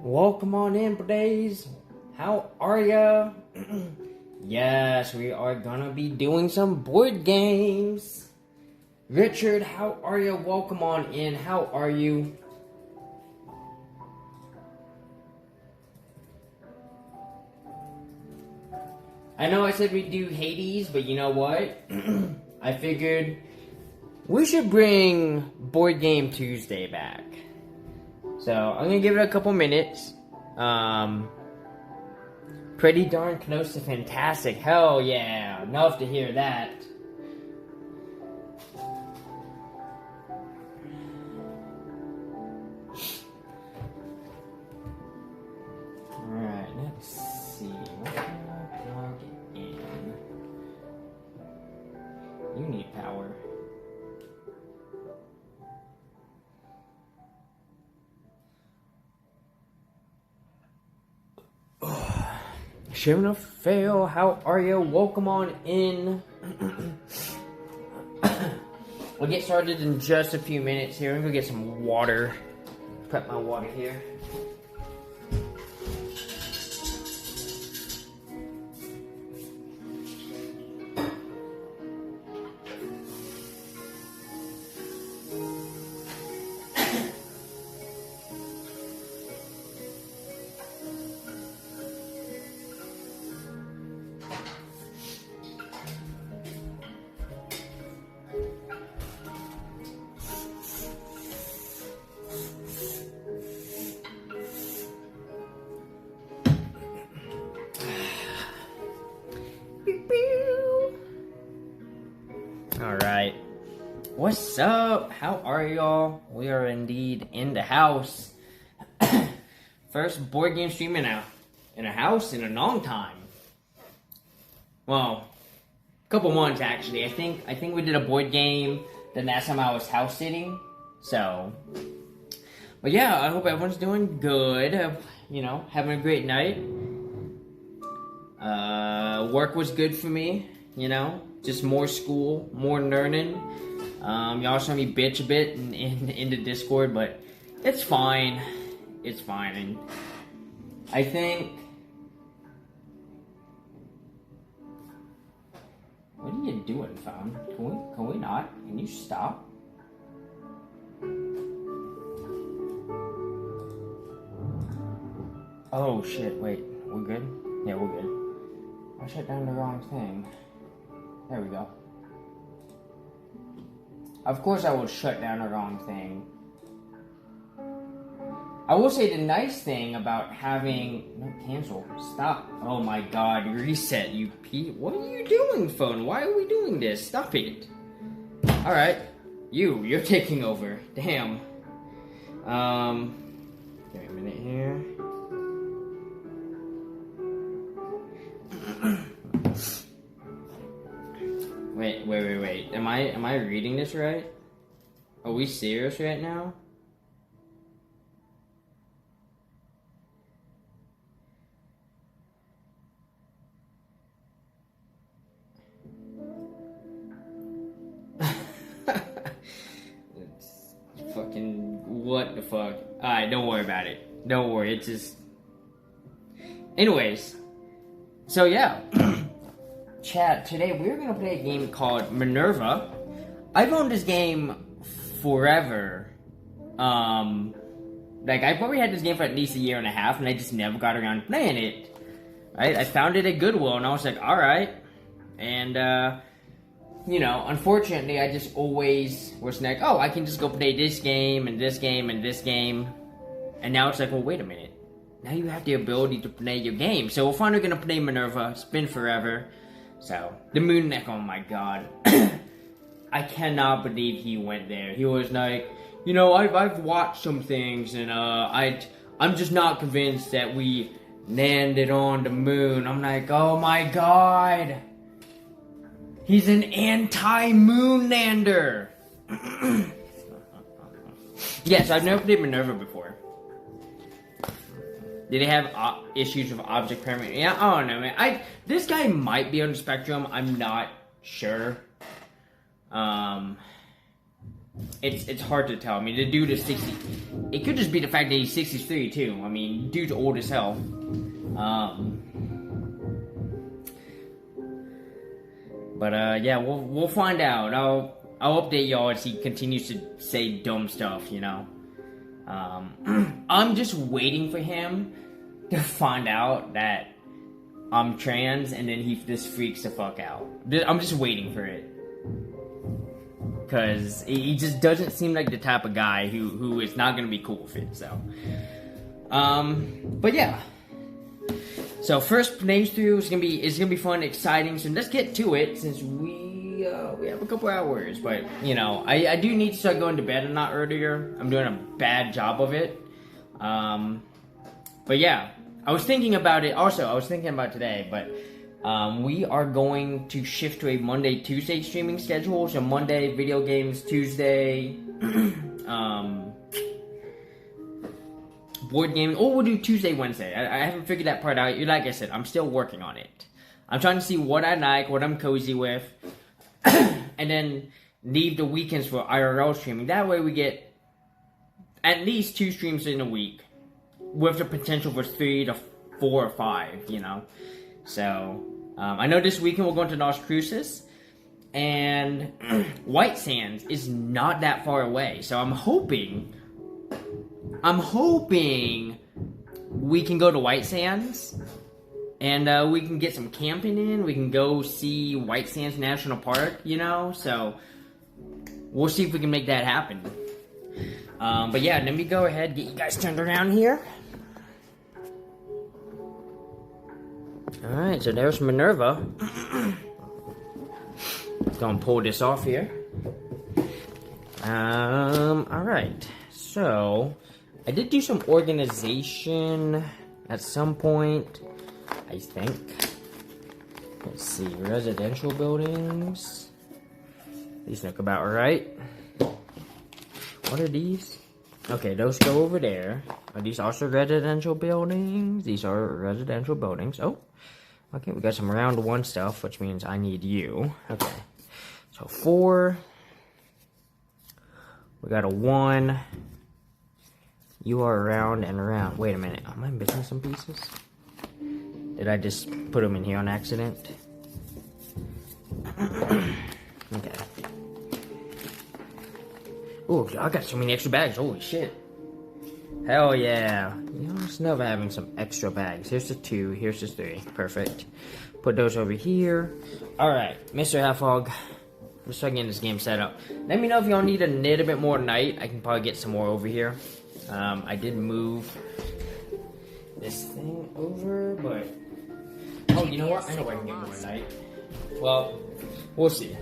Welcome on in, buddies. How are ya? Yes, we are gonna be doing some board games. Richard, how are you? Welcome on in. How are you? I know I said we'd do Hades, but you know what? I figured we should bring Board Game Tuesday back. So, I'm gonna give it a couple minutes. Pretty darn close to fantastic. Hell yeah. Love to hear that. Alright, let's see. What can I plug in? You need power. Shimna Fail, how are you? Welcome on in. We'll get started in just a few minutes here. I'm gonna get some water. Prep my water here. Alright. What's up? How are y'all? We are indeed in the house. First board game stream in a house in a long time. Well, a couple months actually. I think we did a board game the last time I was house sitting. So, but yeah, I hope everyone's doing good. You know, having a great night. Work was good for me, you know. Just more school, more learning. Y'all saw me bitch a bit in the Discord, but it's fine. It's fine. And I think... What are you doing, phone? Can we not? Can you stop? Oh shit, wait. We're good? Yeah, we're good. I shut down the wrong thing. There we go. Of course I will shut down the wrong thing. I will say the nice thing about having... No, cancel. Stop. Oh my god. Reset, you Pete. What are you doing, phone? Why are we doing this? Stop it. Alright. You're taking over. Damn. Give me a minute here. Wait. Am I reading this right? Are we serious right now? It's fucking what the fuck? Alright, don't worry about it. Don't worry, it's just... Anyways. So yeah. Chat, today we're gonna play a game called Minerva. I've owned this game forever. Like I probably had this game for at least a year and a half, and I just never got around to playing it. Right? I found it at Goodwill, and I was like, all right. And you know, unfortunately, I just always was like, oh, I can just go play this game and this game and this game. And now it's like, well, wait a minute. Now you have the ability to play your game. So we're finally gonna play Minerva. It's been forever. So, the moon neck, oh my god. I cannot believe he went there. He was like, you know, I've watched some things, and I'm just not convinced that we landed on the moon. I'm like, oh my god. He's an anti-moon lander. Yes, I've never played Minerva before. Did they have issues with object permanent? Yeah, I don't know, man. This guy might be on the spectrum. I'm not sure. it's hard to tell. I mean, the dude is 60. It could just be the fact that he's 63 too. I mean, dude's old as hell. Yeah, we'll find out. I'll update y'all as he continues to say dumb stuff. You know. I'm just waiting for him to find out that I'm trans, and then he just freaks the fuck out. I'm just waiting for it. Because he just doesn't seem like the type of guy who is not going to be cool with it, so. But yeah. So first name through is gonna be fun, exciting, so let's get to it, since we have a couple hours. But, you know, I do need to start going to bed a lot earlier. I'm doing a bad job of it. But yeah, I was thinking about it, also, I was thinking about today, but we are going to shift to a Monday, Tuesday streaming schedule. So Monday, video games, Tuesday, board gaming, or we'll do Tuesday, Wednesday. I haven't figured that part out. Like I said, I'm still working on it. I'm trying to see what I like, what I'm cozy with, and then leave the weekends for IRL streaming. That way we get at least 2 streams in a week, with the potential for 3 to 4 or 5, you know. So, I know this weekend we're going to Las Cruces, and White Sands is not that far away. So I'm hoping we can go to White Sands, and we can get some camping in. We can go see White Sands National Park, you know. So we'll see if we can make that happen. But yeah, let me go ahead, get you guys turned around here. Alright, so there's Minerva. Gonna pull this off here. Alright. So, I did do some organization at some point, I think. Let's see, residential buildings. These look about right. What are these? Okay, those go over there. Are these also residential buildings? These are residential buildings. Oh, okay, we got some round 1 stuff, which means I need you. Okay, so 4. We got a 1. You are around and around. Wait a minute, am I missing some pieces? Did I just put them in here on accident? Okay. Oh, I got so many extra bags. Holy shit. Hell yeah. You know, it's never having some extra bags. Here's the 2. Here's the 3. Perfect. Put those over here. Alright, Mr. Halfhog. Let's start getting this game set up. Let me know if y'all need a little bit more night. I can probably get some more over here. I did move this thing over, but... Oh, you know what? I know I can get more night. Well, we'll see.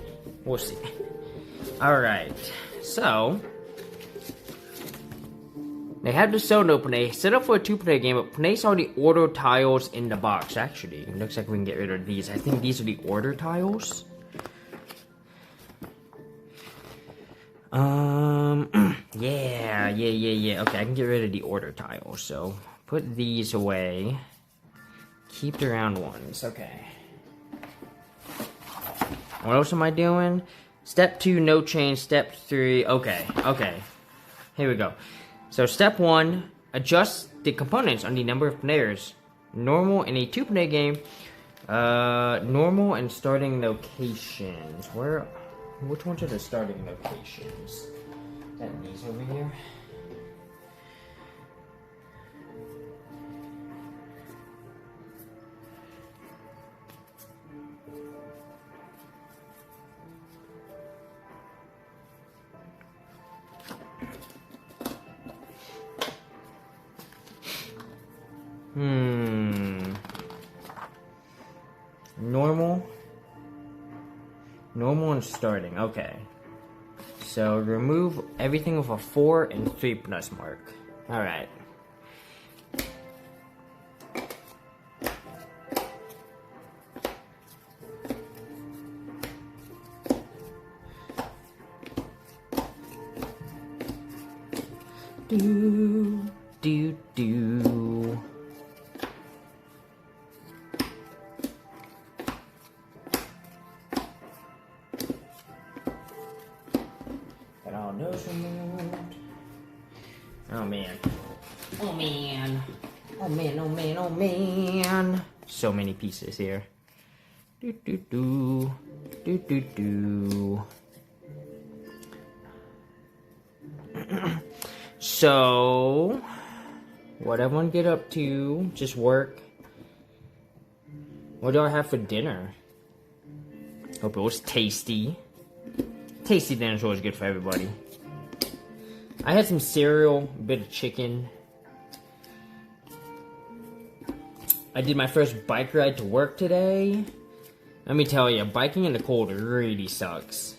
We'll see. Alright. So, they have the zone open. They set up for a 2-player game, but place all the order tiles in the box. Actually, it looks like we can get rid of these. I think these are the order tiles. Yeah. Okay, I can get rid of the order tiles. So, put these away. Keep the round 1s. Okay. What else am I doing? Step 2, no change. Step 3, okay. Here we go. So step 1, adjust the components on the number of players. Normal in a 2-player game. Normal and starting locations. Which ones are the starting locations? Is that these over here? Normal and starting, okay. So remove everything with a 4 and 3+ mark. Alright. Do. Got all man. So many pieces here. Do do do. Do do do. So, what everyone get up to? Just work. What do I have for dinner? Hope it was tasty. Tasty dinner is always good for everybody. I had some cereal, a bit of chicken. I did my first bike ride to work today. Let me tell you, biking in the cold really sucks.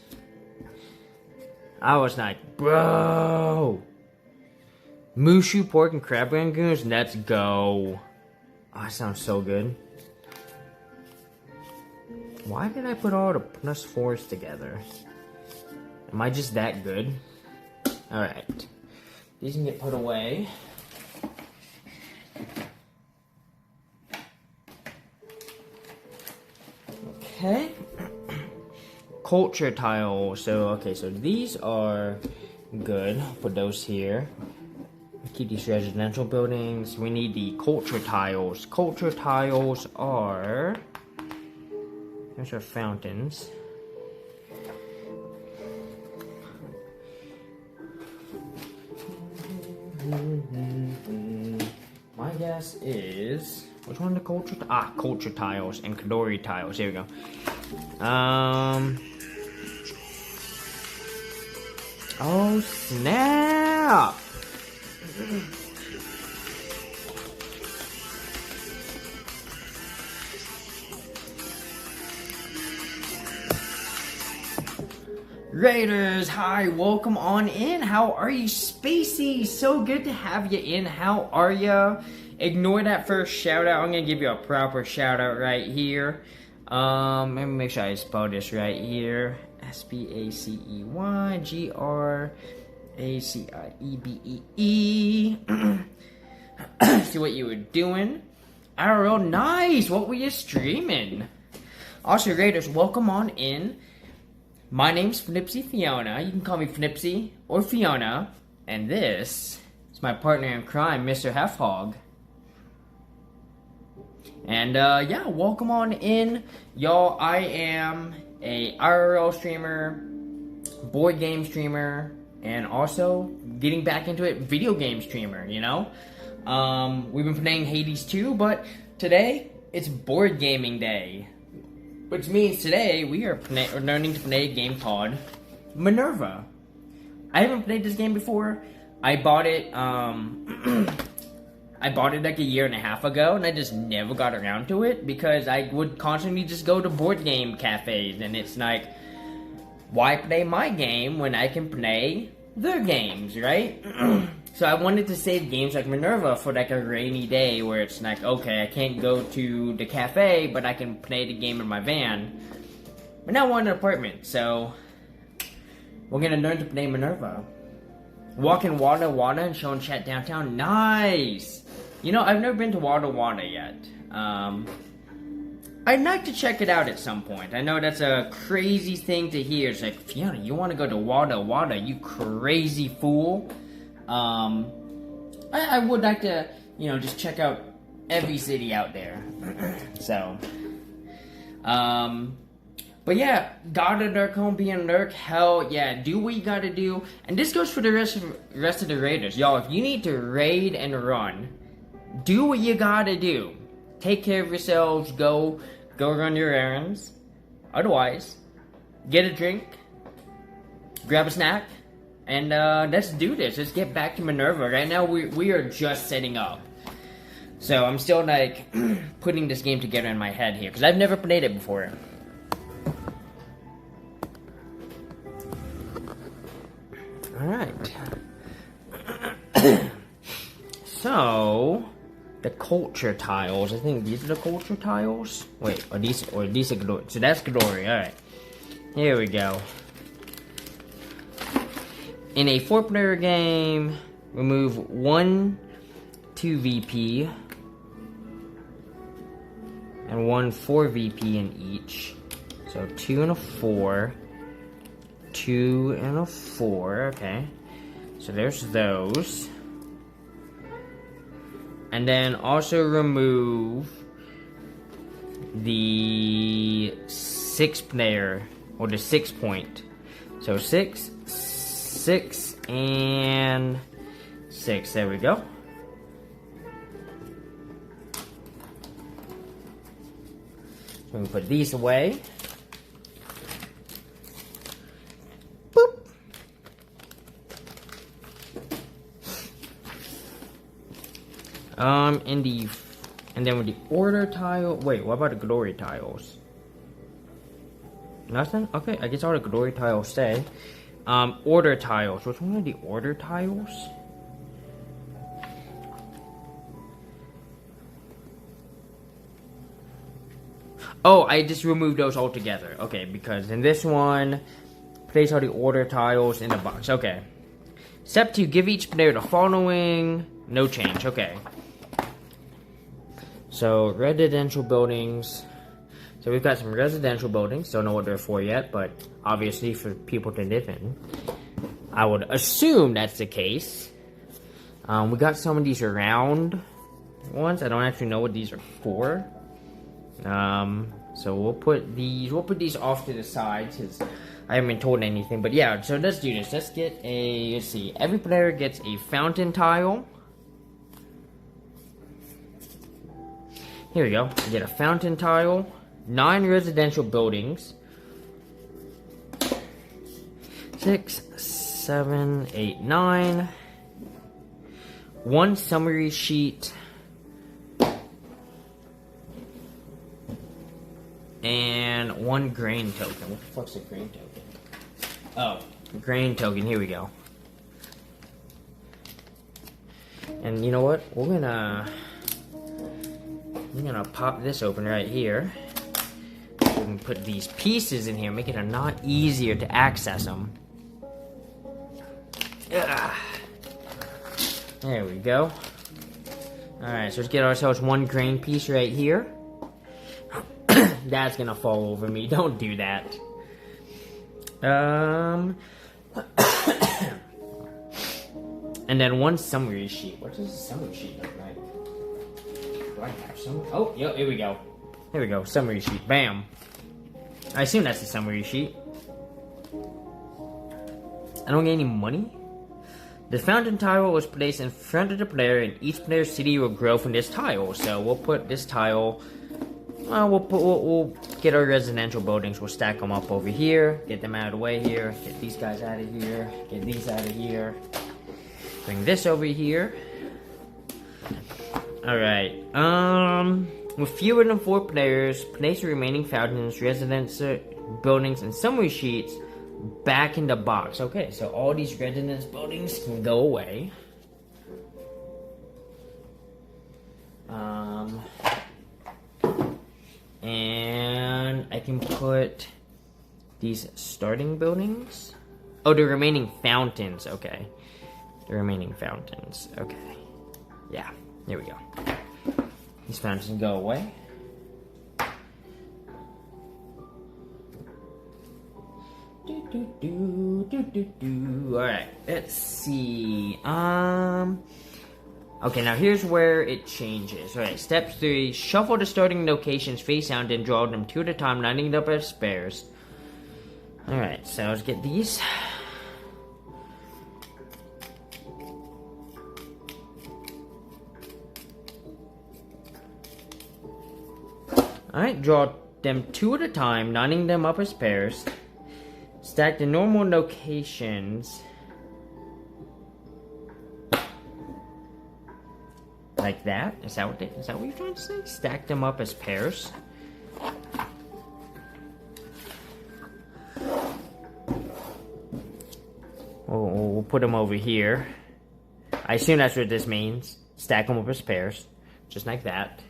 I was like, bro. Mushu pork and crab rangoons, let's go. Oh, that sounds so good. Why did I put all the plus 4s together? Am I just that good? Alright. These can get put away. Okay. Culture tiles. So these are good. Put those here. Keep these residential buildings. We need the culture tiles. Culture tiles are... There's our fountains. My guess is... Which one are the culture... culture tiles and Kadori tiles. Here we go. Oh, snap! Raiders, hi, welcome on in. How are you, Spacey? So good to have you in. How are ya? Ignore that first shout out. I'm gonna give you a proper shout out right here. Let me make sure I spell this right here. SPACEYGRACIEBEE. See what you were doing. IRL, nice. What were you streaming? Also, Raiders, welcome on in. My name's Fnipsy Fiona. You can call me Fnipsy or Fiona. And this is my partner in crime, Mr. Half-Hog. And yeah, welcome on in. Y'all, I am a IRL streamer, board game streamer, and also getting back into it, video game streamer, you know? We've been playing Hades 2, but today, it's board gaming day. Which means today, we are learning to play a game called Minerva. I haven't played this game before. I bought it, I bought it like a year and a half ago, and I just never got around to it, because I would constantly just go to board game cafes, and it's like, why play my game when I can play their games, right? So I wanted to save games like Minerva for like a rainy day where it's like, okay, I can't go to the cafe, but I can play the game in my van. But now we're in an apartment, so we're gonna learn to play Minerva. Walking Wada Wada and showing chat downtown, nice! You know, I've never been to Wada Wada yet. I'd like to check it out at some point. I know that's a crazy thing to hear. It's like, Fiona, you want to go to Wada Wada, you crazy fool. I would like to, you know, just check out every city out there. So, but yeah, gotta lurk home being lurk, hell yeah, do what you gotta do. And this goes for the rest of the raiders. Y'all, if you need to raid and run, do what you gotta do. Take care of yourselves, go run your errands. Otherwise, get a drink, grab a snack, and let's do this. Let's get back to Minerva. Right now, we are just setting up. So I'm still like putting this game together in my head here, because I've never played it before. Alright. So, the culture tiles. I think these are the culture tiles. Wait, are these are glory? So that's glory. Alright. Here we go. In a 4-player game, remove 1 2VP and 1 4VP in each. So 2 and a 4. 2 and a 4. Okay. So there's those. And then also remove the 6 player, or the 6 point. So 6, 6, and 6. There we go. So we put these away. Boop. And then with the order tile, wait, what about the glory tiles? Nothing? Okay, I guess all the glory tiles stay. Order tiles. Which one are the order tiles? Oh, I just removed those altogether. Okay, because in this one, place all the order tiles in the box. Okay. Step 2, give each player the following. No change. Okay. So, residential buildings. So we've got some residential buildings. Don't know what they're for yet, but obviously for people to live in. I would assume that's the case. We got some of these round ones. I don't actually know what these are for. So we'll put these off to the side because I haven't been told anything. But yeah, so let's do this. Let's get let's see. Every player gets a fountain tile. Here we go. We get a fountain tile. 9 residential buildings. 6, 7, 8, 9. 1 summary sheet. And 1 grain token. What the fuck's a grain token? Oh, grain token. Here we go. And you know what? We're gonna pop this open right here. We can put these pieces in here, make it a lot easier to access them. Ugh. There we go. Alright, so let's get ourselves 1 grain piece right here. That's gonna fall over me. Don't do that. And then 1 summary sheet. What does a summary sheet look like? Do I have some? Oh, yep, here we go. Here we go. Summary sheet. Bam. I assume that's the summary sheet. I don't get any money. The fountain tile was placed in front of the player, and each player's city will grow from this tile. So we'll put this tile. We'll get our residential buildings. We'll stack them up over here. Get them out of the way here. Get these guys out of here. Get these out of here. Bring this over here. All right. With fewer than 4 players, place the remaining fountains, residence buildings, and summary sheets back in the box. Okay, so all these residence buildings can go away. And I can put these starting buildings. Oh, the remaining fountains. Okay, the remaining fountains. Okay, yeah. Here we go. These fountains can go away. Alright, let's see. Okay, now here's where it changes. Alright, step 3. Shuffle the starting locations face down and draw them 2 at a time, lining them up as spares. Alright, so let's get these. Alright, draw them 2 at a time, lining them up as pairs. Stack the normal locations like that. Is that what you're trying to say? Stack them up as pairs. We'll put them over here. I assume that's what this means. Stack them up as pairs, just like that.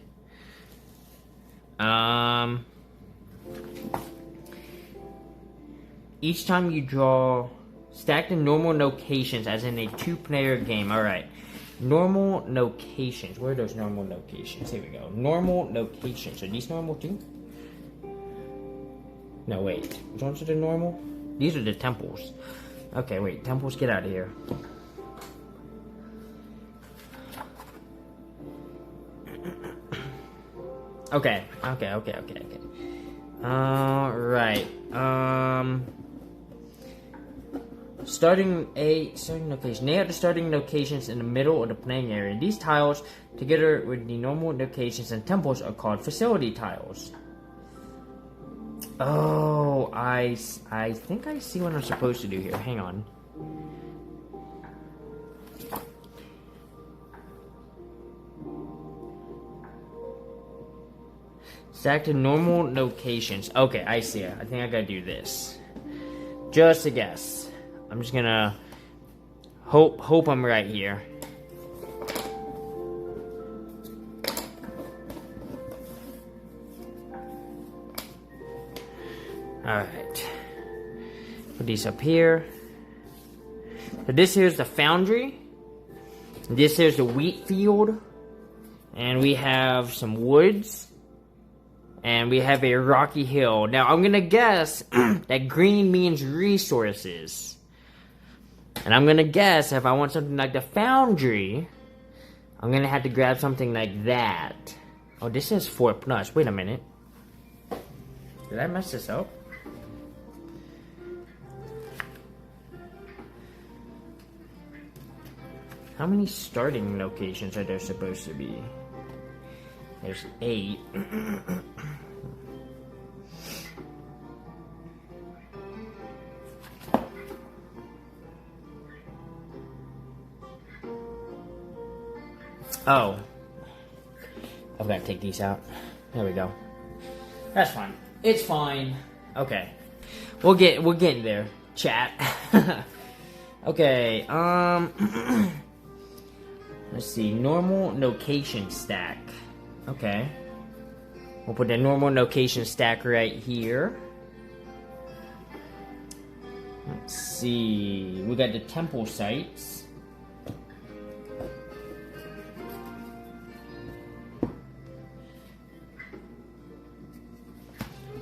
Each time you draw, stack the normal locations as in a 2-player game. Alright. Normal locations. Where are those normal locations? Here we go. Normal locations. Are these normal too? No, wait. Which ones are the normal? These are the temples. Okay, wait. Temples, get out of here. Okay. Alright. Starting location. Lay out the starting locations in the middle of the playing area. These tiles, together with the normal locations and temples, are called facility tiles. Oh, I think I see what I'm supposed to do here. Hang on. Stack to normal locations. Okay, I see it. I think I gotta do this. Just a guess. I'm just gonna hope I'm right here. Alright. Put these up here. So this here's the foundry. This here's the wheat field. And we have some woods. And we have a rocky hill. Now, I'm gonna guess that green means resources. And I'm gonna guess if I want something like the foundry, I'm gonna have to grab something like that. Oh, this is 4+. Wait a minute. Did I mess this up? How many starting locations are there supposed to be? There's 8. Oh. I've got to take these out. There we go. That's fine. It's fine. Okay. We're getting there, chat. Okay, let's see. Normal location stack. Okay. We'll put the normal location stack right here. Let's see. We got the temple sites.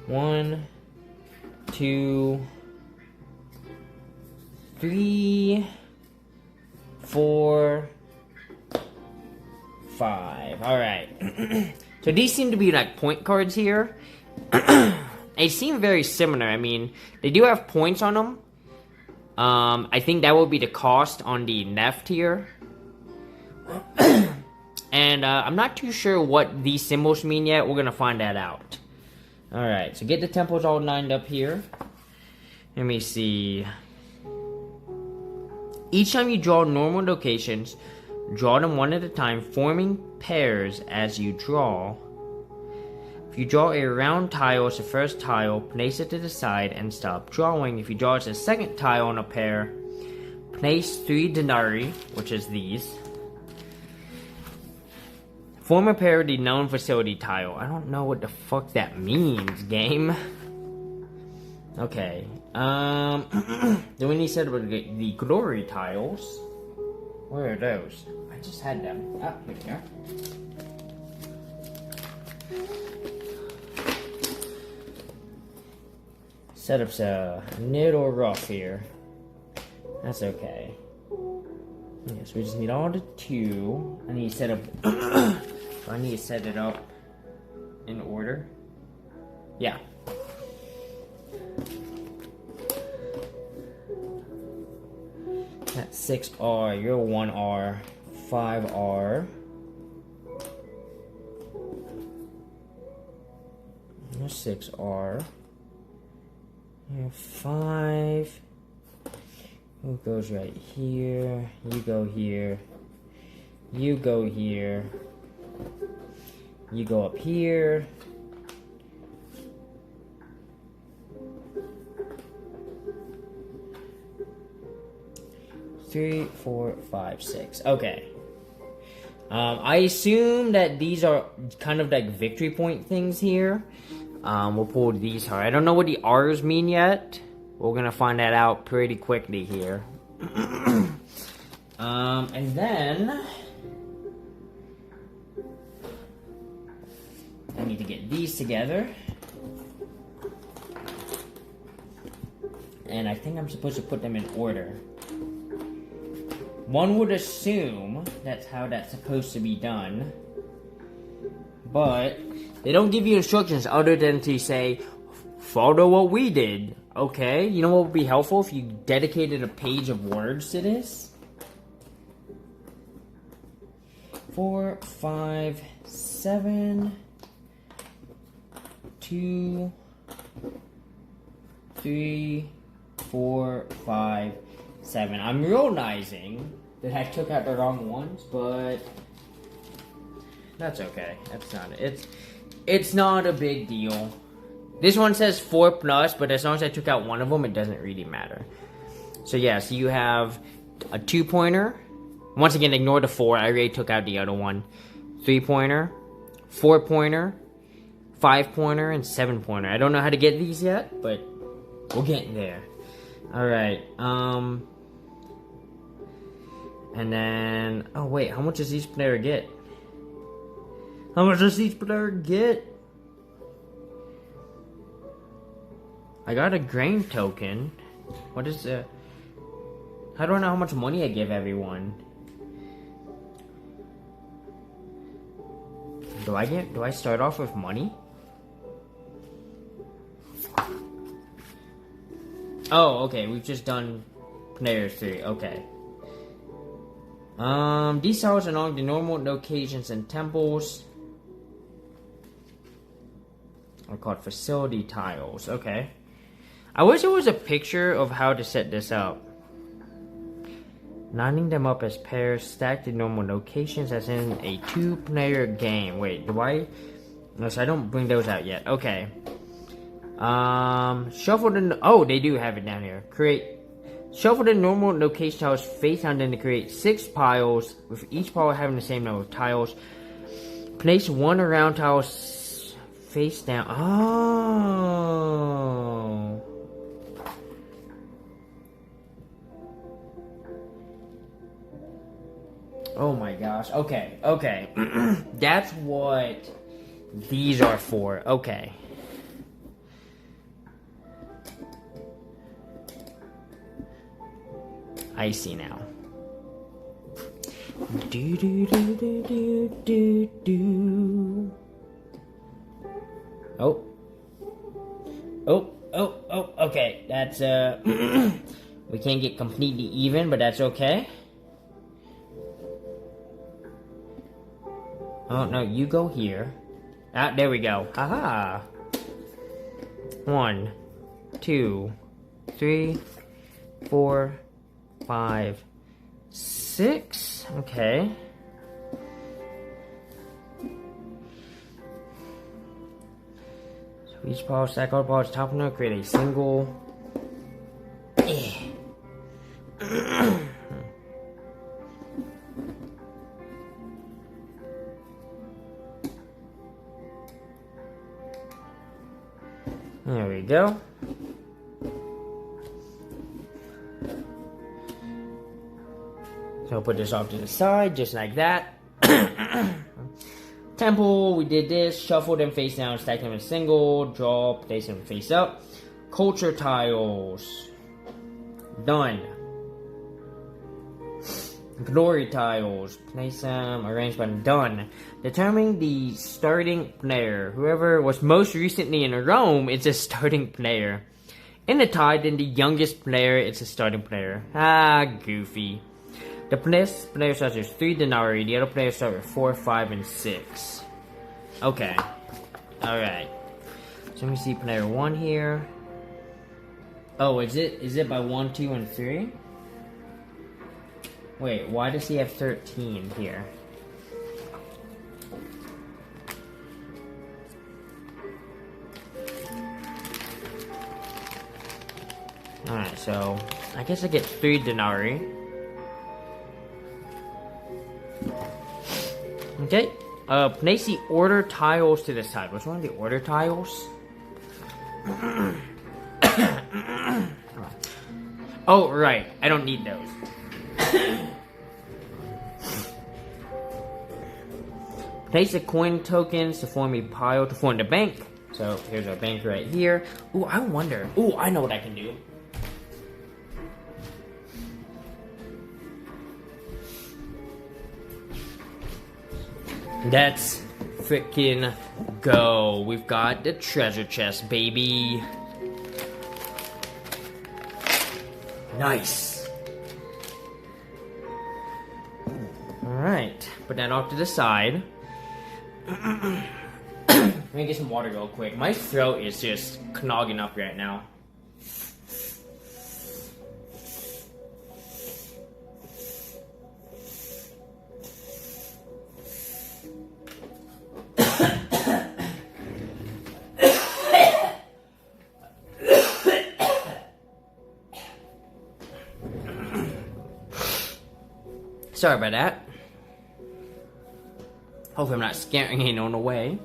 One, 2, 3, 4, 5. Alright. So these seem to be like point cards here. They seem very similar. I mean, they do have points on them. I think that will be the cost on the left here. And I'm not too sure what these symbols mean yet. We're gonna find that out. Alright, so get the temples all lined up here. Let me see. Each time you draw normal locations, draw them one at a time, forming pairs as you draw. If you draw a round tile as the first tile, place it to the side and stop drawing. If you draw as the second tile on a pair, place 3 denarii, which is these. Form a pair with the known facility tile. I don't know what the fuck that means, game. Okay. Then we need to set up the glory tiles. Where are those? I just had them. Ah, here they are. Setup's a little rough here. That's okay. Yes, we just need all the 2. I need to set up. I need to set it up in order. Yeah. That's 6R. You're 1R. 5R. You're 6R. You're 5. Who goes right here? You go here. You go here. You go up here. Three, 4, 5, 6. Okay. I assume that these are kind of like victory point things here. We'll pull these hard. I don't know what the R's mean yet. We're gonna find that out pretty quickly here. And then I need to get these together. And I think I'm supposed to put them in order. One would assume that's how that's supposed to be done. But They don't give you instructions other than to say, follow what we did. Okay, you know what would be helpful if you dedicated a page of words to this? 4, 5, 7, 2, 3, 4, 5, 7. I'm realizing that I took out the wrong ones, but that's okay. That's not it. It's not a big deal. This one says 4 plus, but as long as I took out one of them, it doesn't really matter. So yeah, so you have a 2-pointer. Once again, ignore the 4. I already took out the other one. 3-pointer, 4-pointer, 5-pointer, and 7-pointer. I don't know how to get these yet, but we'll get there. Alright, and then, oh wait, how much does each player get? How much does each player get? I got a grain token. What is the... I don't know how much money I give everyone. Do I start off with money? Oh, okay, we've just done players 3, okay. These tiles are along the normal locations and temples are called facility tiles, okay. I wish there was a picture of how to set this up. Lining them up as pairs, stacked in normal locations as in a 2-player game. Wait, do I? No, so I don't bring those out yet. Okay. Shuffle the... Oh, they do have it down here. Shuffle the normal location tiles face down, then to create 6 piles, with each pile having the same number of tiles. Place 1 around tiles face down. Oh. Oh my gosh. Okay, okay. That's what these are for. Okay. I see now. Do do do do do do do. Oh. Okay. That's we can't get completely even, but that's okay. Oh, no, you go here. Ah, there we go. Haha. 1, 2, 3, 4, 5, 6. Okay. So each ball, stack all balls, top note, create a single. There we go. So I'll put this off to the side, just like that. Temple, we did this. Shuffle them face down, stack them in single. Draw, place them face up. Culture tiles. Done. Glory tiles. Place them, arrange button. Done. Determine the starting player. Whoever was most recently in Rome, it's a starting player. In the tie, then the youngest player, it's a starting player. Ah, goofy. The player starts with 3 denarii. The other players start with 4, 5, and 6. Okay. Alright. So let me see player 1 here. Oh, is it by 1, 2, and 3? Wait, why does he have 13 here? Alright, so I guess I get 3 denarii. Okay. Place the order tiles to the side. Which one are the order tiles? Oh, right. I don't need those. Place the coin tokens to form a pile to form the bank. So here's our bank right here. Ooh, I wonder. Ooh, I know what I can do. That's frickin' go. We've got the treasure chest, baby. Nice. Alright, put that off to the side. Let me get some water real quick. My throat is just clogging up right now. Sorry about that. Hopefully I'm not scaring anyone away.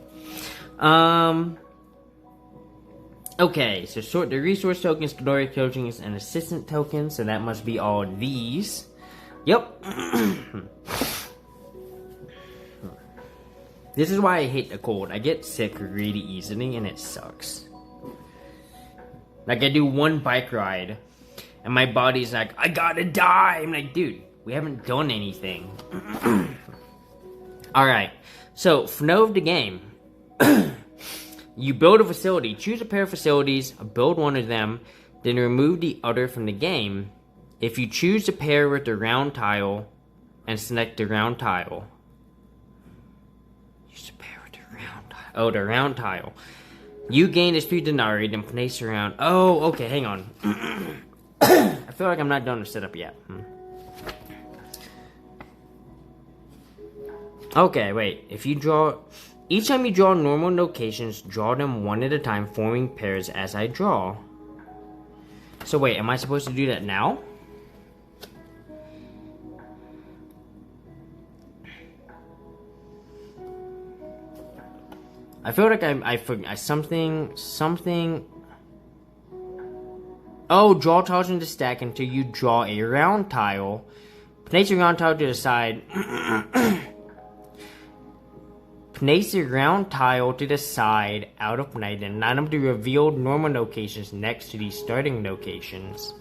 Okay, so sort the resource tokens, glory tokens, and assistant tokens, so that must be all these. Yep. This is why I hate the cold. I get sick really easily, and it sucks. Like, I do one bike ride, and my body's like, I gotta die! I'm like, dude, we haven't done anything. Alright, so, flow of the game. You build a facility. Choose a pair of facilities, build one of them, then remove the other from the game. If you choose to pair with the round tile, and select the round tile. Use to pair with the round tile. Oh, the round tile. You gain this few denarii, then place around. Oh, okay, hang on. I feel like I'm not done the setup yet. Okay, wait. If you draw... Each time you draw normal locations, draw them one at a time, forming pairs as I draw. So wait, am I supposed to do that now? I feel like I forgot something. Oh, draw tiles in the stack until you draw a round tile. Place a round tile to the side. Place the round tile to the side out of night and line up the revealed normal locations next to the starting locations.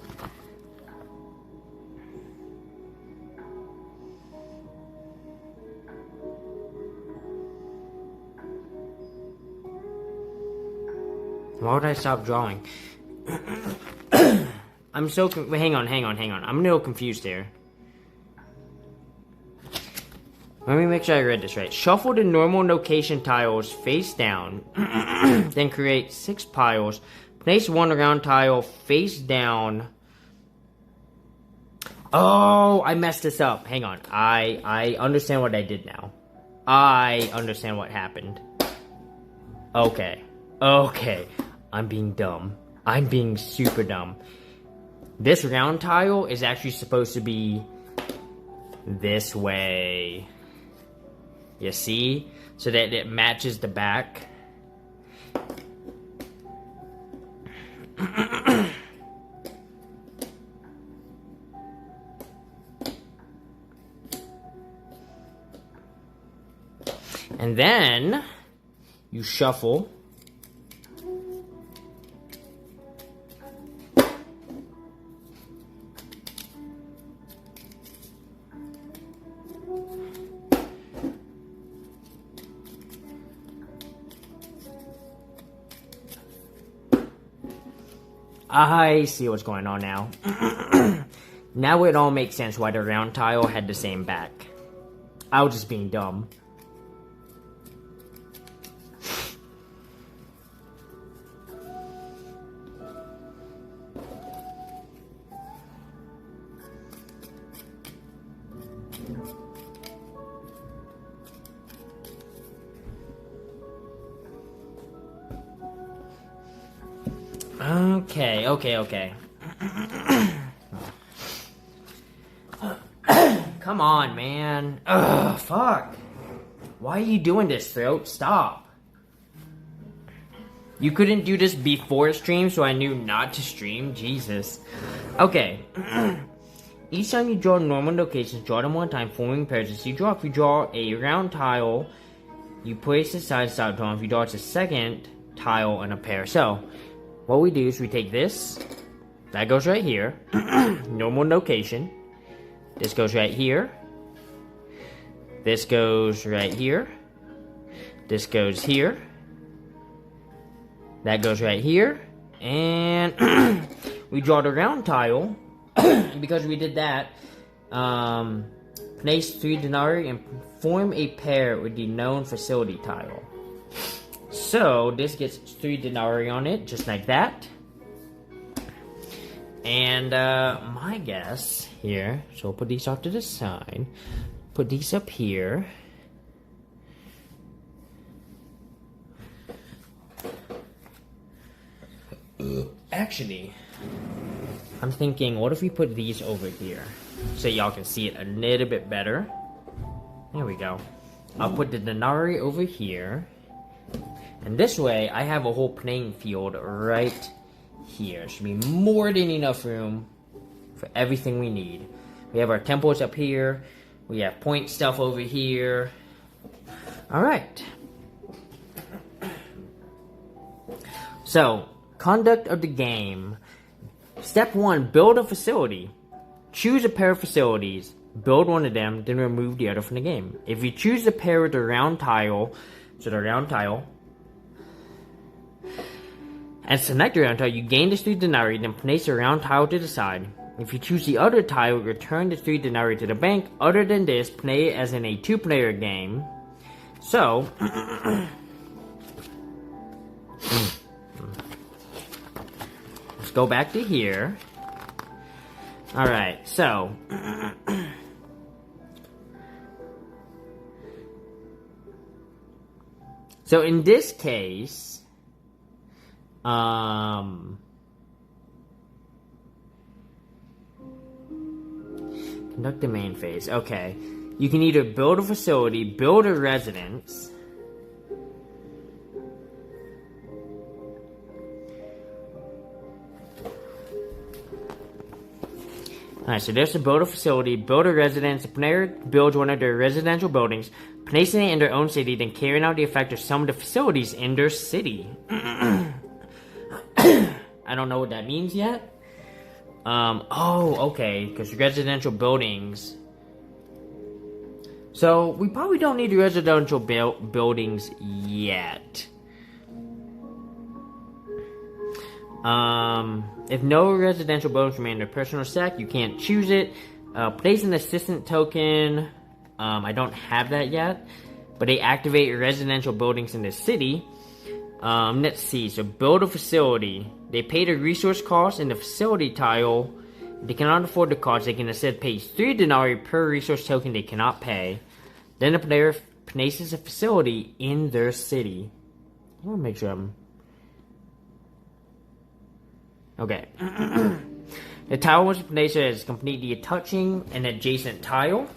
Why would I stop drawing? I'm so wait, hang on. I'm a little confused here. Let me make sure I read this right. Shuffle the normal location tiles face down. Then create 6 piles. Place one round tile face down. Oh, I messed this up. Hang on. I understand what I did now. I understand what happened. Okay. I'm being dumb. I'm being super dumb. This round tile is actually supposed to be this way. You see? So that it matches the back. And then you shuffle. I see what's going on now. Now it all makes sense why the round tile had the same back. I was just being dumb. Okay. Come on, man. Ugh, fuck. Why are you doing this, Throat? Stop. You couldn't do this before stream, so I knew not to stream? Jesus. Okay. Each time you draw normal locations, draw them one time, forming pairs. As you draw a round tile, you place the side stop drawing. If you draw it's a second tile in a pair. So, what we do is we take this, that goes right here, normal location, this goes right here, this goes right here, This goes here. That goes right here. And we draw the round tile. And because we did that, place 3 denarii and form a pair with the known facility tile. So this gets 3 denarii on it, just like that. And my guess here, so we'll put these off to the side. Put these up here. Actually, I'm thinking, what if we put these over here so y'all can see it a little bit better? There we go. I'll put the denarii over here. And this way, I have a whole playing field right here. Should be more than enough room for everything we need. We have our temples up here. We have point stuff over here. Alright. So, conduct of the game. Step 1, build a facility. Choose a pair of facilities. Build one of them, then remove the other from the game. If you choose the pair with the round tile, so the round tile, and select the round tile, you gain the 3 denarii, then place the round tile to the side. If you choose the other tile, return the 3 denarii to the bank. Other than this, play it as in a 2-player game. So, let's go back to here. Alright, so so in this case, conduct the main phase. Okay. You can either build a facility, build a residence. Alright, so there's to build a facility, build a residence. The player builds one of their residential buildings, placing it in their own city, then carrying out the effect of some of the facilities in their city. I don't know what that means yet. Oh, okay, because residential buildings. So, we probably don't need residential buildings yet. If no residential buildings remain in their personal stack, you can't choose it. Place an assistant token. I don't have that yet. But they activate residential buildings in the city. Let's see. So, build a facility. They pay the resource cost in the facility tile. If they cannot afford the cost, they can instead pay 3 denarii per resource token they cannot pay. Then the player places a facility in their city. I want to make sure I'm... Okay. The tile was placed as completely touching an adjacent tile.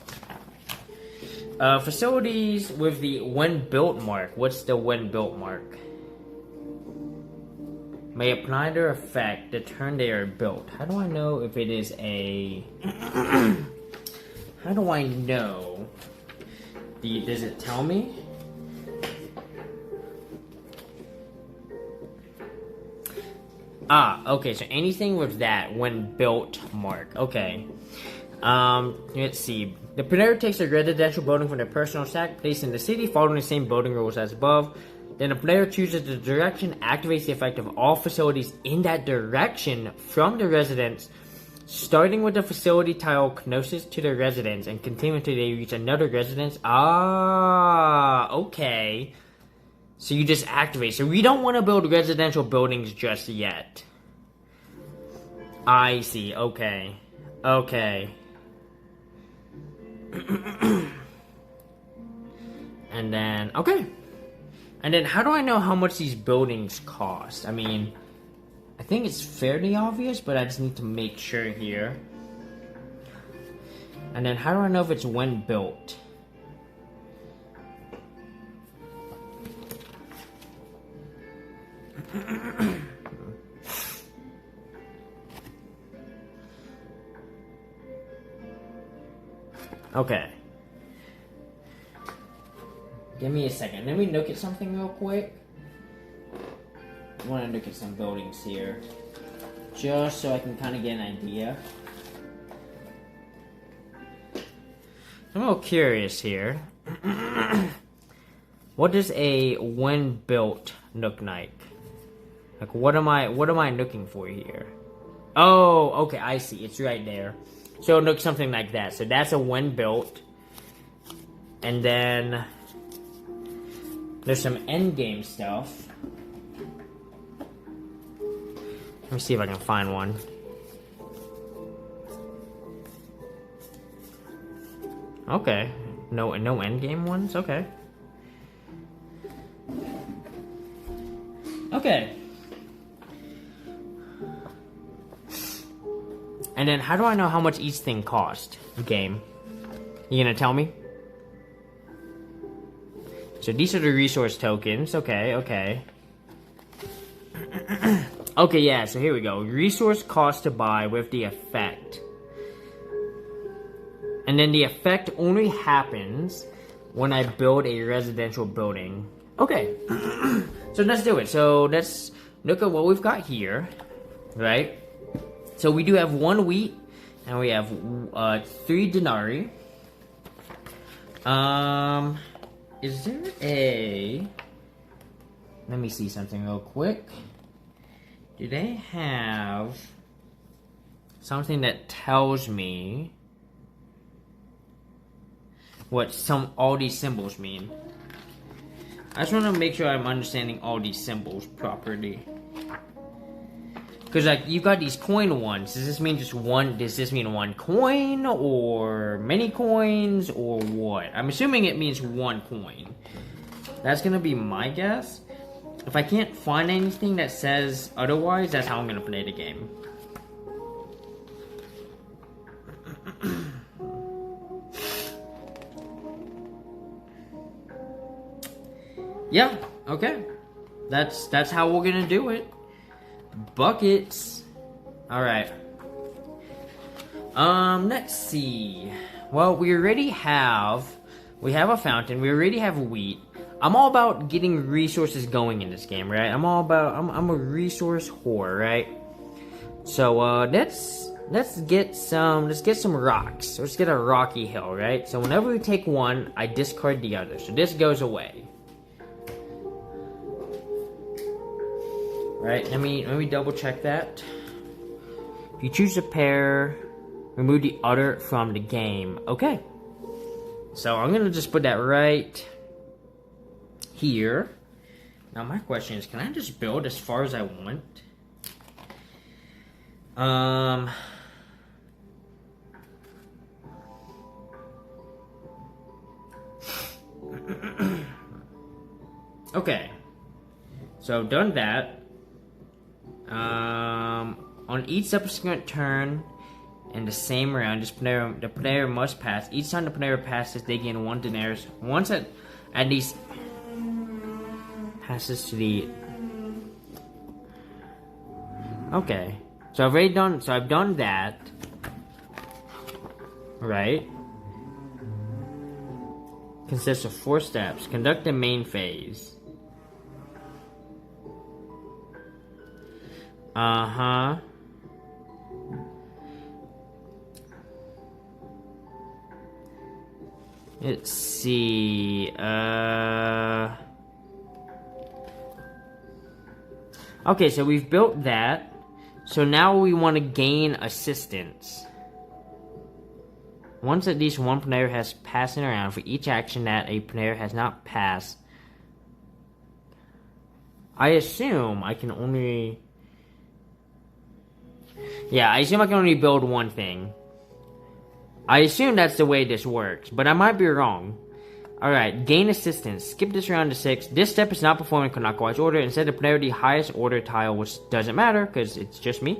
Facilities with the when built mark. What's the when built mark? May apply their effect the turn they are built. How do I know if it is a... How do I know? Does it tell me? Ah, okay, so anything with that when built mark. Okay. Let's see. The player takes a residential building from their personal stack, placed in the city, following the same building rules as above. Then the player chooses the direction, activates the effect of all facilities in that direction from the residence, starting with the facility tile closest to the residence and continuing until they reach another residence. Ah, okay. So you just activate. So we don't want to build residential buildings just yet. I see. Okay. Okay. And then, okay. And then how do I know how much these buildings cost? I mean, I think it's fairly obvious, but I just need to make sure here. And then how do I know if it's when built? Okay. Give me a second. Let me look at something real quick. I want to look at some buildings here. Just so I can kind of get an idea. I'm a little curious here. What does a when built nook like? Like what am I looking for here? Oh, okay, I see. It's right there. So it looks something like that. So that's a when built. And then there's some end game stuff. Let me see if I can find one. Okay. No end game ones? Okay. Okay. And then how do I know how much each thing cost? Game. You gonna tell me? So these are the resource tokens. Okay, okay. Okay, yeah, so here we go. Resource cost to buy with the effect. And then the effect only happens when I build a residential building. Okay. So let's do it. So let's look at what we've got here. Right? So we do have 1 wheat. And we have 3 denarii. Is there a... Let me see something real quick. Do they have something that tells me what all these symbols mean? I just want to make sure I'm understanding all these symbols properly. Because like you got these coin ones. Does this mean just one? Does this mean one coin or many coins or what? I'm assuming it means 1 coin. That's gonna be my guess. If I can't find anything that says otherwise, that's how I'm gonna play the game. Yeah, okay. That's how we're gonna do it. Buckets. Alright. Let's see. Well, we have a fountain, we already have wheat. I'm all about getting resources going in this game, right? I'm a resource whore, right? So let's get some rocks. Let's get a rocky hill, right? So whenever we take one, I discard the other. So this goes away. Right, let me double check that. If you choose a pair, remove the other from the game. Okay. So I'm gonna just put that right here. Now my question is, can I just build as far as I want? Okay. So I've done that. On each subsequent turn in the same round, the player must pass. Each time the player passes, they gain 1 denarius. Once at least passes to the... Okay. So I've done that. Right. Consists of 4 steps. Conduct the main phase. Uh-huh. Let's see. Okay, so we've built that. So now we want to gain assistance. Once at least one player has passing around for each action that a player has not passed. I assume I can only... Yeah, I assume I can only build one thing. I assume that's the way this works, but I might be wrong. Alright, gain assistance. Skip this round to 6. This step is not performed in clockwise order. Instead, the player the highest order tile, which doesn't matter because it's just me.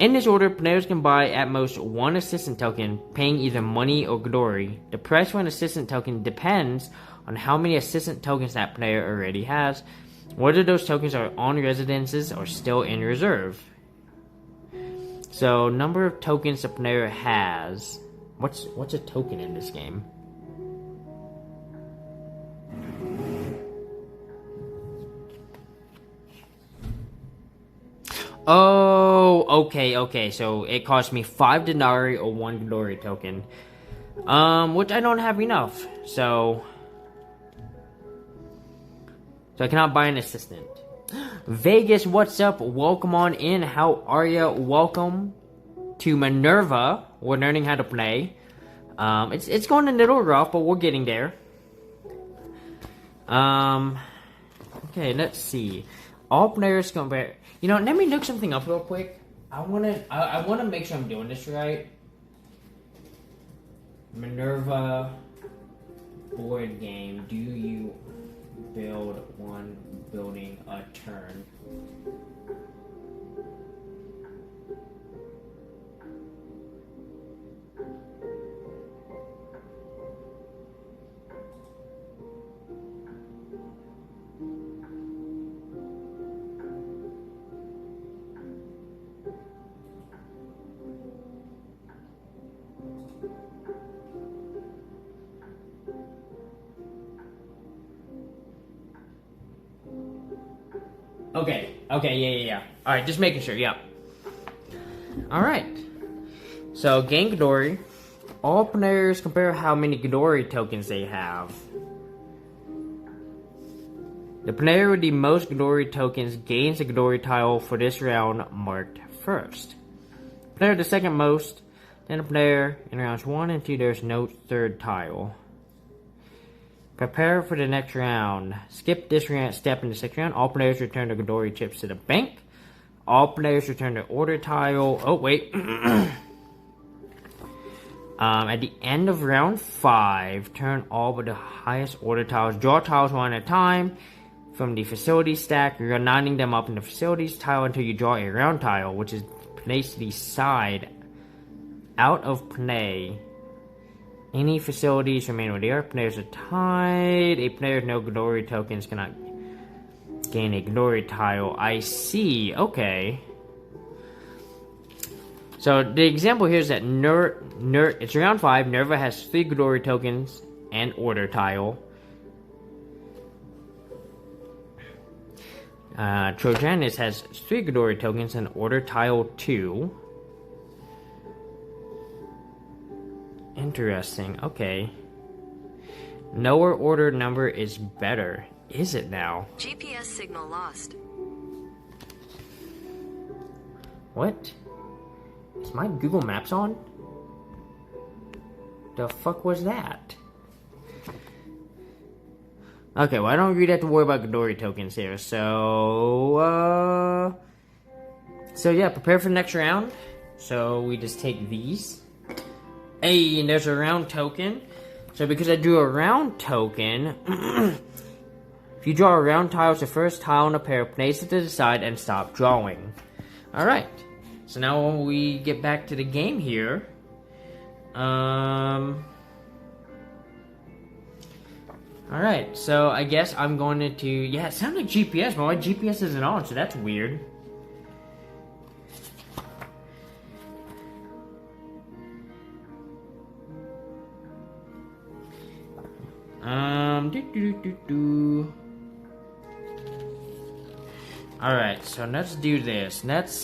In this order, players can buy at most 1 assistant token, paying either money or glory. The price for an assistant token depends on how many assistant tokens that player already has, whether those tokens are on residences or still in reserve. So, number of tokens the player has. What's a token in this game? Oh, okay. So it cost me 5 denarii or 1 glory token. Which I don't have enough. So So I cannot buy an assistant. Vegas, what's up? Welcome on in. How are ya? Welcome to Minerva. We're learning how to play. It's going a little rough, but we're getting there. Okay, let's see. All players compare. You know, let me look something up real quick. I wanna make sure I'm doing this right. Minerva board game. Do you build one building a turn? Okay, yeah. Alright, just making sure, yeah. Alright. So, gain Ghidorah. All players compare how many Ghidorah tokens they have. The player with the most Ghidorah tokens gains a Ghidorah tile for this round marked first. Player with the second most, then the player in rounds 1 and 2 there's no third tile. Prepare for the next round. Skip this step in the second round. All players return their Ghidorah chips to the bank. All players return their order tile. Oh, wait. At the end of round 5, turn all but the highest order tiles. Draw tiles one at a time from the facilities stack. You're lining them up in the facilities tile until you draw a round tile, which is placed to the side out of play. Any facilities remain where they are. Players are tied. A player with no Ghidorah tokens cannot gain a Ghidorah tile. I see. Okay. So the example here is that it's round 5. Minerva has 3 Ghidorah tokens and order tile. Trojanus has 3 Ghidorah tokens and order tile 2. Interesting. Okay. Lower order number is better. Is it now? GPS signal lost. What? Is my Google Maps on? The fuck was that? Okay, well I don't really have to worry about Ghidorah tokens here. So yeah, prepare for the next round. So we just take these. Hey, and there's a round token. So because I drew a round token, if you draw a round tile, it's the first tile in a pair, place it to the side and stop drawing. Alright. So now when we get back to the game here, alright, so I guess I'm going to, yeah, it sounds like GPS, but my GPS isn't on, so that's weird. Alright, so let's do this. Let's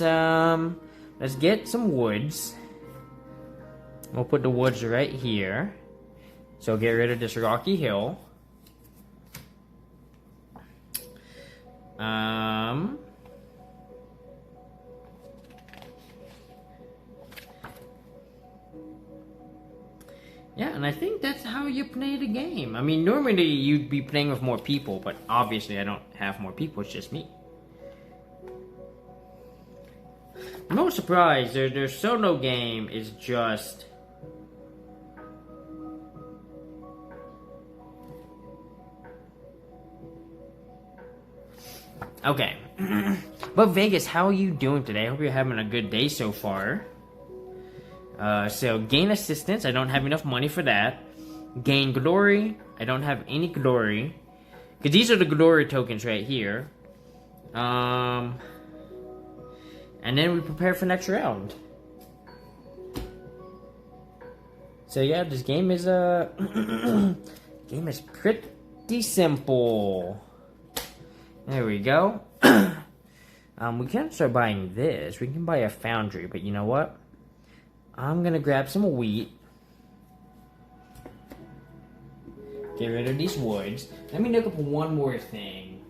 get some woods. We'll put the woods right here. So get rid of this rocky hill. Yeah, and I think that's how you play the game. I mean, normally you'd be playing with more people, but obviously I don't have more people, it's just me. I'm not surprised, their solo game is just... Okay. But Vegas, how are you doing today? I hope you're having a good day so far. So gain assistance, I don't have enough money for that. Gain glory, I don't have any glory. Because these are the glory tokens right here. And then we prepare for next round. So yeah, this game is game is pretty simple. There we go. We can start buying this. We can buy a foundry, but you know what? I'm gonna grab some wheat. Get rid of these woods. Let me look up one more thing.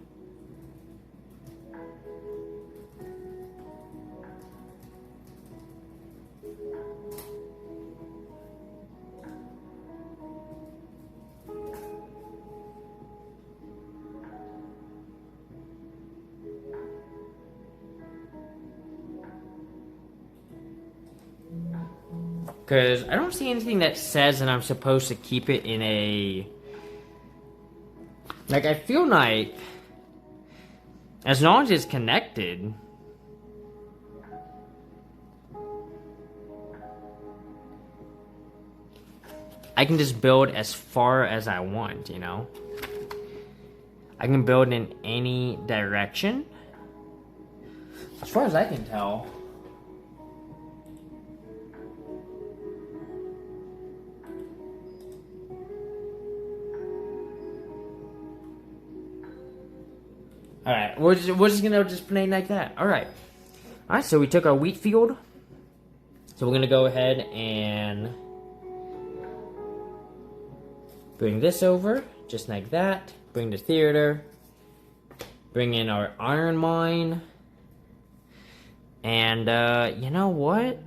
Because I don't see anything that says that I'm supposed to keep it in a... Like, I feel like, as long as it's connected, I can just build as far as I want, you know? I can build in any direction, as far as I can tell. Alright, we're just gonna just play like that. Alright. Alright, so we took our wheat field. So we're gonna go ahead and bring this over, just like that. Bring the theater. Bring in our iron mine. And, you know what?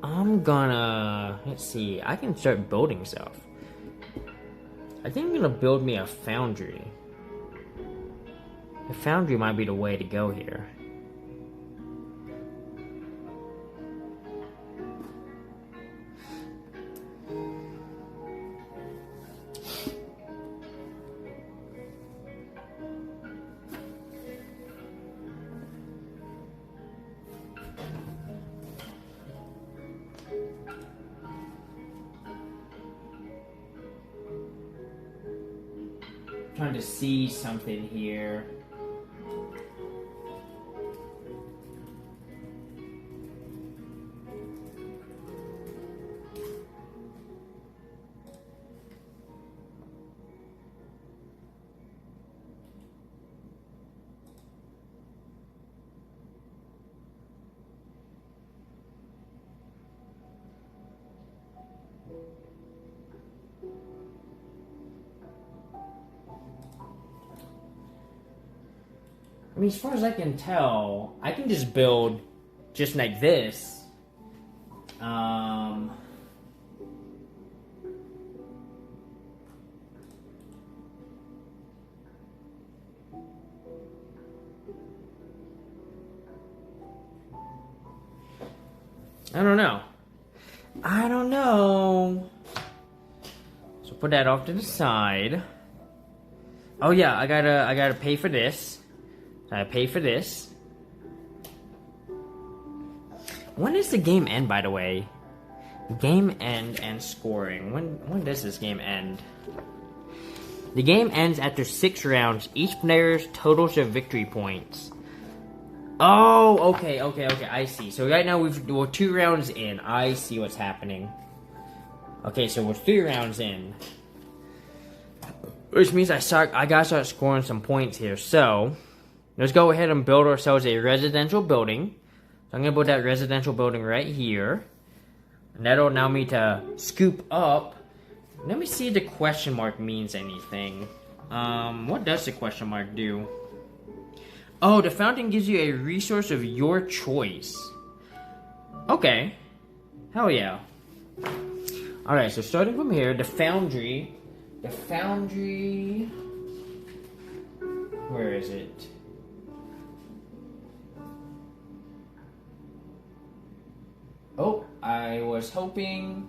I'm gonna... Let's see, I can start building stuff. I think I'm gonna build me a foundry. A foundry might be the way to go here. Trying to see something here. I mean, as far as I can tell, I can just build just like this. I don't know. I don't know. So put that off to the side. Oh yeah, I gotta pay for this. I pay for this. When does the game end, by the way? Game end and scoring. When does this game end? The game ends after 6 rounds. Each player's totals their victory points. Oh, okay, I see. So right now we're 2 rounds in. I see what's happening. Okay, so we're 3 rounds in. Which means I gotta start scoring some points here. So let's go ahead and build ourselves a residential building. So I'm going to build that residential building right here. And that'll allow me to scoop up. Let me see if the question mark means anything. What does the question mark do? Oh, the fountain gives you a resource of your choice. Okay. Hell yeah. Alright, so starting from here, the foundry. The foundry... Where is it? Oh, I was hoping...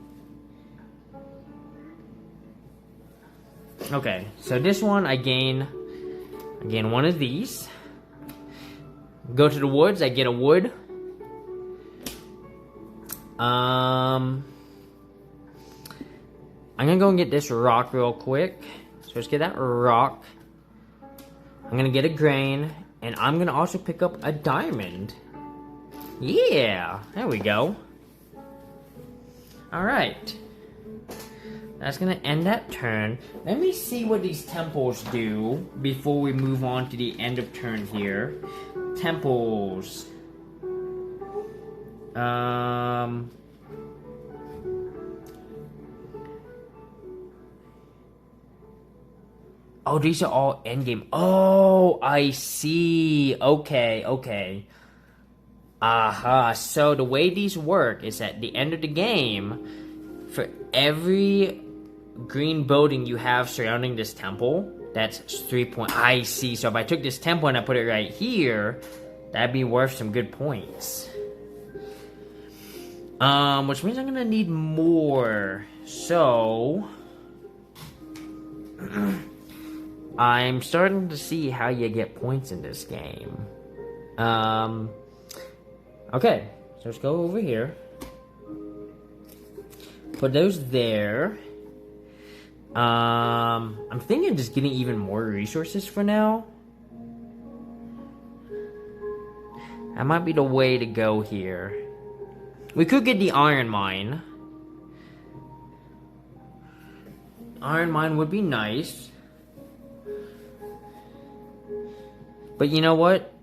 Okay, so this one I gain one of these. Go to the woods, I get a wood. I'm gonna go and get this rock real quick. So let's get that rock. I'm gonna get a grain, and I'm gonna also pick up a diamond. Yeah, there we go. Alright. That's gonna end that turn. Let me see what these temples do before we move on to the end of turn here. Temples. Oh, these are all endgame. Oh, I see. Okay. Aha. So the way these work is at the end of the game, for every green building you have surrounding this temple, that's 3 points. I see. So if I took this temple and I put it right here, that'd be worth some good points. Which means I'm gonna need more. So I'm starting to see how you get points in this game. Okay, so let's go over here. Put those there. I'm thinking of just getting even more resources for now. That might be the way to go here. We could get the iron mine. Iron mine would be nice. But you know what?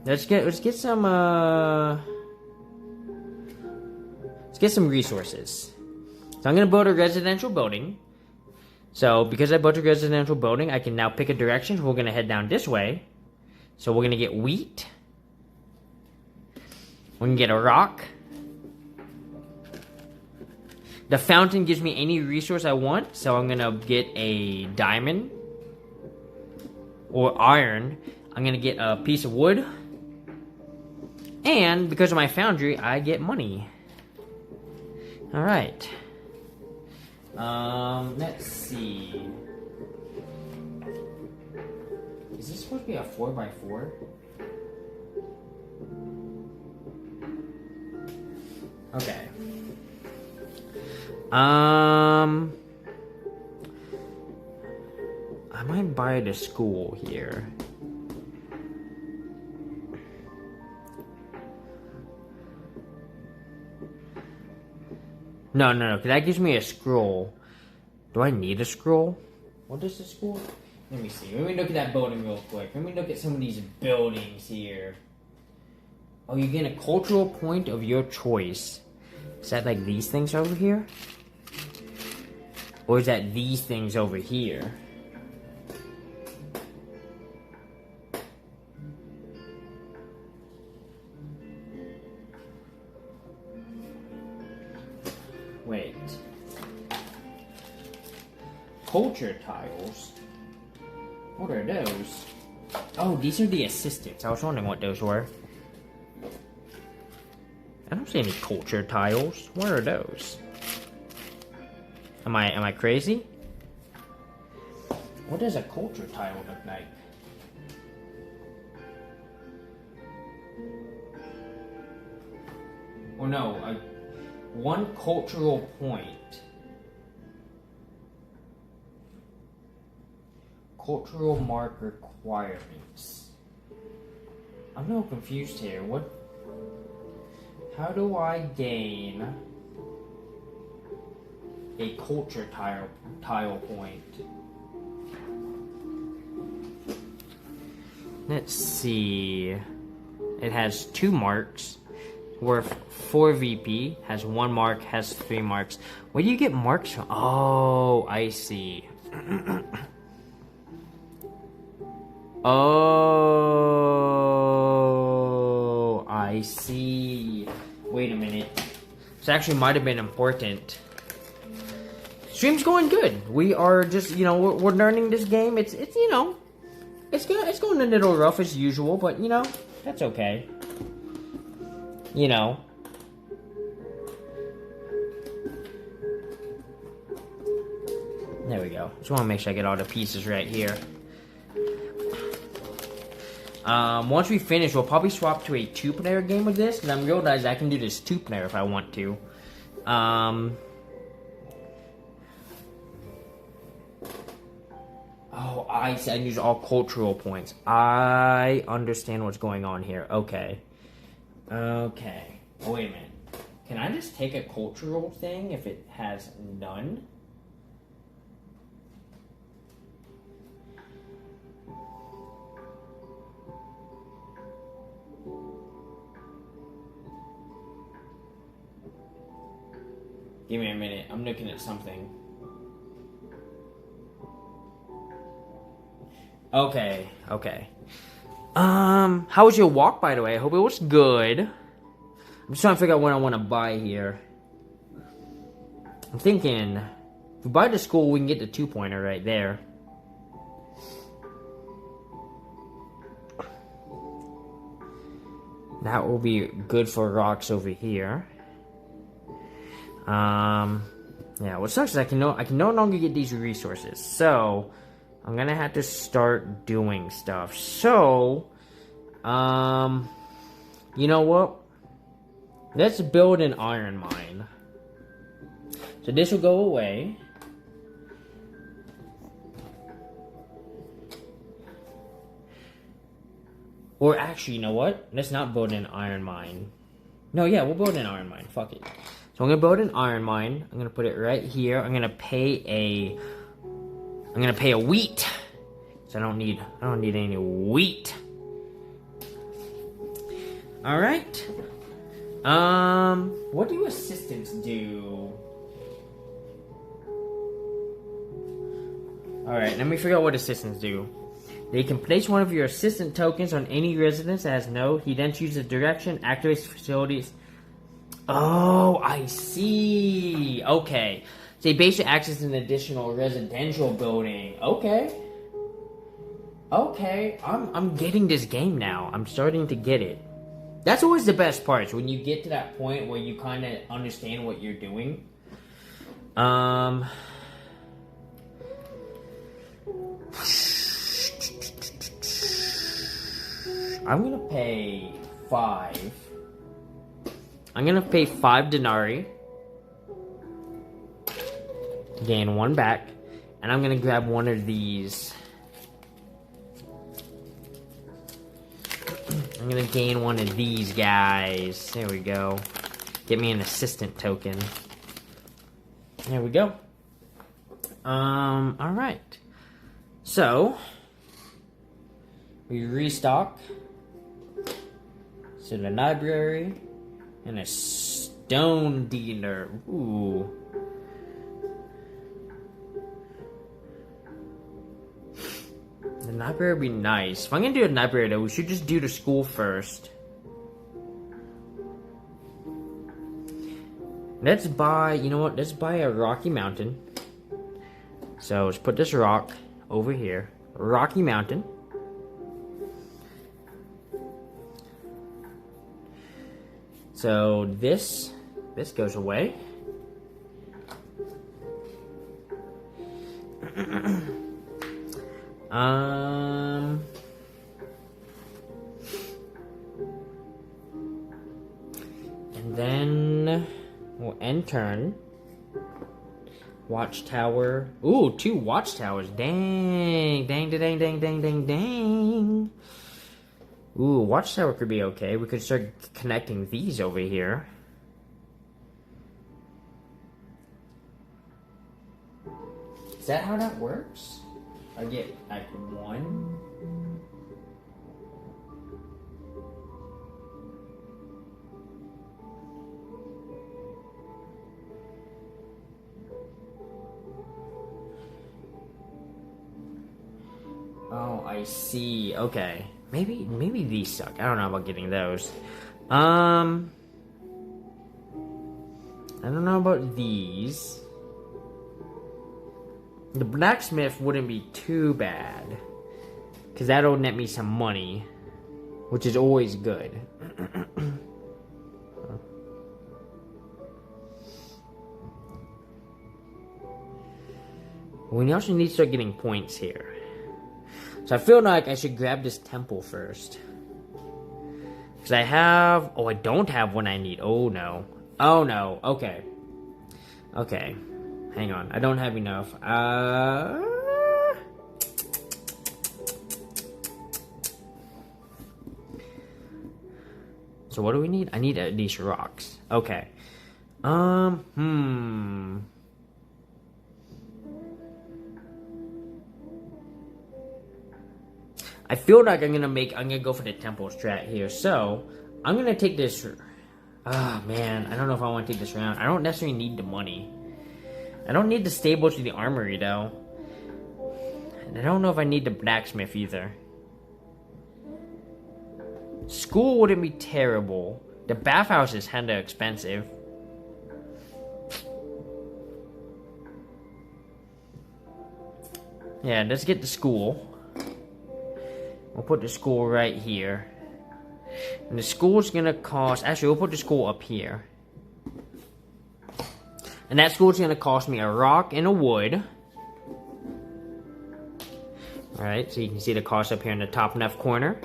Let's get some resources. So I'm gonna build a residential building. So because I built a residential building, I can now pick a direction. We're gonna head down this way. So we're gonna get wheat. We can get a rock. The fountain gives me any resource I want, so I'm gonna get a diamond or iron. I'm gonna get a piece of wood, and because of my foundry, I get money. All right. Let's see. Is this supposed to be a 4x4? Okay. I might buy the school here. No, because that gives me a scroll. Do I need a scroll? What is the scroll? Let me see. Let me look at that building real quick. Let me look at some of these buildings here. Oh, you get a cultural point of your choice. Is that like these things over here? Or is that these things over here? Wait. Culture tiles? What are those? Oh, these are the assistants. I was wondering what those were. I don't see any culture tiles. What are those? Am I crazy? What does a culture tile look like? Or no, one cultural point. Cultural mark requirements. I'm a little confused here. How do I gain a culture tile point? Let's see. It has 2 marks. Worth 4 VP. Has 1 mark. Has 3 marks. Where do you get marks from? Oh, I see. Oh, I see. Wait a minute. This actually might have been important. Stream's going good. We are just, we're learning this game. It's it's going a little rough as usual, but that's okay. There we go. Just want to make sure I get all the pieces right here. Once we finish, we'll probably swap to a 2-player game of this, because I realize I can do this 2-player if I want to. Oh, I see. I use all cultural points. I understand what's going on here. Okay. Okay. Oh, wait a minute. Can I just take a cultural thing if it has none? Give me a minute. I'm looking at something. Okay. How was your walk, by the way? I hope it was good. I'm just trying to figure out what I want to buy here. I'm thinking, if we buy the school, we can get the 2-pointer right there. That will be good for rocks over here. Yeah, what sucks is I can no longer get these resources. So, I'm gonna have to start doing stuff. So, you know what? Let's build an iron mine. So this will go away. Or actually, you know what? Let's not build an iron mine. No, yeah, we'll build an iron mine. Fuck it. So I'm gonna build an iron mine. I'm gonna put it right here. I'm gonna pay a wheat. So I don't need any wheat. Alright. What do assistants do? Alright, let me figure out what assistants do. They can place one of your assistant tokens on any residence that has no. He then chooses direction, activates facilities. Oh, I see. Okay. So he basically acts as an additional residential building. Okay. Okay. I'm getting this game now. I'm starting to get it. That's always the best parts, when you get to that point where you kind of understand what you're doing. I'm gonna pay 5. I'm gonna pay 5 denarii. Gain 1 back. And I'm gonna grab one of these. I'm gonna gain one of these guys. There we go. Get me an assistant token. There we go. Alright. So, we restock. So the library. And a stone dealer. Ooh. The library would be nice. If I'm gonna do a library though, we should just do the school first. Let's buy, you know what? Let's buy a Rocky Mountain. So let's put this rock over here. Rocky Mountain. So this goes away. And then we'll end turn. Watchtower. Ooh, 2 watchtowers. Dang, dang, dang, dang, dang, dang, dang. Ooh, watchtower could be okay. We could start connecting these over here. Is that how that works? I get like 1. Oh, I see. Okay. Maybe these suck. I don't know about getting those. I don't know about these. The blacksmith wouldn't be too bad, because that'll net me some money, which is always good. We also need to start getting points here. So I feel like I should grab this temple first. Because I have... Oh, I don't have what I need. Oh, no. Oh, no. Okay. Okay. Hang on. I don't have enough. So what do we need? I need these rocks. Okay. I feel like I'm gonna go for the temple strat here. So, I'm gonna take this. Ah, man, I don't know if I want to take this round. I don't necessarily need the money. I don't need the stables or the armory though. And I don't know if I need the blacksmith either. School wouldn't be terrible. The bathhouse is kinda expensive. Yeah, let's get the school. We'll put the school right here. And the school's gonna cost... Actually, we'll put the school up here. And that school is going to cost me a rock and a wood. Alright, so you can see the cost up here in the top left corner.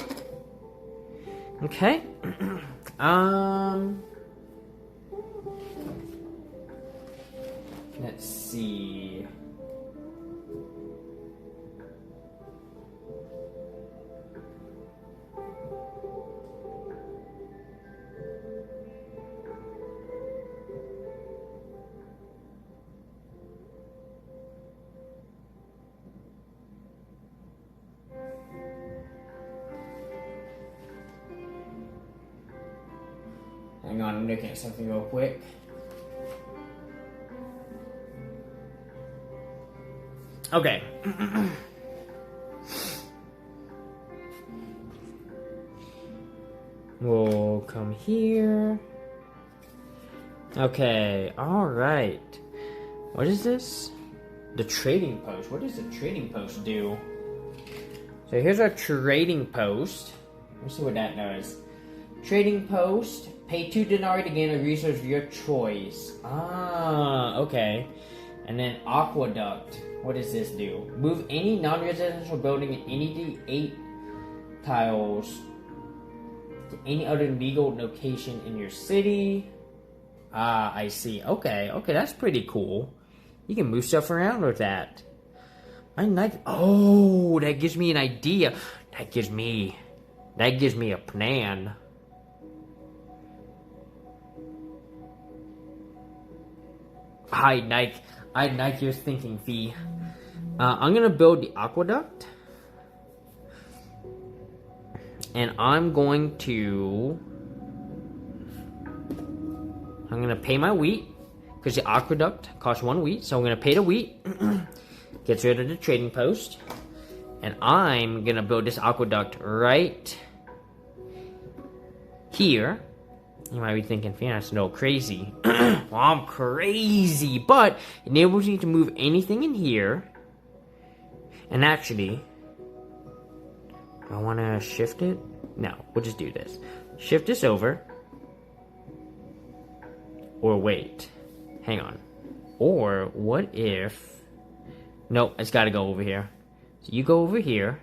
Okay. Let's see. Hang on, I'm looking at something real quick. Okay. We'll come here. Okay, alright. What is this? The trading post. What does the trading post do? So here's our trading post. Let's see what that does. Trading post. Pay 2 denarii to gain a resource of your choice. Ah, okay. And then aqueduct. What does this do? Move any non-residential building in any 8 tiles to any other legal location in your city. Ah, I see. Okay, that's pretty cool. You can move stuff around with that. I like. Oh, that gives me an idea. That gives me a plan. I like your thinking, Fee. I'm gonna build the aqueduct, and I'm gonna pay my wheat because the aqueduct costs 1 wheat, so I'm gonna pay the wheat. Gets rid of the trading post, and I'm gonna build this aqueduct right here. You might be thinking, Fee, that's no crazy. Well, I'm crazy, but it enables me to move anything in here. And actually, I want to shift it. No, we'll just do this. Shift this over. Or wait, hang on. Or what if? Nope, it's got to go over here. So you go over here.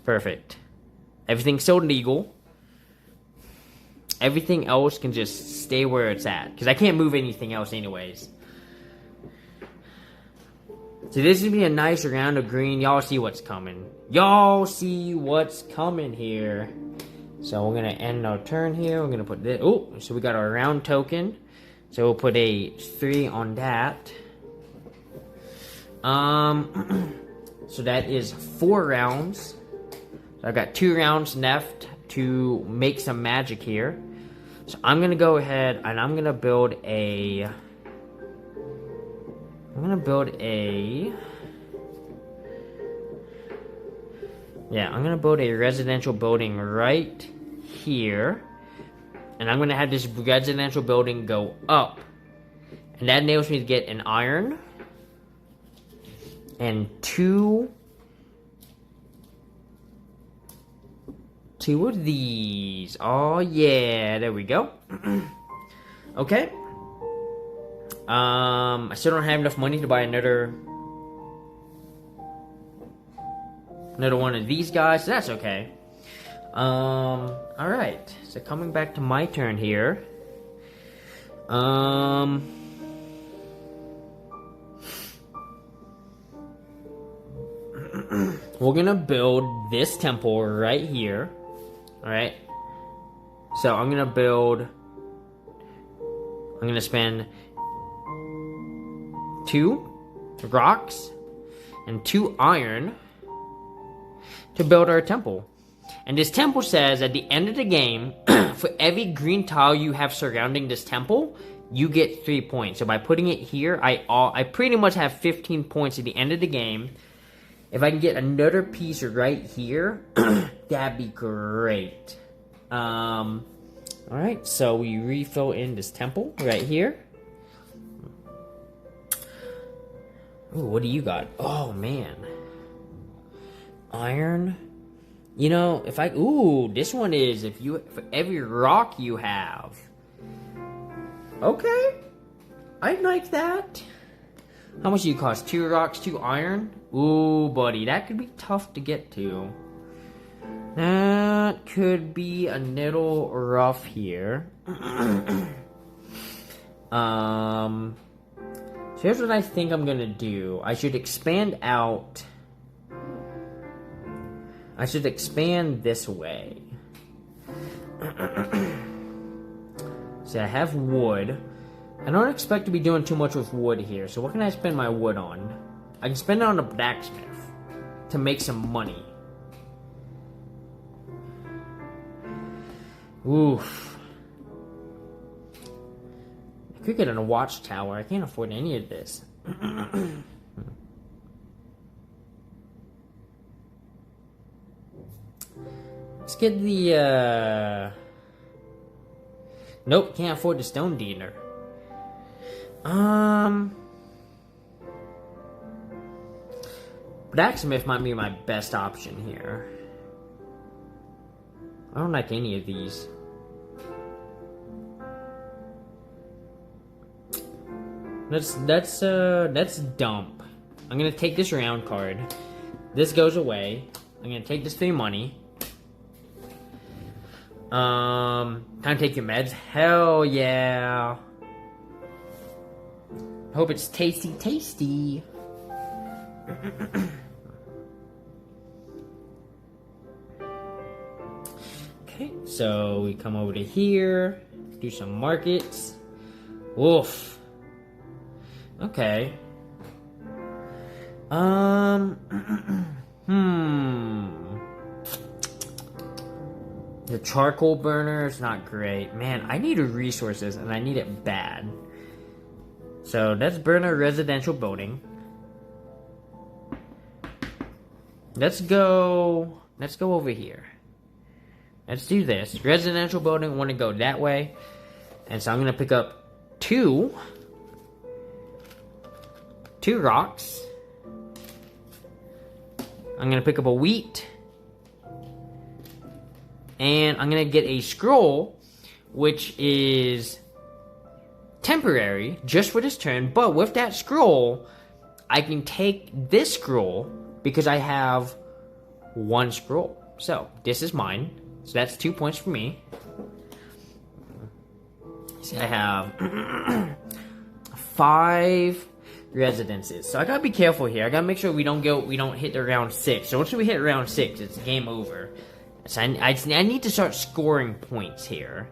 Perfect. Everything's so legal. Everything else can just stay where it's at. Because I can't move anything else anyways. So this is going to be a nice round of green. Y'all see what's coming. Y'all see what's coming here. So we're going to end our turn here. We're going to put this. Oh, so we got our round token. So we'll put a 3 on that. So that is 4 rounds. So I've got 2 rounds left to make some magic here. So I'm going to go ahead and I'm going to build a... I'm going to build a residential building right here. And I'm going to have this residential building go up. And that enables me to get an iron. And 2 of these. Oh yeah, there we go. Okay. I still don't have enough money to buy another one of these guys, so that's okay. Alright. So coming back to my turn here. We're gonna build this temple right here. Alright. So I'm gonna spend 2 rocks and 2 iron to build our temple. And this temple says at the end of the game, for every green tile you have surrounding this temple, you get 3 points. So by putting it here, I pretty much have 15 points at the end of the game. If I can get another piece right here, that'd be great. Alright, so we refill in this temple right here. Ooh, what do you got? Oh, man. Iron. You know, if I... Ooh, this one is for every rock you have. Okay. I like that. How much do you cost? 2 rocks, 2 iron? Ooh, buddy, that could be tough to get to. That could be a little rough here. So here's what I think I'm gonna do. I should expand out. I should expand this way. See, I have wood. I don't expect to be doing too much with wood here. So what can I spend my wood on? I can spend it on a blacksmith to make some money. Oof. I could get in a watchtower. I can't afford any of this. Let's get the, Nope, can't afford the stone dealer. Blacksmith might be my best option here. I don't like any of these. Let's dump. I'm gonna take this round card. This goes away. I'm gonna take this 3 money. Time to take your meds. Hell yeah. Hope it's tasty, tasty. Okay, so we come over to here, do some markets. Woof. Okay. The charcoal burner is not great. Man, I need resources and I need it bad. So let's burn a residential building. Let's go over here. Let's do this. Residential building, want to go that way. And so I'm going to pick up 2 rocks. I'm going to pick up a wheat. And I'm going to get a scroll, which is temporary, just for this turn. But with that scroll, I can take this scroll because I have 1 scroll. So, this is mine. So that's 2 points for me. See, I have 5 residences. So I gotta be careful here. I gotta make sure we don't hit the round 6. So once we hit round 6, it's game over. So I need to start scoring points here.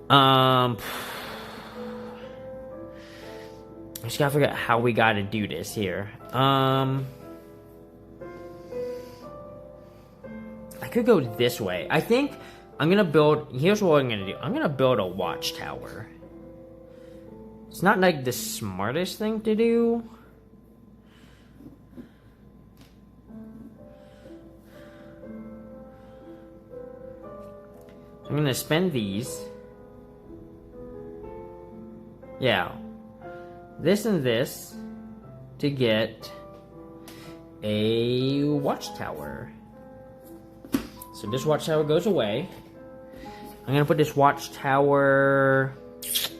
I just gotta figure out how we gotta do this here. I could go this way. I think I'm gonna build. Here's what I'm gonna do. I'm gonna build a watchtower. It's not like the smartest thing to do. I'm gonna spend these. Yeah. This and this to get a watchtower. So this watchtower goes away. I'm gonna put this watchtower. If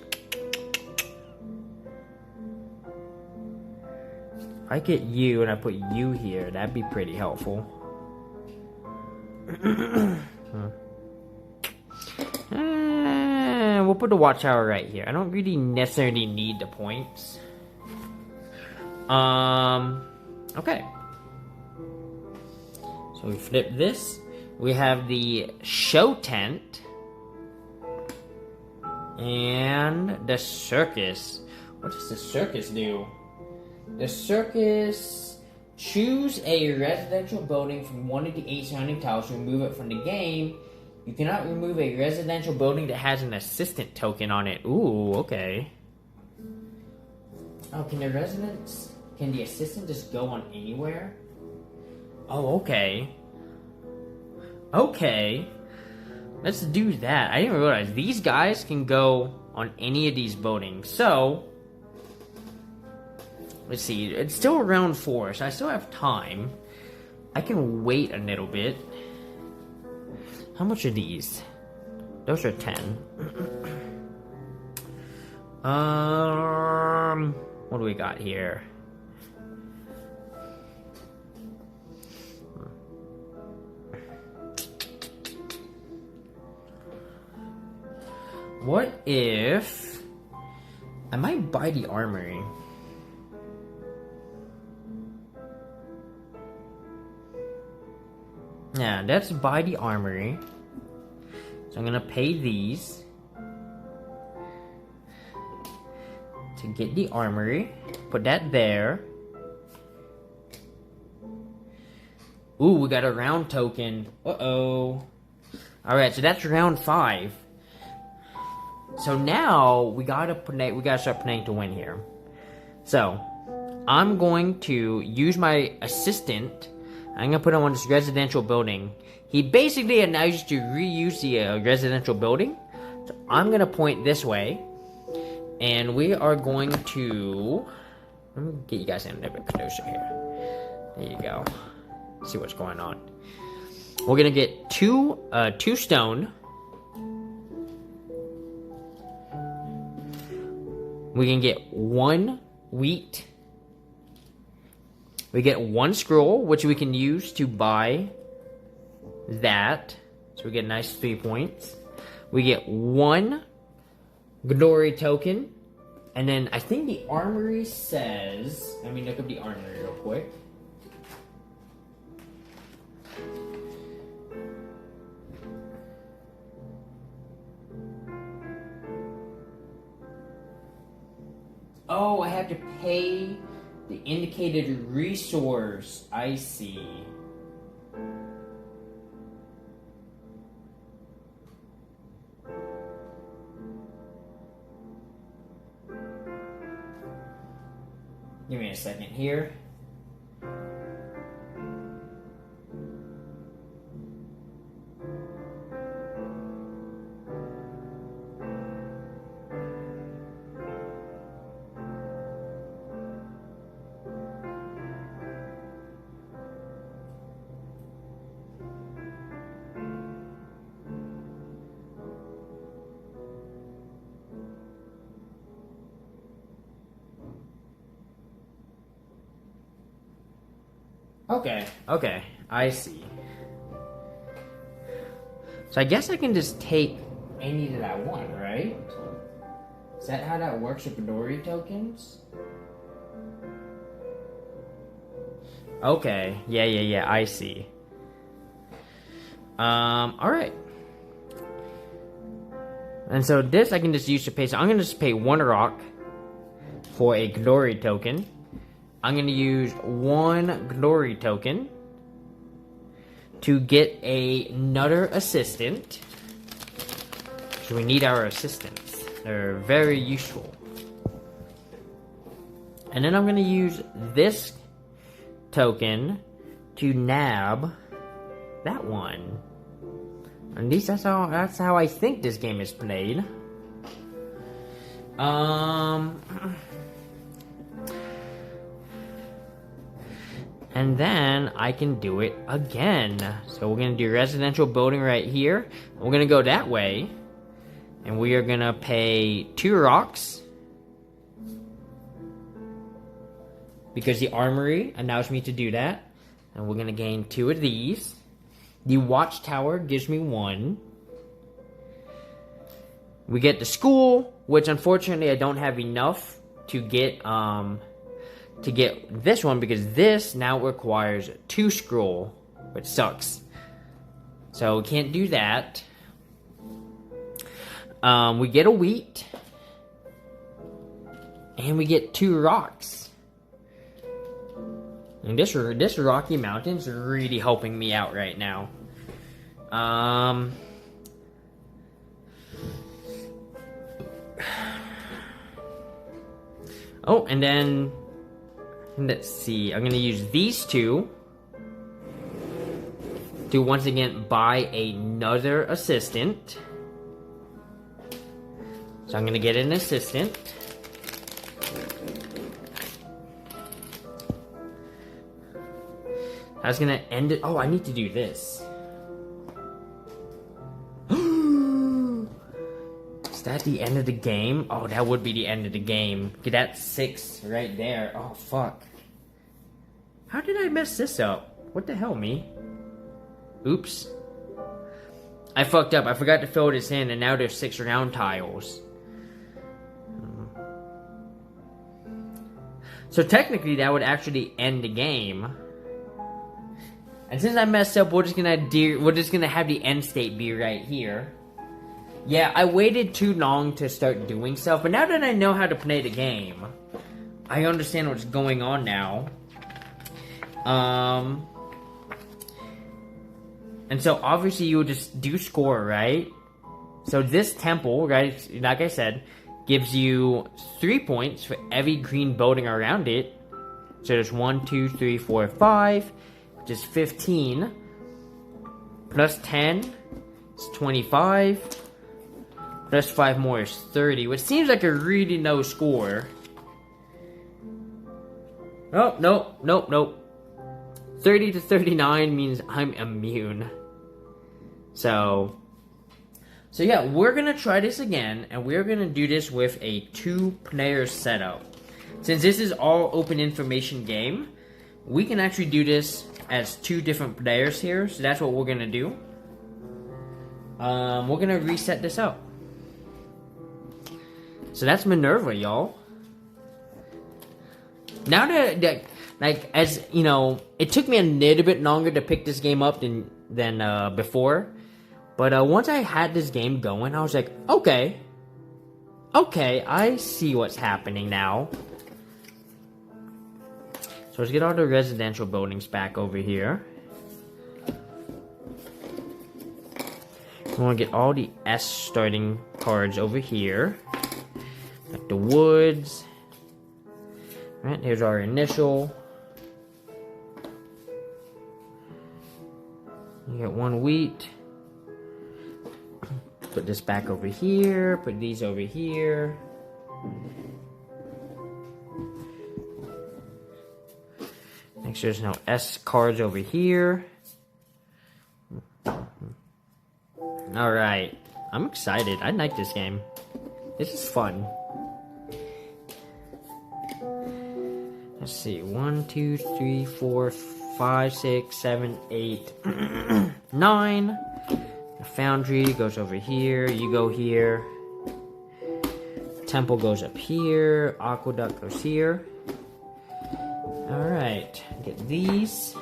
I get you and I put you here, that'd be pretty helpful. We'll put the watchtower right here. I don't really necessarily need the points. Okay. So we flip this. We have the show tent. And the circus. What does the circus do? The circus... Choose a residential building from one of the 8 surrounding tiles to remove it from the game. You cannot remove a residential building that has an assistant token on it. Ooh, okay. Oh, can the assistant just go on anywhere? Oh, okay. Okay. Let's do that. I didn't realize these guys can go on any of these buildings. So, let's see. It's still round 4, so I still have time. I can wait a little bit. How much are these? Those are 10. What do we got here? What if I might buy the armory? Yeah, let's buy the armory. So I'm gonna pay these to get the armory. Put that there. Ooh, we got a round token. Uh-oh. Alright, so that's round 5. So now we gotta start playing to win here. So I'm going to use my assistant. I'm gonna put him on this residential building. He basically allows you to reuse the residential building. So I'm gonna point this way, and we are going to. Let me get you guys in a little bit closer here. There you go. See what's going on. We're gonna get two stone. We can get 1 wheat. We get 1 scroll, which we can use to buy that. So we get a nice 3 points. We get 1 glory token. And then I think the armory says... Let me look up the armory real quick. Oh, I have to pay the indicated resource. I see. Give me a second here. Okay, I see. So I guess I can just take any that I want, right? Is that how that works with Midori tokens? Okay, yeah, I see. Alright. And so this I can just use to pay, so I'm gonna just pay 1 rock for a glory token. I'm going to use 1 glory token to get another assistant. So we need our assistants. They're very useful. And then I'm going to use this token to nab that one. At least that's how I think this game is played. And then I can do it again. So we're gonna do residential building right here. We're gonna go that way. And we are gonna pay 2 rocks. Because the armory allows me to do that. And we're gonna gain 2 of these. The watchtower gives me 1. We get the school, which unfortunately I don't have enough to get this one, because this now requires 2 scroll, which sucks. So we can't do that. We get a wheat, and we get 2 rocks. And this Rocky Mountain's really helping me out right now. Oh, and then let's see. I'm gonna use these 2 to once again buy another assistant. So I'm gonna get an assistant. I was gonna end it. Oh, I need to do Is that the end of the game? Oh, that would be the end of the game. Get that 6 right there. Oh, fuck. How did I mess this up? What the hell, me? Oops. I fucked up. I forgot to fill this in, and now there's 6 round tiles. So technically, that would actually end the game. And since I messed up, we're just gonna have the end state be right here. Yeah, I waited too long to start doing stuff, but now that I know how to play the game, I understand what's going on now. And so obviously you would just do score, right? So this temple, right, like I said, gives you 3 points for every green building around it. So there's 1, 2, 3, 4, 5, which is 15. Plus 10 is 25. Plus 5 more is 30, which seems like a really low score. Oh, nope. 30 to 39 means I'm immune. So yeah, we're gonna try this again, and we're gonna do this with a 2-player setup. Since this is all open information game, we can actually do this as 2 different players here, so that's what we're gonna do. We're gonna reset this up. So that's Minerva, y'all. Now that like, as you know, it took me a little bit longer to pick this game up than before. But once I had this game going, I was like, okay, I see what's happening now. So let's get all the residential buildings back over here. We want to get all the S starting cards over here. Like the woods. Right, here's our initial. You get 1 wheat. Put this back over here. Put these over here. Make sure there's no S cards over here. Alright. I'm excited. I like this game. This is fun. Let's see. 1, 2, 3, 4, 5, 6, 7, 8, 9. The foundry goes over here. You go here. Temple goes up here. Aqueduct goes here. Alright. Get these.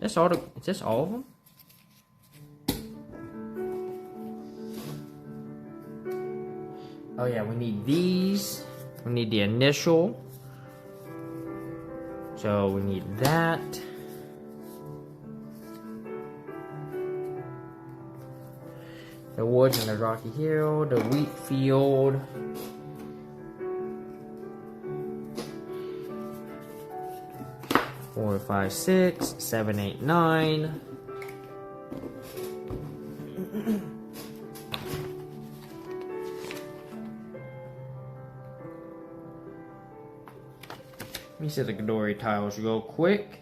Is this all of them? Oh yeah, we need these. We need the initial. So we need that. The woods and the rocky hill, the wheat field. Four, 5, 6, 7, 8, 9. Let me set the glory tiles real quick.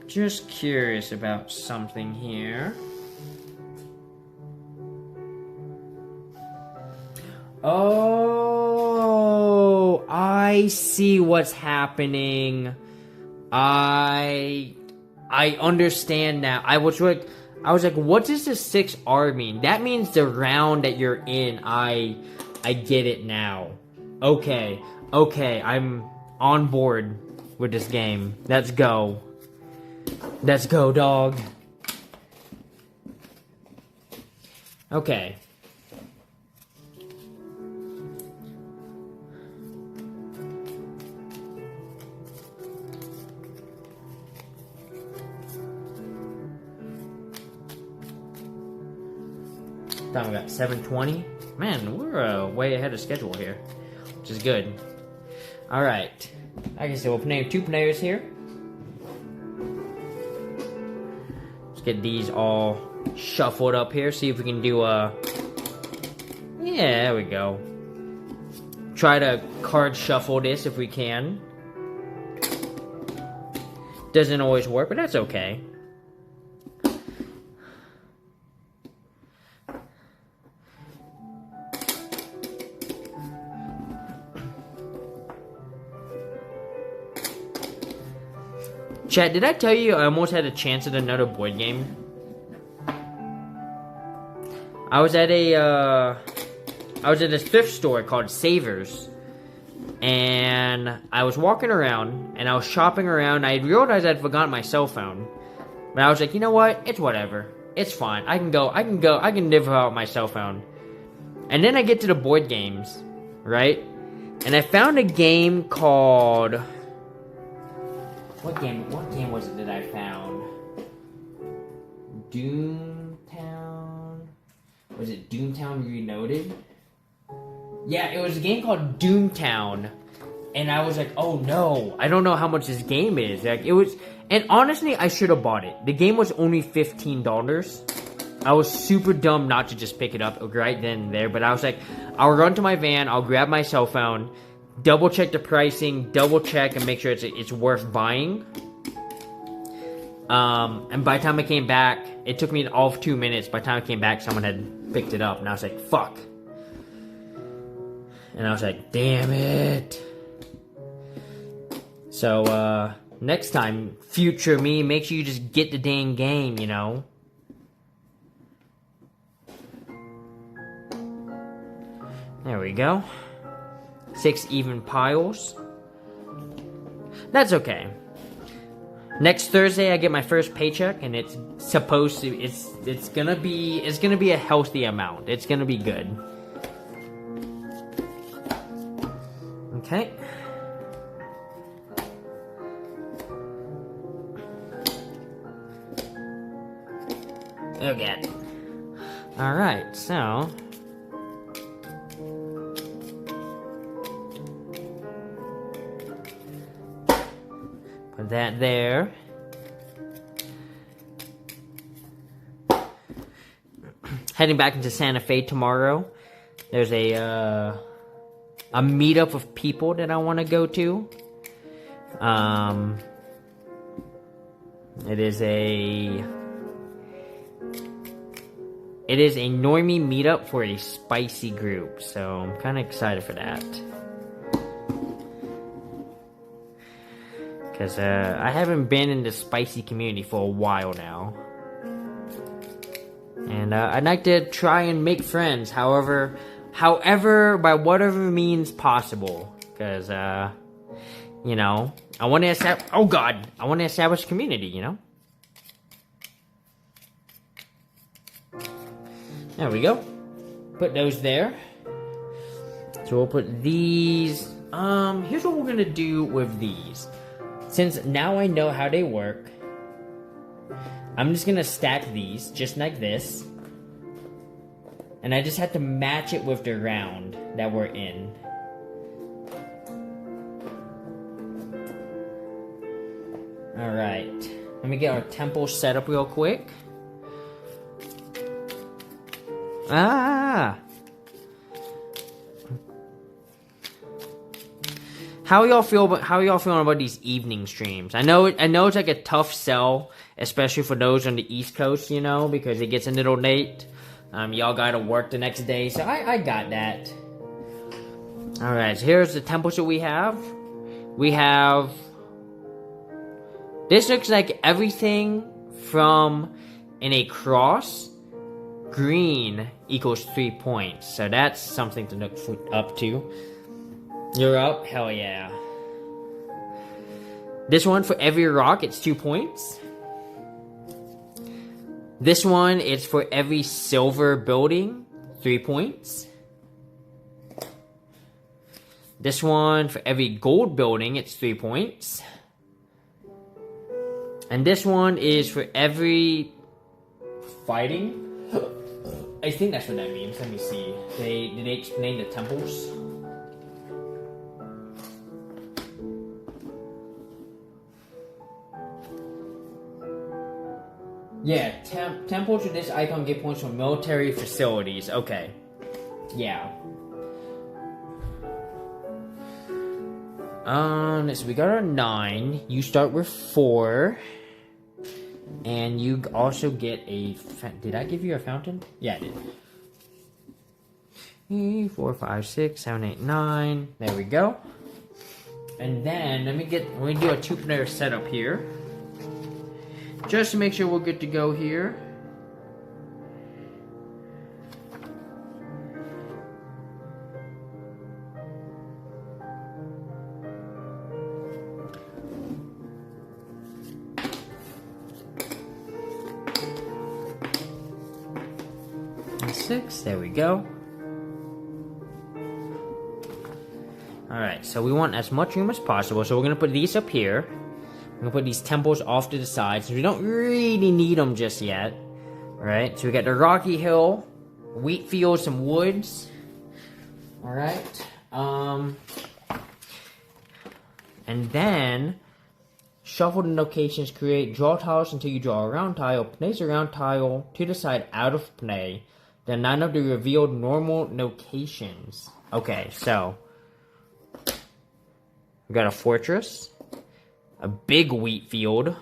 Just curious about something here. Oh, I see what's happening. I understand now. I was like, what does the 6R mean? That means the round that you're in. I get it now. Okay, I'm on board with this game. Let's go. Let's go, dog. Okay. Time we got 7:20. Man, we're way ahead of schedule here, which is good. All right. Like I said, we'll play 2 players here. Get these all shuffled up here. See if we can do a... Yeah, there we go. Try to card shuffle this if we can. Doesn't always work, but that's okay. Chat, did I tell you I almost had a chance at another board game? I was at a thrift store called Savers, and I was walking around, and I was shopping around. I realized I'd forgotten my cell phone, but I was like, you know what? It's whatever. It's fine. I can live without my cell phone. And then I get to the board games, right? And I found a game called... What game was it that I found? Doomtown? Was it Doomtown Reloaded? Yeah, it was a game called Doomtown. And I was like, oh no, I don't know how much this game is. Like, it was... And honestly, I should have bought it. The game was only $15. I was super dumb not to just pick it up right then and there. But I was like, I'll run to my van, I'll grab my cell phone, double check the pricing, double check and make sure it's worth buying. And by the time I came back, it took me all of 2 minutes. By the time I came back, someone had picked it up, and I was like, fuck. And I was like, damn it. So, next time, future me, make sure you just get the dang game, you know? There we go. 6 even piles. That's okay. Next Thursday I get my first paycheck, and it's supposed to it's gonna be a healthy amount. It's gonna be good. Okay. Okay. Alright, so put that there. Heading back into Santa Fe tomorrow. There's a meetup of people that I want to go to. It is a normie meetup for a spicy group, so I'm kind of excited for that. Because I haven't been in the spicy community for a while now. And I'd like to try and make friends, however, by whatever means possible. Because, you know, I want to establish a community, you know? There we go. Put those there. So we'll put these. Here's what we're gonna do with these. Since now I know how they work, I'm just gonna stack these just like this. And I just have to match it with the round that we're in. Alright. Let me get our temple set up real quick. Ah! How y'all feeling about these evening streams? I know it's like a tough sell, especially for those on the East Coast, you know, because it gets a little late. Y'all gotta work the next day, so I got that. Alright, so here's the temples that we have. We have... This looks like everything from in a cross. Green equals 3 points, so that's something to look up to. You're up? Hell yeah. This one, for every rock, it's 2 points. This one, it's for every silver building, 3 points. This one, for every gold building, it's 3 points. And this one is for every fighting. I think that's what that means. Let me see. Did they explain the temples? Yeah, temples with this icon get points from military facilities. Okay. Yeah. So we got our 9. You start with 4. And you also get a... Did I give you a fountain? Yeah, I did. 3, 4, 5, 6, 7, 8, 9. There we go. And then, let me do a 2-player setup here. Just to make sure we're good to go here. And 6, there we go. Alright, so we want as much room as possible, so we're going to put these up here. We're going to put these temples off to the side, since we don't really need them just yet. Alright, so we got the rocky hill, wheat fields, some woods. Alright, and then shuffle the locations, create draw tiles until you draw a round tile, place a round tile to the side out of play, then line up the revealed normal locations. Okay, so we got a fortress, a big wheat field,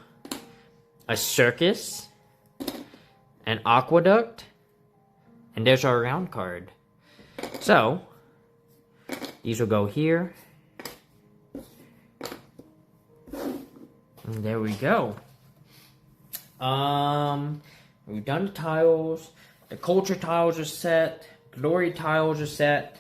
a circus, an aqueduct, and there's our round card. So, these will go here. And there we go. We've done the tiles. The culture tiles are set. Glory tiles are set.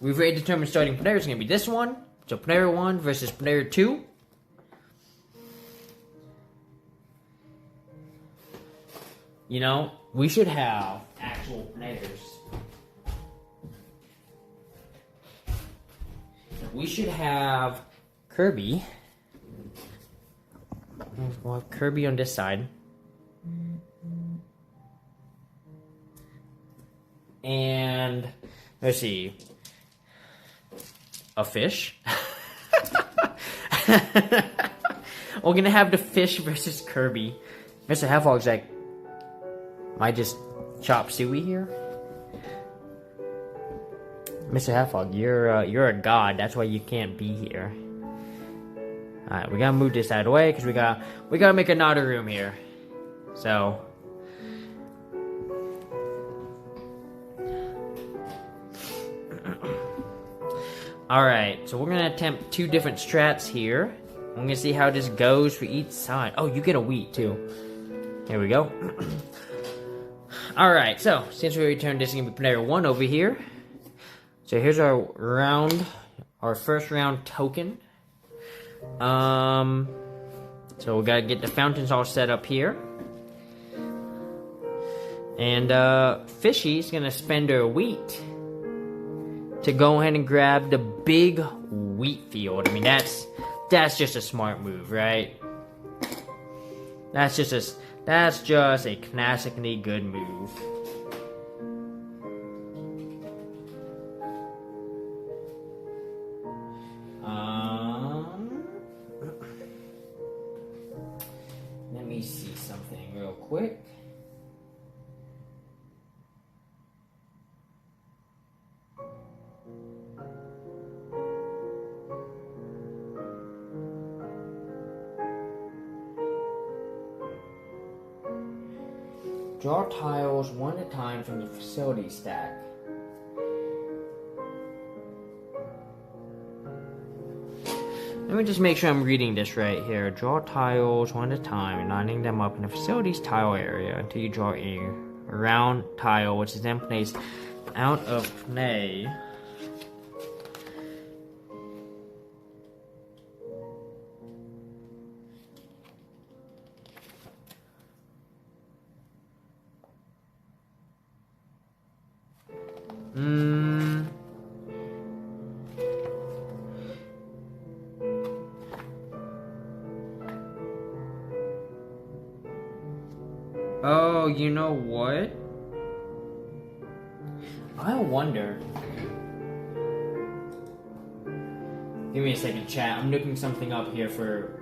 We've already determined starting player is going to be this one. So player 1 versus player 2. You know, we should have actual players. We should have Kirby. We'll have Kirby on this side. And, let's see. A fish. We're gonna have the fish versus Kirby. Mr. Halfhog's like, I just chop suey here. Mr. Halfhog, you're a god. That's why you can't be here. All right, we gotta move this out of the way because we gotta make another room here. So. Alright, so we're going to attempt 2 different strats here. I'm going to see how this goes for each side. Oh, you get a wheat too. Here we go. Alright, so since we returned, this is going to be player 1 over here. So here's our round, our first round token. So we got to get the fountains all set up here. And Fishy's going to spend her wheat to go ahead and grab the big wheat field. I mean, that's just a smart move, right? That's just a classically good move. Let me see something real quick. Draw tiles one at a time from the facility stack. Let me just make sure I'm reading this right here. Draw tiles one at a time, lining them up in the facilities tile area until you draw a round tile, which is then placed out of play. Oh, you know what? I wonder Give me a second, chat. I'm looking something up here for...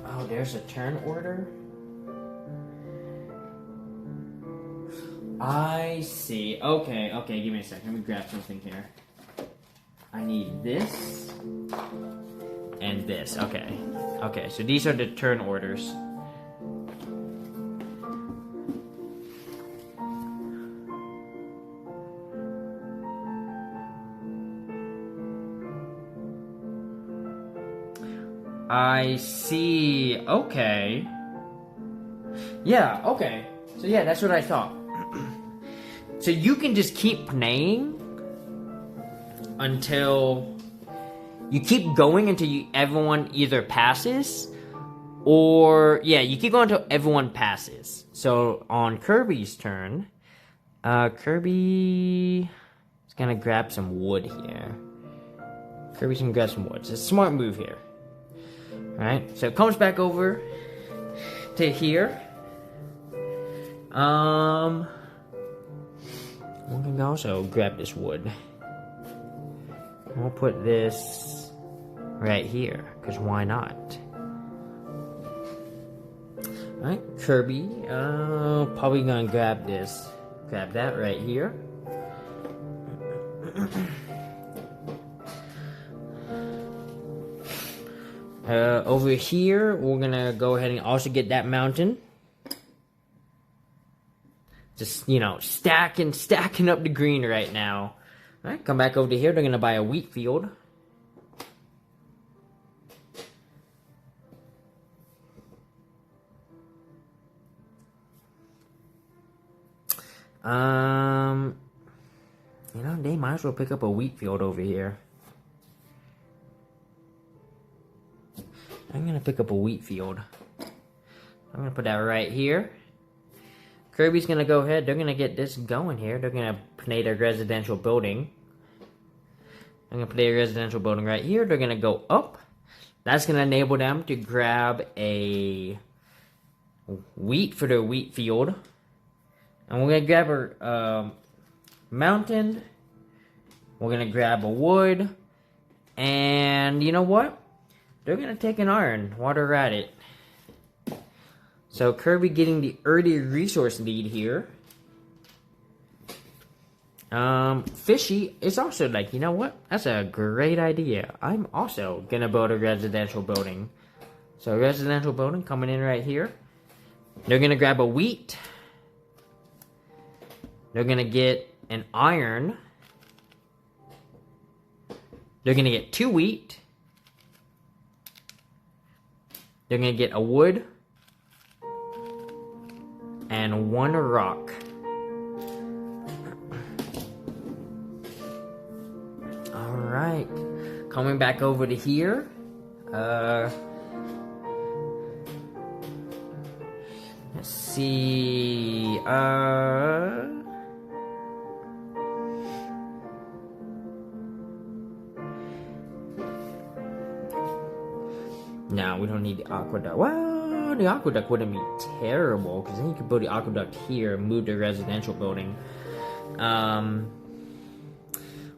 Oh, there's a turn order? I see. Okay, okay, give me a second. Let me grab something here. I need this and this. Okay. Okay, so these are the turn orders. I see. Okay. Yeah, okay. So yeah, that's what I thought. So you can just keep playing until you keep going until everyone either passes, or yeah, you keep going until everyone passes. So on Kirby's turn, Kirby is gonna grab some wood here. Kirby's gonna grab some wood. It's a smart move here. Alright, so it comes back over to here. One can also grab this wood. We'll put this right here, because why not? Alright, Kirby, probably gonna grab this. Grab that right here. Over here, we're gonna go ahead and also get that mountain. Just, you know, stacking up the green right now. Alright, come back over to here. They're gonna buy a wheat field. You know, they might as well pick up a wheat field over here. I'm gonna pick up a wheat field. I'm gonna put that right here. Kirby's gonna go ahead, they're gonna get this going here. They're gonna play their residential building. I'm gonna play a residential building right here. They're gonna go up. That's gonna enable them to grab a wheat for their wheat field. And we're gonna grab a mountain. We're gonna grab a wood. And you know what? They're gonna take an iron while they're at it. So Kirby getting the early resource lead here. Fishy is also like, you know what? That's a great idea. I'm also gonna build a residential building. So residential building coming in right here. They're gonna grab a wheat. They're gonna get an iron. They're gonna get 2 wheat. They're gonna get a wood. And 1 rock. Alright. Coming back over to here. Let's see. No, we don't need the aqueduct. Well, the aqueduct wouldn't be terrible, because then you could build the aqueduct here and move the residential building.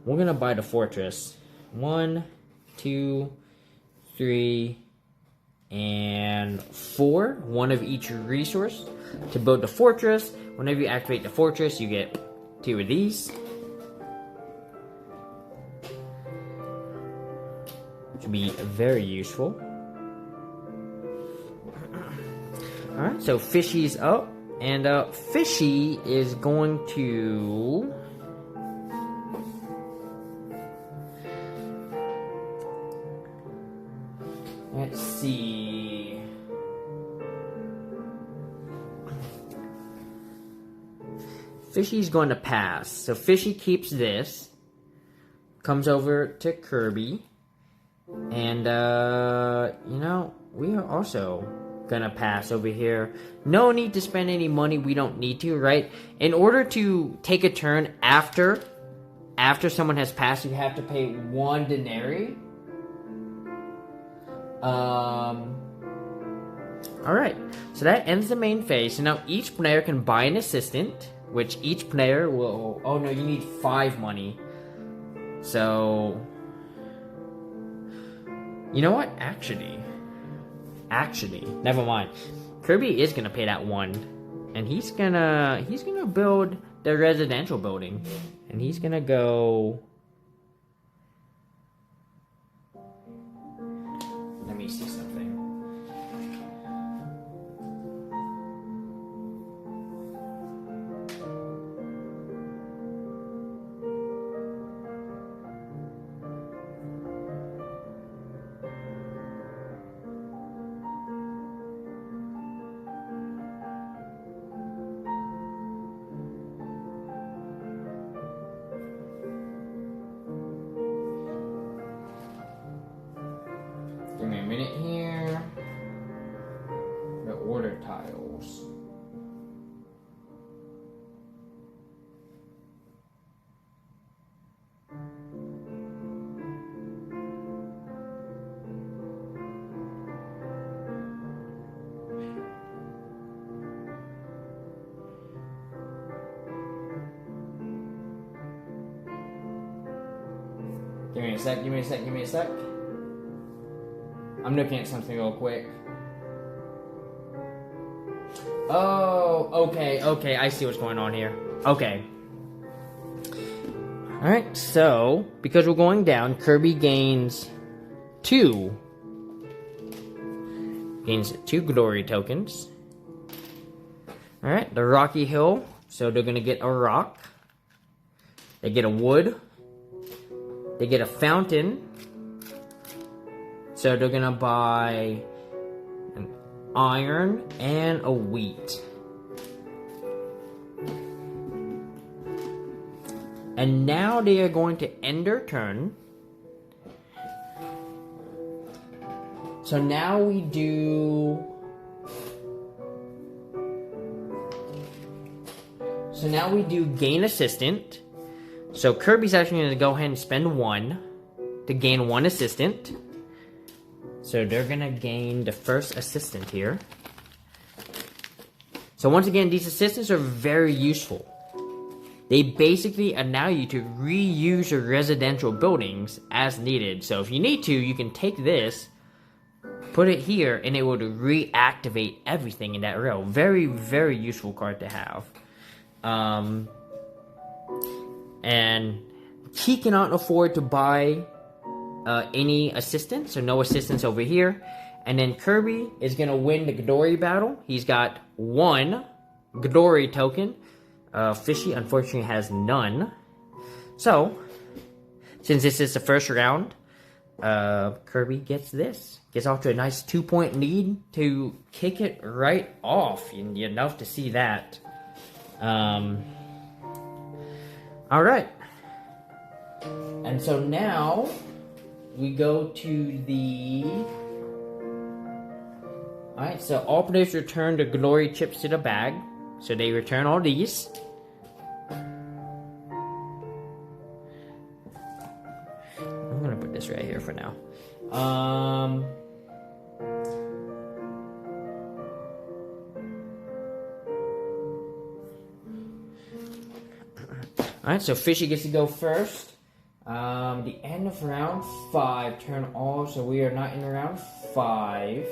We're gonna buy the fortress. 1, 2, 3, and 4. 1 of each resource. To build the fortress, whenever you activate the fortress, you get 2 of these. Which would be very useful. Alright, so Fishy's up, and Fishy is going to... Let's see... Fishy's going to pass, so Fishy keeps this, comes over to Kirby, and you know, we are also gonna pass over here. No need to spend any money, we don't need to, right? In order to take a turn after someone has passed, you have to pay 1 denarii. Alright, so that ends the main phase. So now each player can buy an assistant, which each player will... Oh no, you need 5 money. So... You know what? Actually, never mind. Kirby is gonna pay that 1. And he's gonna build the residential building. And he's gonna go... Let me see something. Give me a minute here. The order tiles. Give me a sec. I'm looking at something real quick. Oh, okay, I see what's going on here. Okay. Alright, so, because we're going down, Kirby gains 2 glory tokens. Alright, the Rocky Hill, so they're gonna get a rock. They get a wood. They get a fountain. So they're gonna buy an iron and a wheat. And now they are going to end their turn. So now we do... gain assistant. So Kirby's actually going to go ahead and spend 1 to gain 1 assistant. So they're going to gain the first assistant here. So once again, these assistants are very useful. They basically allow you to reuse your residential buildings as needed. So if you need to, you can take this, put it here, and it will reactivate everything in that row. Very, very useful card to have. And he cannot afford to buy any assistance, so no assistance over here. And then Kirby is going to win the Ghidorah battle. He's got 1 Ghidorah token. Fishy, unfortunately, has none. So, since this is the first round, Kirby gets this. Gets off to a nice 2-point lead to kick it right off. You love to see that. Alright. And so now, we go to the... Alright, so all players return the glory chips to the bag. So they return all these. I'm gonna put this right here for now. Alright, so Fishy gets to go first. The end of round 5, turn all, so we are not in round 5.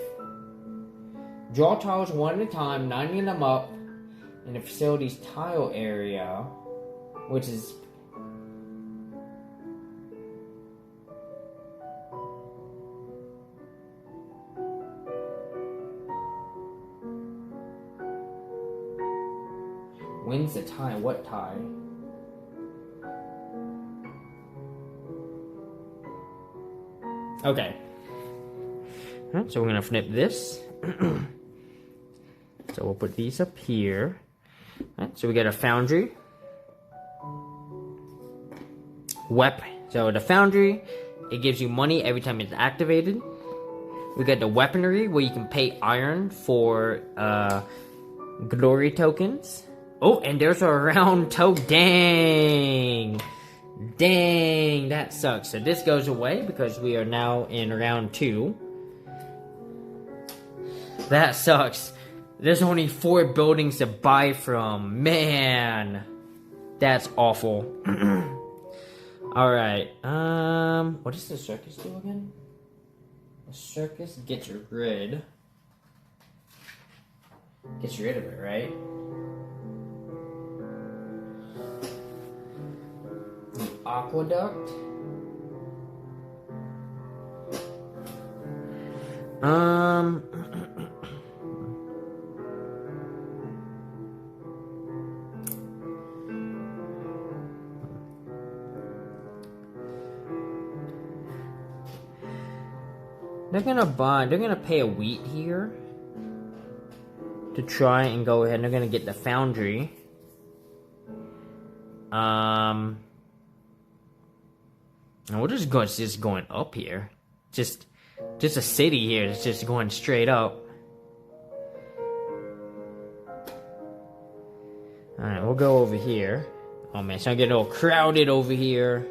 Draw tiles 1 at a time, lining them up in the facility's tile area, which is... Wins the tie? What tie? Okay. Alright, so we're gonna flip this. So we'll put these up here. Alright, so we got a foundry. Weapon. So the foundry, it gives you money every time it's activated. We got the weaponry, where you can pay iron for glory tokens. Oh, and there's a round toe. Dang! Dang, that sucks. So this goes away because we are now in round 2. That sucks. There's only 4 buildings to buy from. Man. That's awful. Alright. What does the circus do again? The circus gets rid of it, right? The aqueduct. They're gonna pay a wheat here to try and go ahead, and they're gonna get the foundry. And we're just going up here. Just a city here. It's just going straight up. Alright, we'll go over here. Oh man, it's gonna get all crowded over here.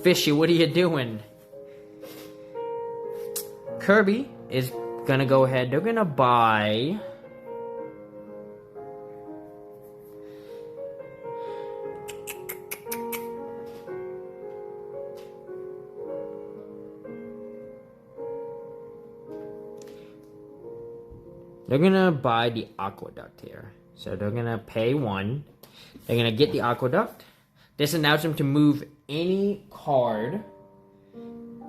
Fishy, what are you doing? Kirby is gonna go ahead. They're gonna buy. They're gonna buy the aqueduct here. So they're gonna pay 1. They're gonna get the aqueduct. This allows them to move any card.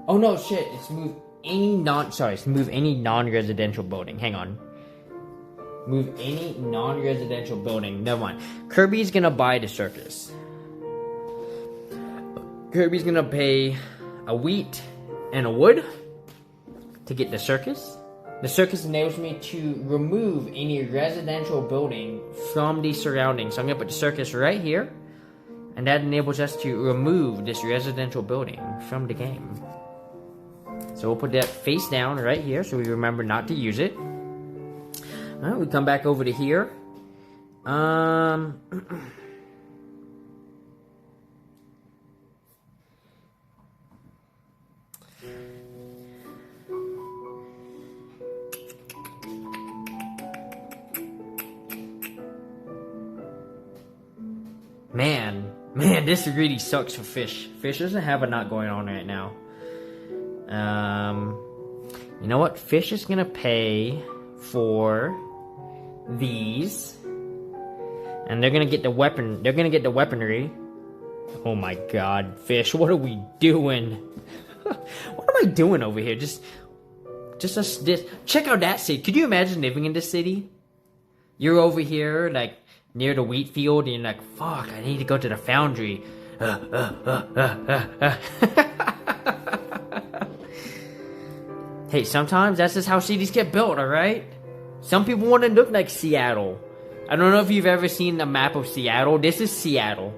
Oh no, shit! It's move any non-residential building. Hang on. Move any non-residential building. Never mind. Kirby's gonna buy the circus. Kirby's gonna pay a wheat and a wood to get the circus. The circus enables me to remove any residential building from the surroundings. So I'm gonna put the circus right here, and that enables us to remove this residential building from the game. So we'll put that face down right here so we remember not to use it. Alright, we come back over to here. Man, this really sucks for Fish. Fish doesn't have a lot going on right now. You know what? Fish is gonna pay for these, and they're gonna get the weapon. They're gonna get the weaponry. Oh my God, Fish! What are we doing? What am I doing over here? Just this. Check out that city. Could you imagine living in this city? You're over here, like near the wheat field, and you're like, "Fuck! I need to go to the foundry." Hey, sometimes that's just how cities get built, alright? Some people want to look like Seattle. I don't know if you've ever seen a map of Seattle. This is Seattle.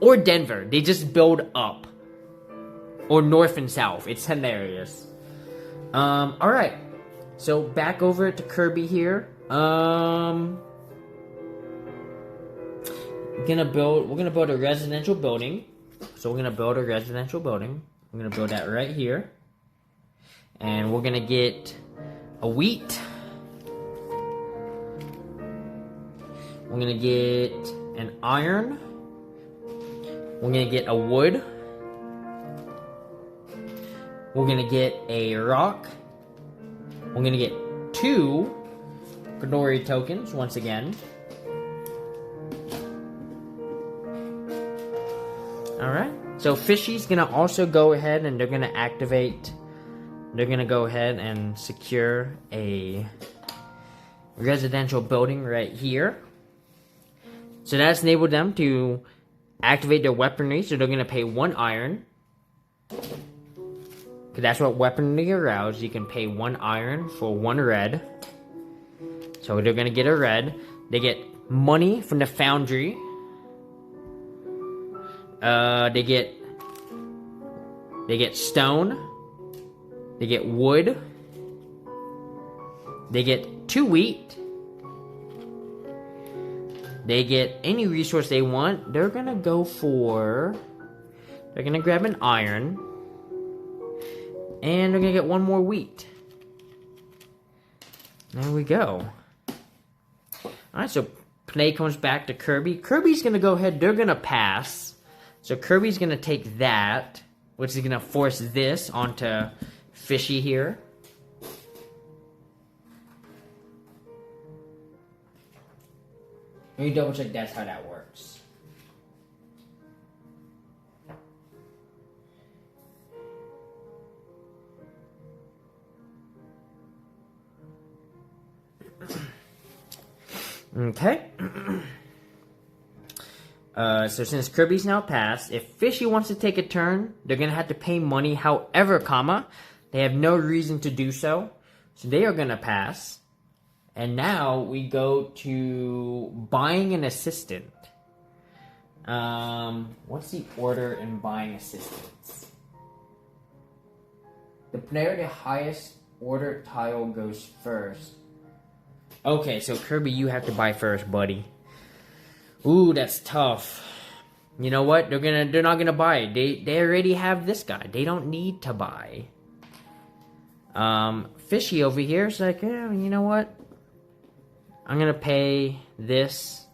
Or Denver. They just build up. Or north and south. It's hilarious. Alright. So, back over to Kirby here. We're gonna build a residential building. So we're gonna build a residential building. We're gonna build that right here. And we're gonna get a wheat. We're gonna get an iron. We're gonna get a wood. We're gonna get a rock. We're gonna get 2 glory tokens once again. Alright. So Fishy's gonna also go ahead and they're gonna activate. They're gonna go ahead and secure a residential building right here. So that's enabled them to activate their weaponry. So they're gonna pay 1 iron. Because that's what weaponry allows. You can pay 1 iron for 1 red. So they're gonna get a red. They get money from the foundry. They get stone. They get wood. They get 2 wheat. They get any resource they want. They're gonna go for... They're gonna grab an iron. And they're gonna get 1 more wheat. There we go. Alright, so play comes back to Kirby. Kirby's gonna go ahead, they're gonna pass. So Kirby's gonna take that, which is gonna force this onto Fishy here. Let me double check that's how that works. Okay. So since Kirby's now passed, if Fishy wants to take a turn, they're gonna have to pay money. However, they have no reason to do so. So they are gonna pass. And now we go to buying an assistant. What's the order in buying assistants? The player with the highest order tile goes first. Okay, so Kirby, you have to buy first, buddy. Ooh, that's tough. You know what? They're not gonna buy it. They already have this guy. They don't need to buy. Fishy over here is like, yeah, you know what? I'm gonna pay this,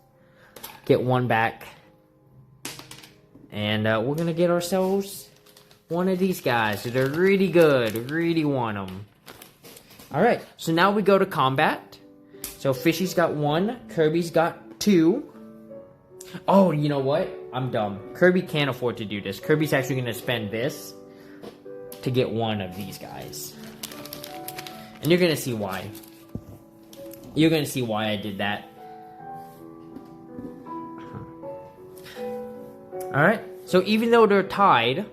get one back, and we're gonna get ourselves one of these guys. So they're really good. Really want them. All right. So now we go to combat. So Fishy's got 1, Kirby's got 2. Oh, you know what? I'm dumb. Kirby can't afford to do this. Kirby's actually going to spend this to get one of these guys. And you're going to see why. You're going to see why I did that. Alright, so even though they're tied,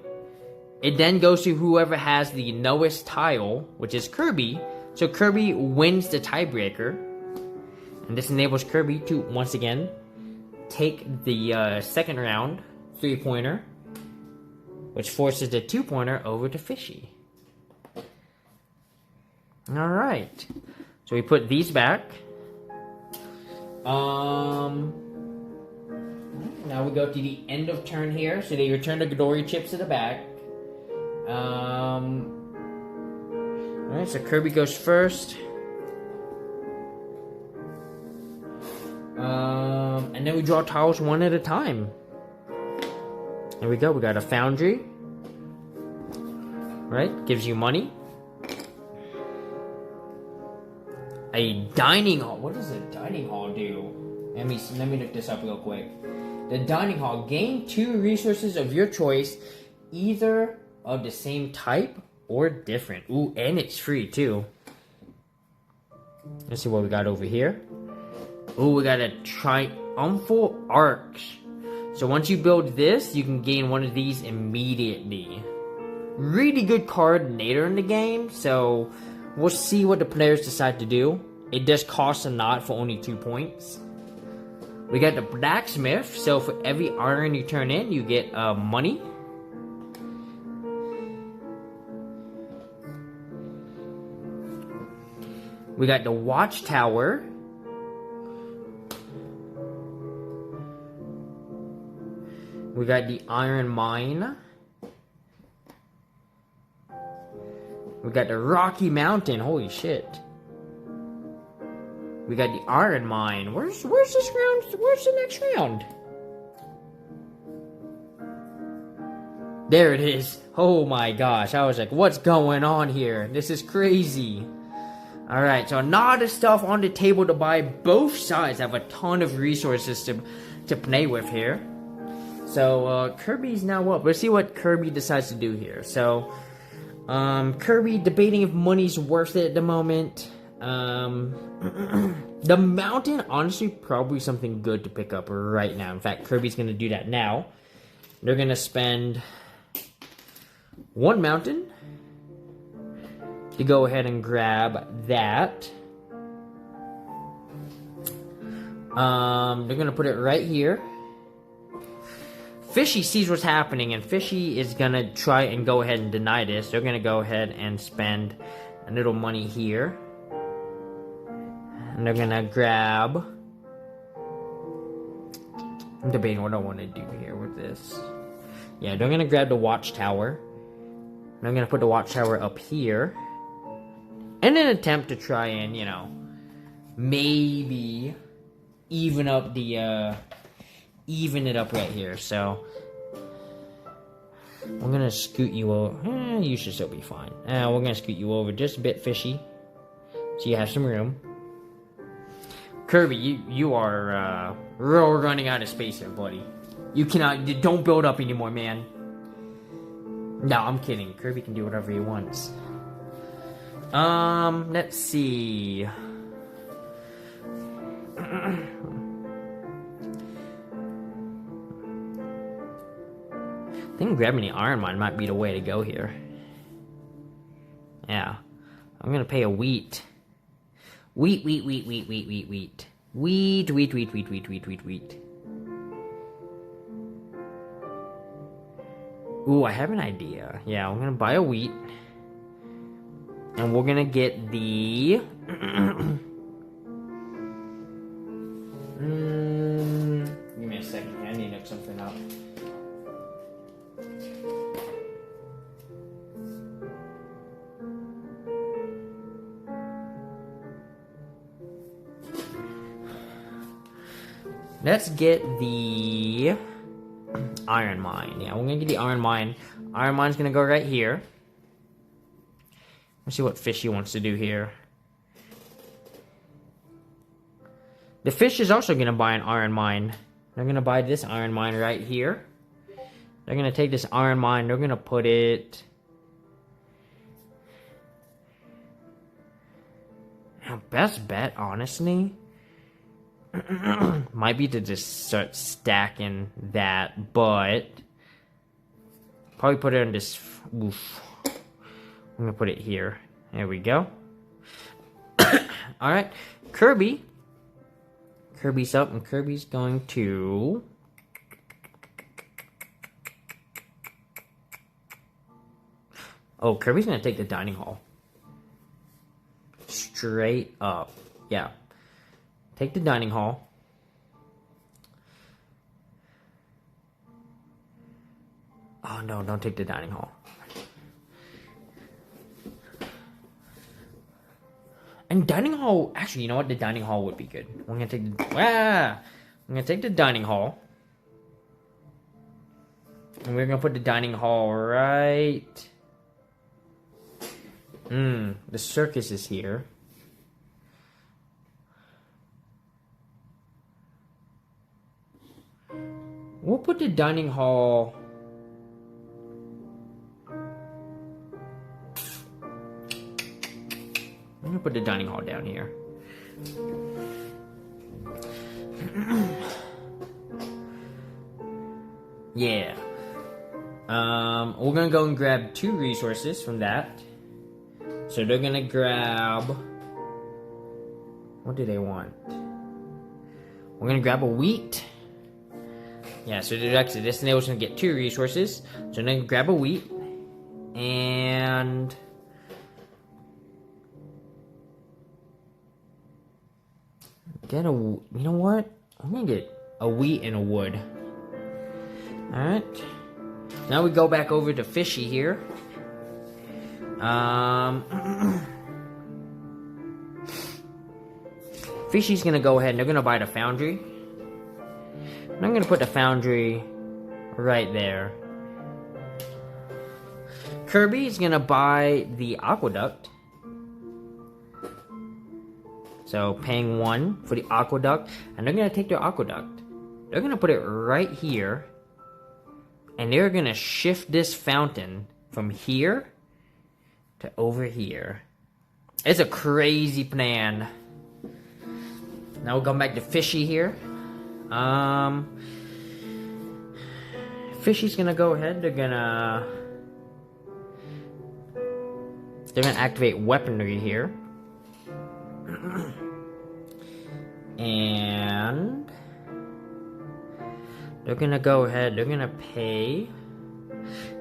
it then goes to whoever has the lowest tile, which is Kirby. So Kirby wins the tiebreaker. And this enables Kirby to, once again, take the second round 3-pointer, which forces the 2-pointer over to Fishy. Alright. So we put these back. Now we go to the end of turn here. So they return the glory chips to the back. Alright, so Kirby goes first. And then we draw tiles one at a time. There we go. We got a foundry. Right? Gives you money. A dining hall. What does a dining hall do? Let me look this up real quick. The dining hall. Gain 2 resources of your choice, either of the same type or different. Ooh, and it's free too. Let's see what we got over here. Ooh, we got a triumphal arch. So once you build this, you can gain one of these immediately. Really good card later in the game, so we'll see what the players decide to do. It does cost a lot for only 2 points. We got the blacksmith, so for every iron you turn in, you get money. We got the watchtower. We got the iron mine. We got the Rocky Mountain. Holy shit. We got the iron mine. Where's this round? Where's the next round? There it is. Oh my gosh. I was like, what's going on here? This is crazy. Alright, so a lot of stuff on the table to buy. Both sides have a ton of resources to play with here. So, Kirby's now up. Let's see what Kirby decides to do here. So, Kirby debating if money's worth it at the moment. The mountain, honestly, probably something good to pick up right now. In fact, Kirby's going to do that now. They're going to spend 1 mountain to go ahead and grab that. They're going to put it right here. Fishy sees what's happening, and Fishy is going to try and go ahead and deny this. They're going to go ahead and spend a little money here. And they're going to grab... I'm debating what I want to do here with this. Yeah, they're going to grab the watchtower. And I'm going to put the watchtower up here. In an attempt to try and, you know, maybe even up the even it up right here. So we're gonna scoot you over. You should still be fine. We're gonna scoot you over just a bit, fishy, so you have some room. Kirby, you are running out of space here, buddy. You cannot. Don't build up anymore, man. No, I'm kidding. Kirby can do whatever he wants. Let's see. I think grabbing the iron mine might be the way to go here. Yeah. I'm gonna pay a wheat. Wheat. Ooh, I have an idea. Yeah, we're gonna buy a wheat. And we're gonna get the... Give me a second. I need to look something up. Let's get the iron mine. Yeah, we're gonna get the iron mine. Iron mine's gonna go right here. Let's see what Fishy wants to do here. The fish is also gonna buy an iron mine. They're gonna buy this iron mine right here. They're gonna take this iron mine, they're gonna put it... Now, best bet, honestly, might be to just start stacking that, but probably put it on this. Oof. I'm gonna put it here. There we go. All right, Kirby. Kirby's up, and Kirby's going to. Oh, Kirby's gonna take the dining hall. Straight up, yeah. Take the dining hall. Oh no, don't take the dining hall. And dining hall, actually, you know what? The dining hall would be good. I'm gonna take the, I'm gonna take the dining hall. And we're gonna put the dining hall right. The circus is here. We'll put the dining hall... I'm gonna put the dining hall down here. Yeah. We're gonna go and grab 2 resources from that. So they're gonna grab... What do they want? We're gonna grab a wheat. Yeah, so actually this enables them to get 2 resources. So I'm gonna grab a wheat. And... get a... You know what? I'm gonna get a wheat and a wood. Alright. Now we go back over to Fishy here. Fishy's gonna go ahead and they're gonna buy the foundry. And I'm gonna put the foundry right there. Kirby's gonna buy the aqueduct. So paying 1 for the aqueduct, and they're gonna take their aqueduct. They're gonna put it right here, and they're gonna shift this fountain from here to over here. It's a crazy plan. Now we'll go back to Fishy here. Fishy's gonna go ahead. They're gonna activate weaponry here. And they're gonna go ahead, they're gonna pay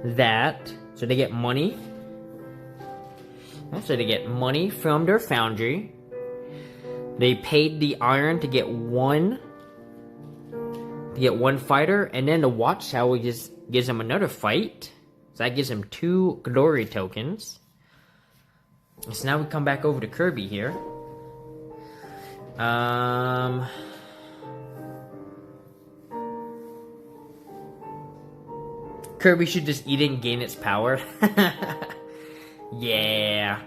that, so they get money. So they get money from their foundry. They paid the iron to get one fighter, and then the watchtower just gives them another fight. So that gives them 2 glory tokens. So now we come back over to Kirby here. Kirby should just eat it and gain its power. Yeah.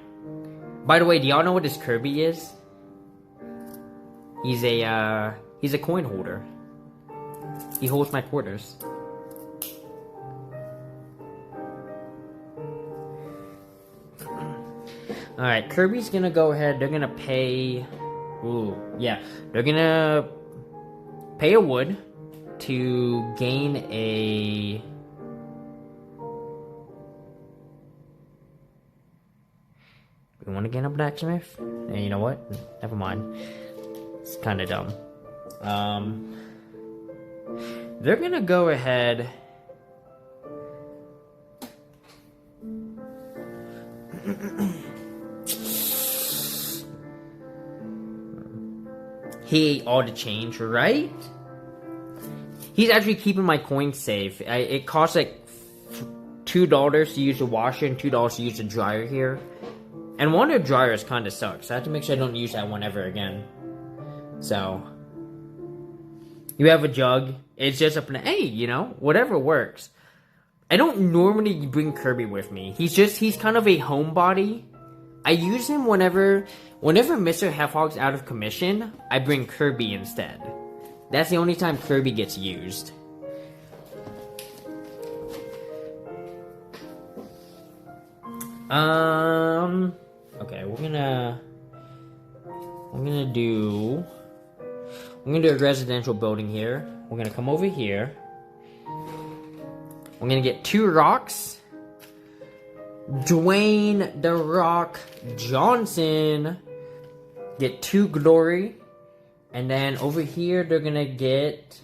By the way, do y'all know what this Kirby is? He's a coin holder. He holds my quarters. Alright, Kirby's gonna go ahead, they're gonna pay... Ooh, yeah. They're gonna pay a wood to gain a... We want to gain a blacksmith? And you know what? Never mind. It's kind of dumb. They're gonna go ahead... He ate all the change, right? He's actually keeping my coins safe. It costs like $2 to use the washer and $2 to use the dryer here. And one of the dryers kind of sucks. I have to make sure I don't use that one ever again. So, you have a jug. It's just up in the, hey, you know, whatever works. I don't normally bring Kirby with me. He's kind of a homebody. I use him whenever Mr. Hefhog's out of commission, I bring Kirby instead. That's the only time Kirby gets used. Okay, we're gonna do a residential building here. We're gonna come over here. We're gonna get 2 rocks. Dwayne The Rock Johnson. Get 2 glory. And then over here they're gonna get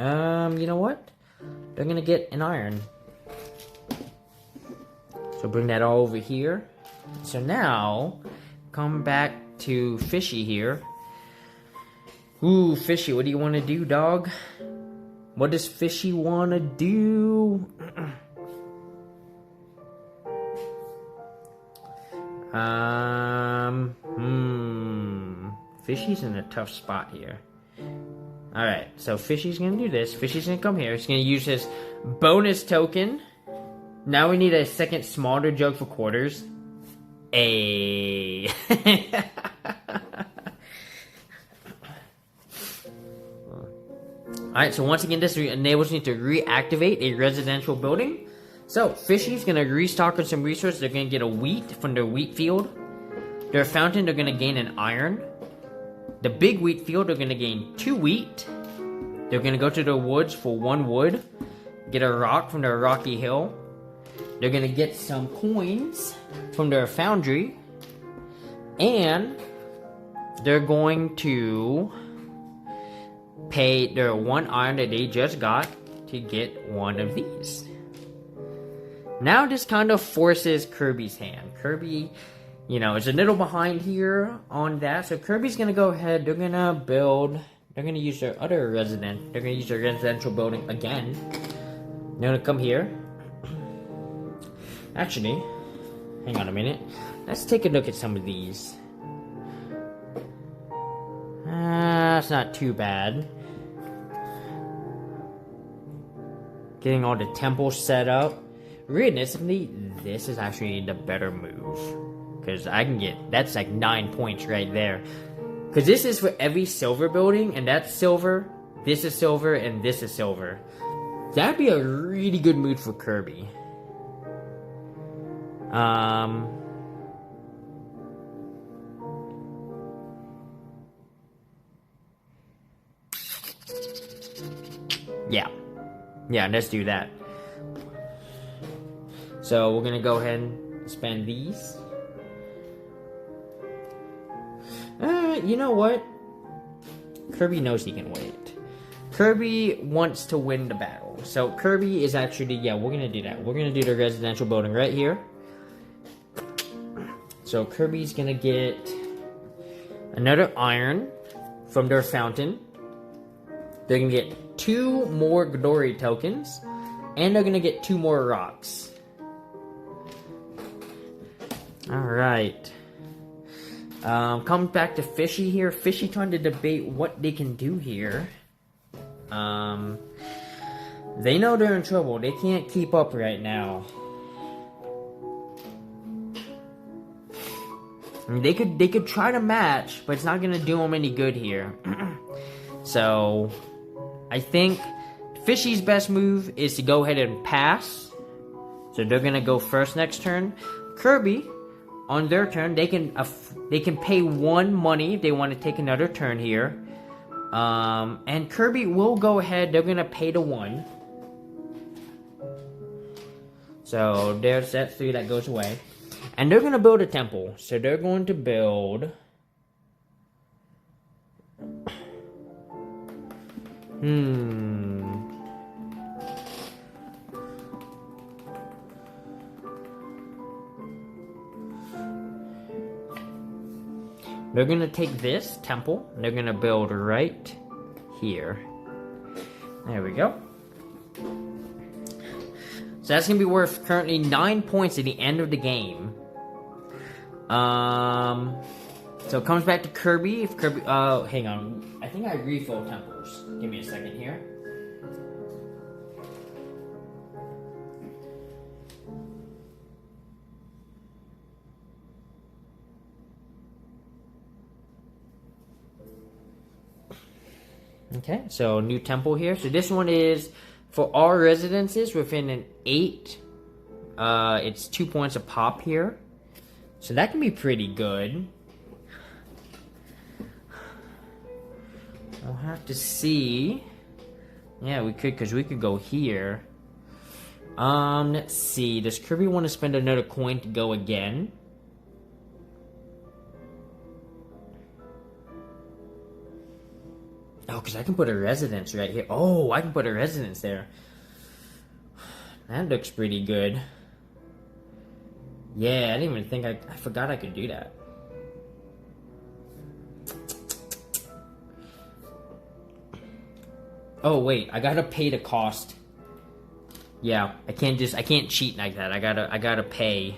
you know what? They're gonna get an iron. So bring that all over here. So now come back to Fishy here. Ooh, Fishy, what do you wanna do, dog? What does Fishy wanna do? Fishy's in a tough spot here. Alright, so Fishy's gonna do this. Fishy's gonna come here. He's gonna use his bonus token. Now we need a second smaller jug for quarters. Alright, so once again, this enables me to reactivate a residential building. So, Fishy's gonna restock on some resources. They're gonna get a wheat from their wheat field. Their fountain, they're gonna gain an iron. The big wheat field, they're gonna gain 2 wheat. They're gonna go to the woods for 1 wood. Get a rock from their rocky hill. They're gonna get some coins from their foundry. And they're going to pay their 1 iron that they just got to get 1 of these. Now this kind of forces Kirby's hand. Kirby, you know, is a little behind here on that. So Kirby's gonna go ahead, they're gonna use their other resident. They're gonna use their residential building again. They're gonna come here. Actually, hang on a minute. Let's take a look at some of these. That's not too bad. Getting all the temples set up. Realistically, this is actually the better move. Because I can get, that's like 9 points right there. Because this is for every silver building, and that's silver, this is silver, and this is silver. That'd be a really good move for Kirby. Yeah, let's do that. So we're gonna go ahead and spend these. You know what? Kirby knows he can wait. Kirby wants to win the battle. So Kirby is actually, yeah, we're gonna do that. We're gonna do the residential building right here. So Kirby's gonna get another iron from their fountain. They're gonna get 2 more glory tokens. And they're gonna get 2 more rocks. Alright. Comes back to Fishy here. Fishy trying to debate what they can do here. They know they're in trouble. They can't keep up right now. I mean, they could try to match, but it's not gonna do them any good here. So, I think Fishy's best move is to go ahead and pass. So they're gonna go first next turn. Kirby, on their turn, they can pay 1 money if they want to take another turn here. And Kirby will go ahead. They're gonna pay the 1. So there's that 3 that goes away. And they're gonna build a temple. So they're going to build. They're gonna take this temple, and they're gonna build right here. There we go. So that's gonna be worth currently 9 points at the end of the game. So it comes back to Kirby. If Kirby, hang on. I think I refill temples. Give me a second here. Okay, so new temple here. So this one is for all residences within an 8. It's 2 points a pop here. So that can be pretty good. I'll have to see. Yeah, we could, because we could go here. Let's see. Does Kirby want to spend another coin to go again? Oh, because I can put a residence right here. Oh, I can put a residence there. That looks pretty good. Yeah, I didn't even think I forgot I could do that. Oh, wait. I gotta pay the cost. Yeah, I can't cheat like that. I gotta pay.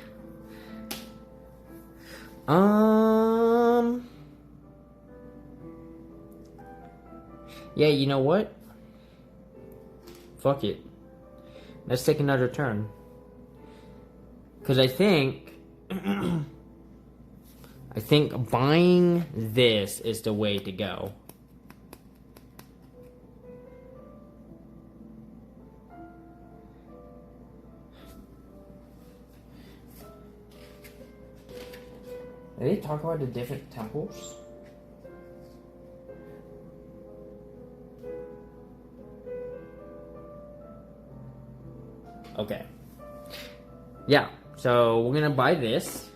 Yeah, you know what? Fuck it. Let's take another turn. Because I think buying this is the way to go. Did they talk about the different temples? Okay. Yeah, so we're gonna buy this.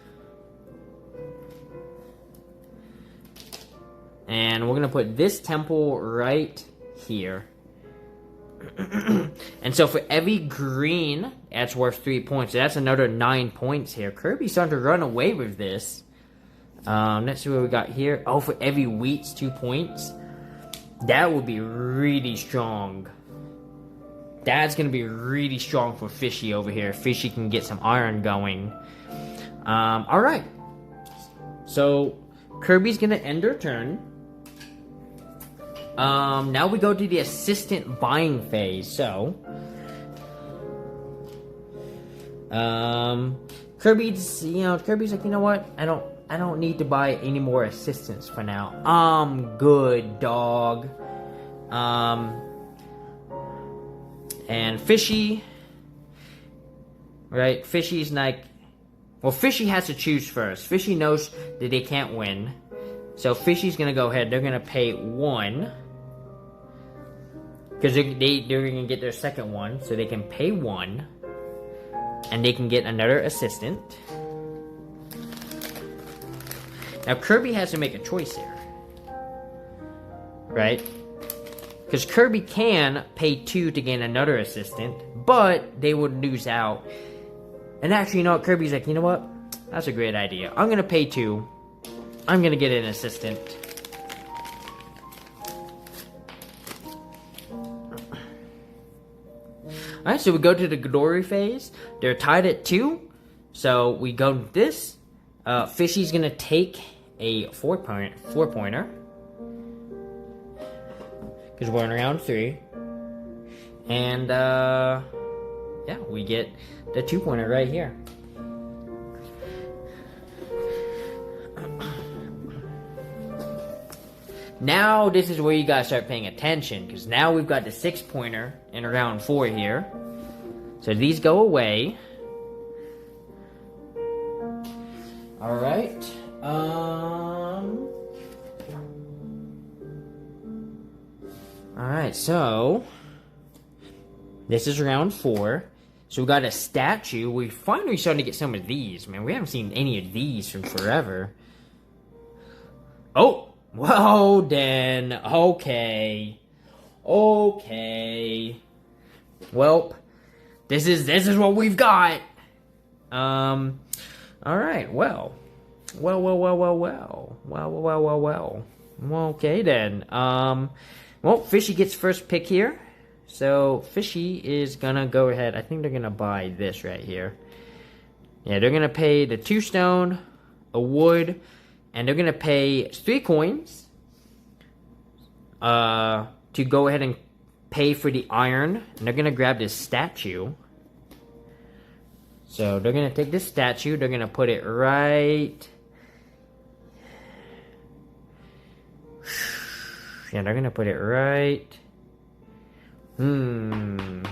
And we're gonna put this temple right here. And so for every green, that's worth 3 points. So that's another 9 points here. Kirby's starting to run away with this. Let's see what we got here. Oh, for every wheat's 2 points. That would be really strong. That's going to be really strong for Fishy over here. Fishy can get some iron going. Alright. So, Kirby's going to end her turn. Now we go to the assistant buying phase. So, Kirby's like, you know what? I don't need to buy any more assistants for now. I'm good, dog. And Fishy, right? Fishy's like, well, Fishy has to choose first. Fishy knows that they can't win. So Fishy's gonna go ahead. They're gonna pay 1. Because they're gonna get their second one. So they can pay 1. And they can get another assistant. Now Kirby has to make a choice here. Right? Because Kirby can pay 2 to gain another assistant, but they would lose out. And actually, you know what? Kirby's like, you know what? That's a great idea. I'm going to pay 2. I'm going to get an assistant. Alright, so we go to the glory phase. They're tied at 2. So we go to this. Fishy's going to take a four-pointer. Because we're in round 3. And, yeah, we get the 2-pointer right here. Now, this is where you guys start paying attention. Because now we've got the 6-pointer in round 4 here. So these go away. Alright. Alright, so this is round 4. So we got a statue. We're finally starting to get some of these. Man, we haven't seen any of these from forever. Oh! Well then, okay. Okay. Well, this is what we've got. Alright, well. Well. Okay then. Well, Fishy gets first pick here. So, Fishy is gonna go ahead. I think they're gonna buy this right here. Yeah, they're gonna pay the 2 stone, a wood, and they're gonna pay 3 coins. To go ahead and pay for the iron. And they're gonna grab this statue. So, they're gonna take this statue. They're gonna put it right... Yeah, they're gonna put it right... I'm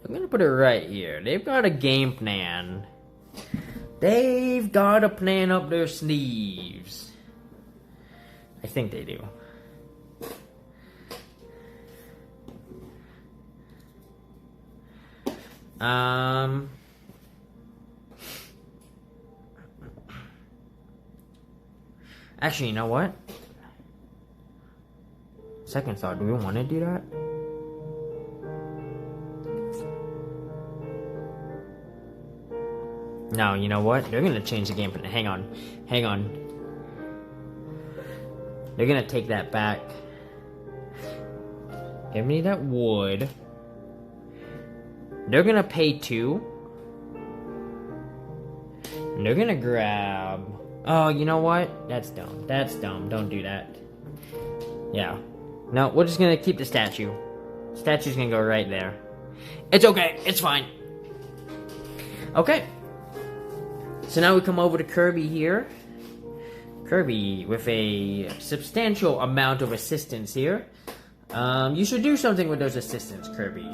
gonna put it right here. They've got a game plan. They've got a plan up their sleeves. I think they do. Actually, you know what? Second thought, do we want to do that? No, you know what? They're gonna change the game plan. Hang on. They're gonna take that back. Give me that wood. They're gonna pay 2. And they're gonna grab... Oh, you know what? That's dumb. Don't do that. Yeah. No, we're just gonna keep the statue. Statue's gonna go right there. It's okay. It's fine. Okay. So now we come over to Kirby here. Kirby with a substantial amount of assistance here. You should do something with those assistants, Kirby.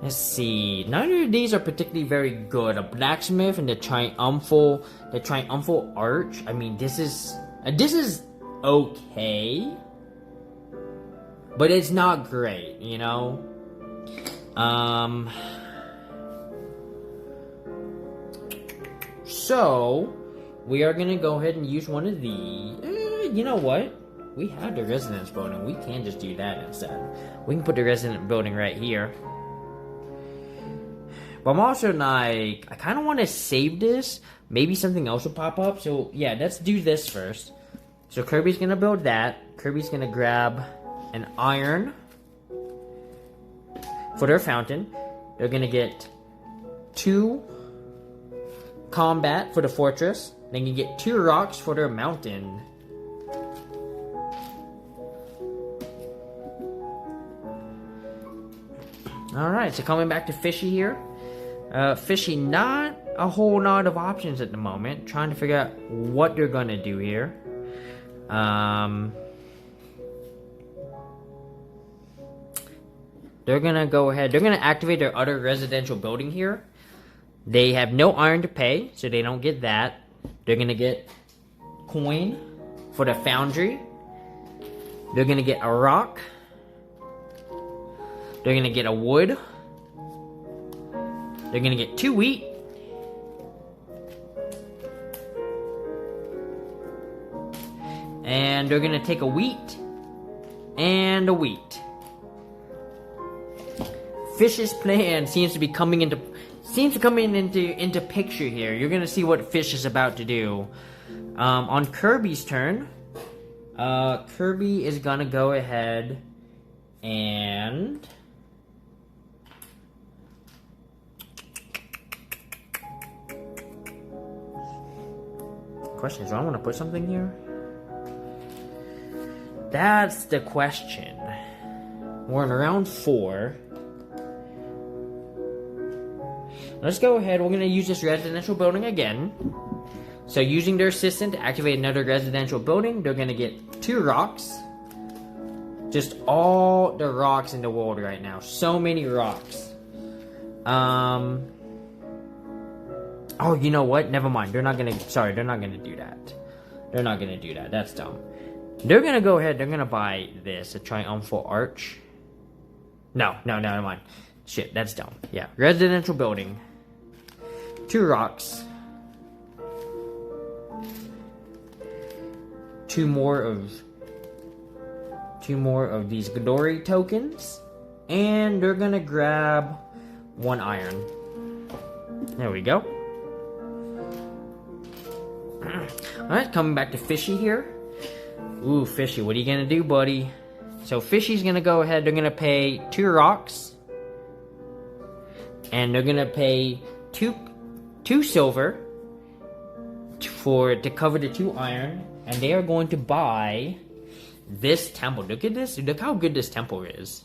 Let's see. None of these are particularly very good. A blacksmith and the triumphal arch. I mean, this is okay, but it's not great, you know. So we are gonna go ahead and use one of these. You know what? We have the residence building. We can just do that instead. We can put the resident building right here. But I'm also like, I kind of want to save this. Maybe something else will pop up. So, yeah, let's do this first. So, Kirby's going to build that. Kirby's going to grab an iron for their fountain. They're going to get 2 combat for the fortress. They can get 2 rocks for their mountain. Alright, so coming back to Fishy here. Fishy, not a whole lot of options at the moment. Trying to figure out what they're gonna do here. They're gonna go ahead. They're gonna activate their other residential building here. They have no iron to pay, so they don't get that. They're gonna get coin for the foundry. They're gonna get a rock. They're gonna get a wood. They're gonna get 2 wheat. And they're gonna take a wheat and a wheat. Fish's plan seems to be coming into picture here. You're gonna see what Fish is about to do. On Kirby's turn, Kirby is gonna go ahead and question is, do I want to put something here? That's the question. We're in round 4. Let's go ahead. We're going to use this residential building again. So using their assistant to activate another residential building, they're going to get 2 rocks. Just all the rocks in the world right now. So many rocks. Oh, you know what? Never mind. They're not going to... Sorry, they're not going to do that. They're not going to do that. That's dumb. They're going to go ahead. They're going to buy this. A triumphal arch. No, never mind. Shit, that's dumb. Yeah, residential building. 2 rocks. 2 more of these Ghidorah tokens. And they're going to grab 1 iron. There we go. Alright, coming back to Fishy here. Ooh, Fishy, what are you gonna do, buddy? So Fishy's gonna go ahead, they're gonna pay 2 rocks. And they're gonna pay 2 silver to cover the 2 iron. And they are going to buy this temple. Look at this, look how good this temple is.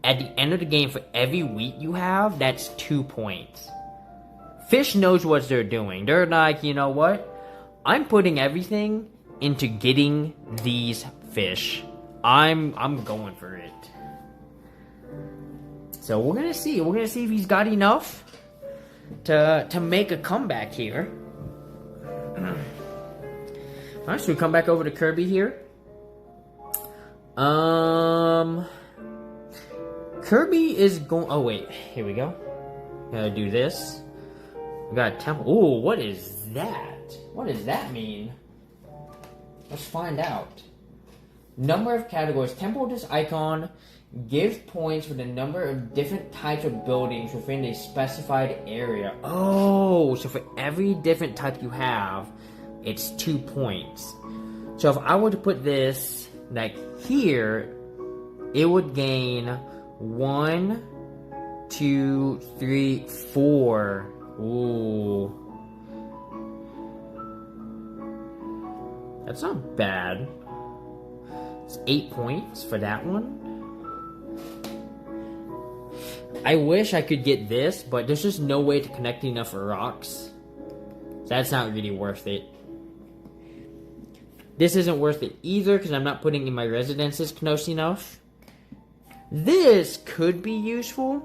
At the end of the game, for every wheat you have, that's 2 points. Fish knows what they're doing. They're like, you know what? I'm putting everything into getting these fish. I'm going for it. So we're gonna see. We're gonna see if he's got enough to make a comeback here. Alright, so we come back over to Kirby here. Kirby is going... Oh, wait. Here we go. Gotta do this. We got a temple. Ooh, what is that? What does that mean? Let's find out. Number of categories. Temple with this icon gives points for the number of different types of buildings within a specified area. Oh, so for every different type you have, it's 2 points. So if I were to put this, like, here, it would gain 1, 2, 3, 4. Ooh. That's not bad. It's 8 points for that one. I wish I could get this, but there's just no way to connect enough rocks. So that's not really worth it. This isn't worth it either, because I'm not putting in my residences close enough. This could be useful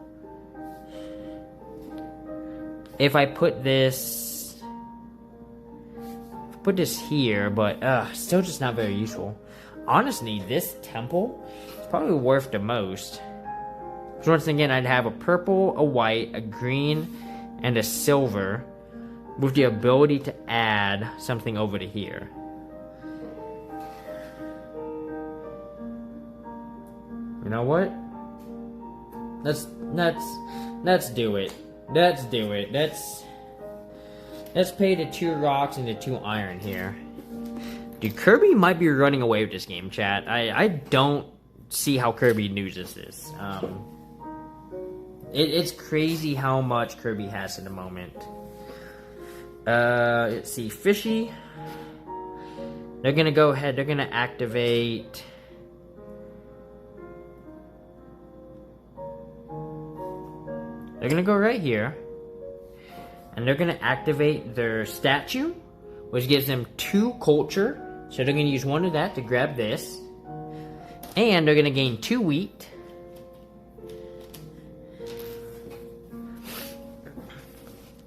if I put this here, but still just not very useful. Honestly, this temple is probably worth the most. So once again, I'd have a purple, a white, a green, and a silver with the ability to add something over to here. You know what? Let's do it. Let's do it. Let's pay the 2 rocks and the 2 iron here. Dude, Kirby might be running away with this game, chat. I don't see how Kirby loses this. It's crazy how much Kirby has at the moment. Let's see, Fishy. They're gonna go ahead. They're gonna activate. They're gonna go right here, and they're gonna activate their statue, which gives them 2 culture. So they're gonna use 1 of that to grab this, and they're gonna gain 2 wheat.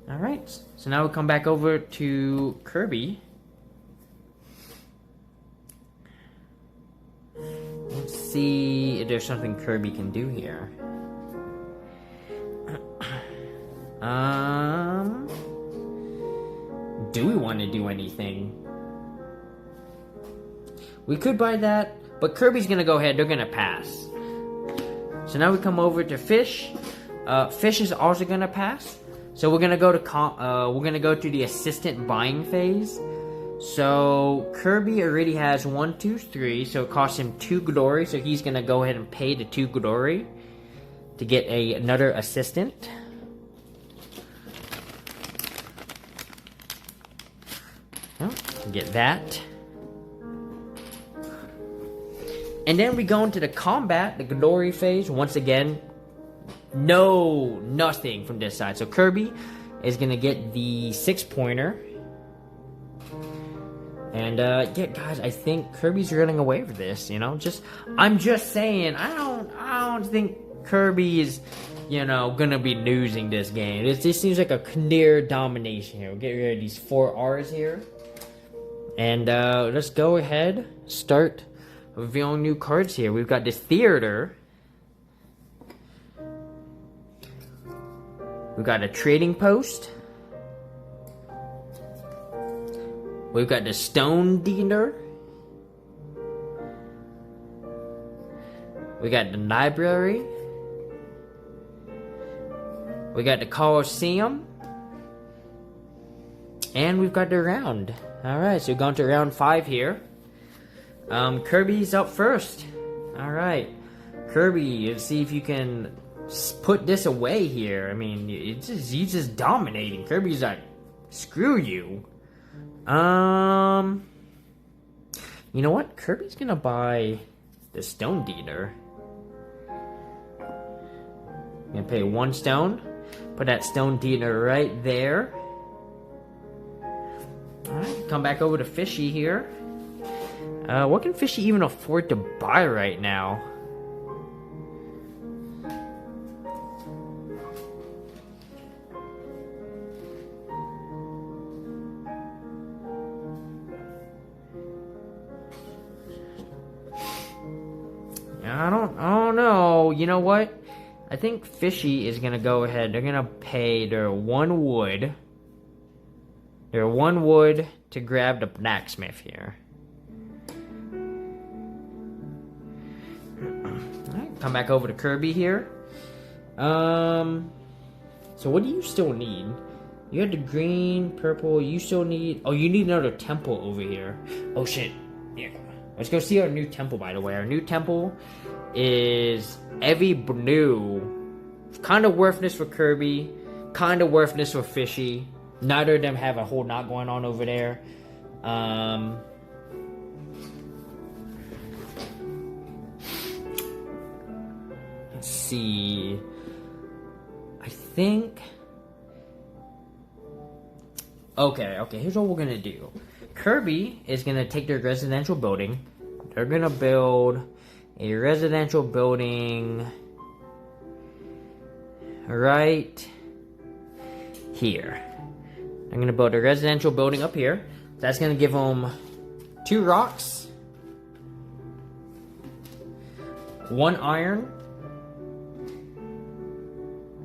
All right. So now we come back over to Kirby. Let's see if there's something Kirby can do here. Do we want to do anything? We could buy that, but Kirby's gonna go ahead. They're gonna pass. So now we come over to Fish. Fish is also gonna pass. So we're gonna go to the assistant buying phase. So Kirby already has 1, 2, 3. So it costs him 2 glory. So he's gonna go ahead and pay the 2 glory to get another assistant. Oh, get that. And then we go into the combat, the glory phase. Once again, nothing from this side. So Kirby is gonna get the 6-pointer. And yeah, guys, I think Kirby's running away with this. You know, I'm just saying, I don't think Kirby is, you know, gonna be losing this game. This seems like a clear domination here. We'll get rid of these 4 R's here, and let's go ahead, start revealing new cards here. We've got this theater. We've got a trading post. We've got the stone dealer. We got the library. We got the Colosseum. And we've got the round. Alright, so we're going to round 5 here. Kirby's up first. Alright. Kirby, let's see if you can put this away here. I mean, he's just dominating. Kirby's like, screw you. You know what? Kirby's gonna buy the stone dealer. Gonna pay 1 stone. Put that stone dealer right there. Alright, come back over to Fishy here. What can Fishy even afford to buy right now? I don't know. You know what? I think Fishy is gonna go ahead. They're gonna pay their 1 wood. Their 1 wood to grab the blacksmith here. Alright, come back over to Kirby here. So what do you still need? You had the green, purple. You still need. Oh, you need another temple over here. Oh shit. Yeah. Let's go see our new temple, by the way. Our new temple is heavy blue. Kind of worthless for Kirby. Kind of worthless for Fishy. Neither of them have a whole lot going on over there. Let's see. I think... Okay, here's what we're gonna do. Kirby is gonna take their residential building. They're gonna build a residential building right here. I'm gonna build a residential building up here. That's gonna give them 2 rocks, 1 iron,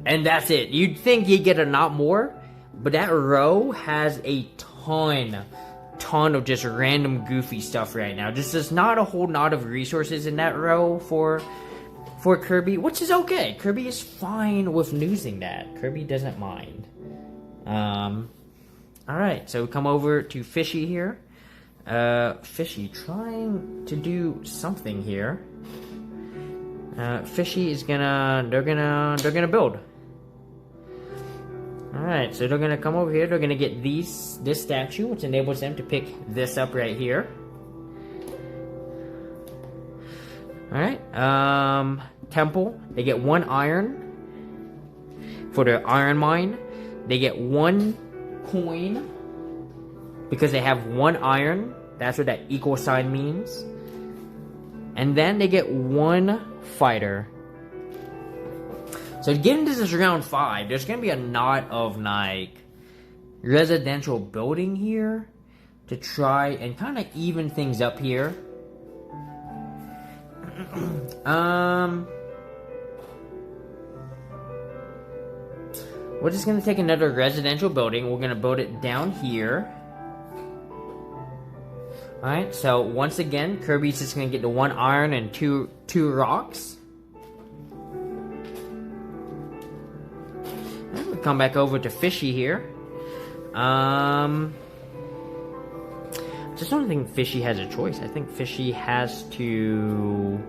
and that's it. You'd think you'd get a lot more, but that row has a ton of just random goofy stuff right now. There's not a whole lot of resources in that row for Kirby, which is okay. Kirby is fine with losing that. Kirby doesn't mind. Alright, so we come over to Fishy here. Fishy trying to do something here. Fishy is they're gonna build. Alright, so they're gonna come over here, they're gonna get this statue, which enables them to pick this up right here. Alright, temple, they get 1 iron for their iron mine. They get 1 coin because they have 1 iron. That's what that equal sign means. And then they get 1 fighter. So getting this is round 5. There's gonna be a lot of like residential building here to try and kind of even things up here. We're just gonna take another residential building. We're gonna build it down here. Alright, so once again, Kirby's just gonna get the 1 iron and two rocks. Come back over to Fishy here. Just don't think Fishy has a choice. I think Fishy has to...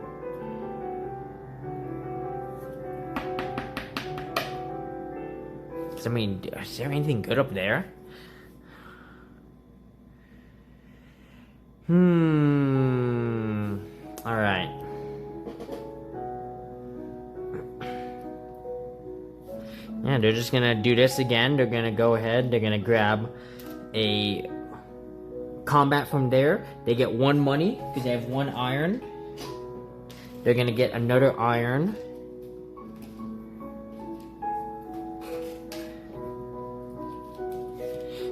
I mean, is there anything good up there? Yeah, they're just gonna do this again. They're gonna go ahead. They're gonna grab a combat from there. They get 1 money because they have 1 iron. They're gonna get another iron.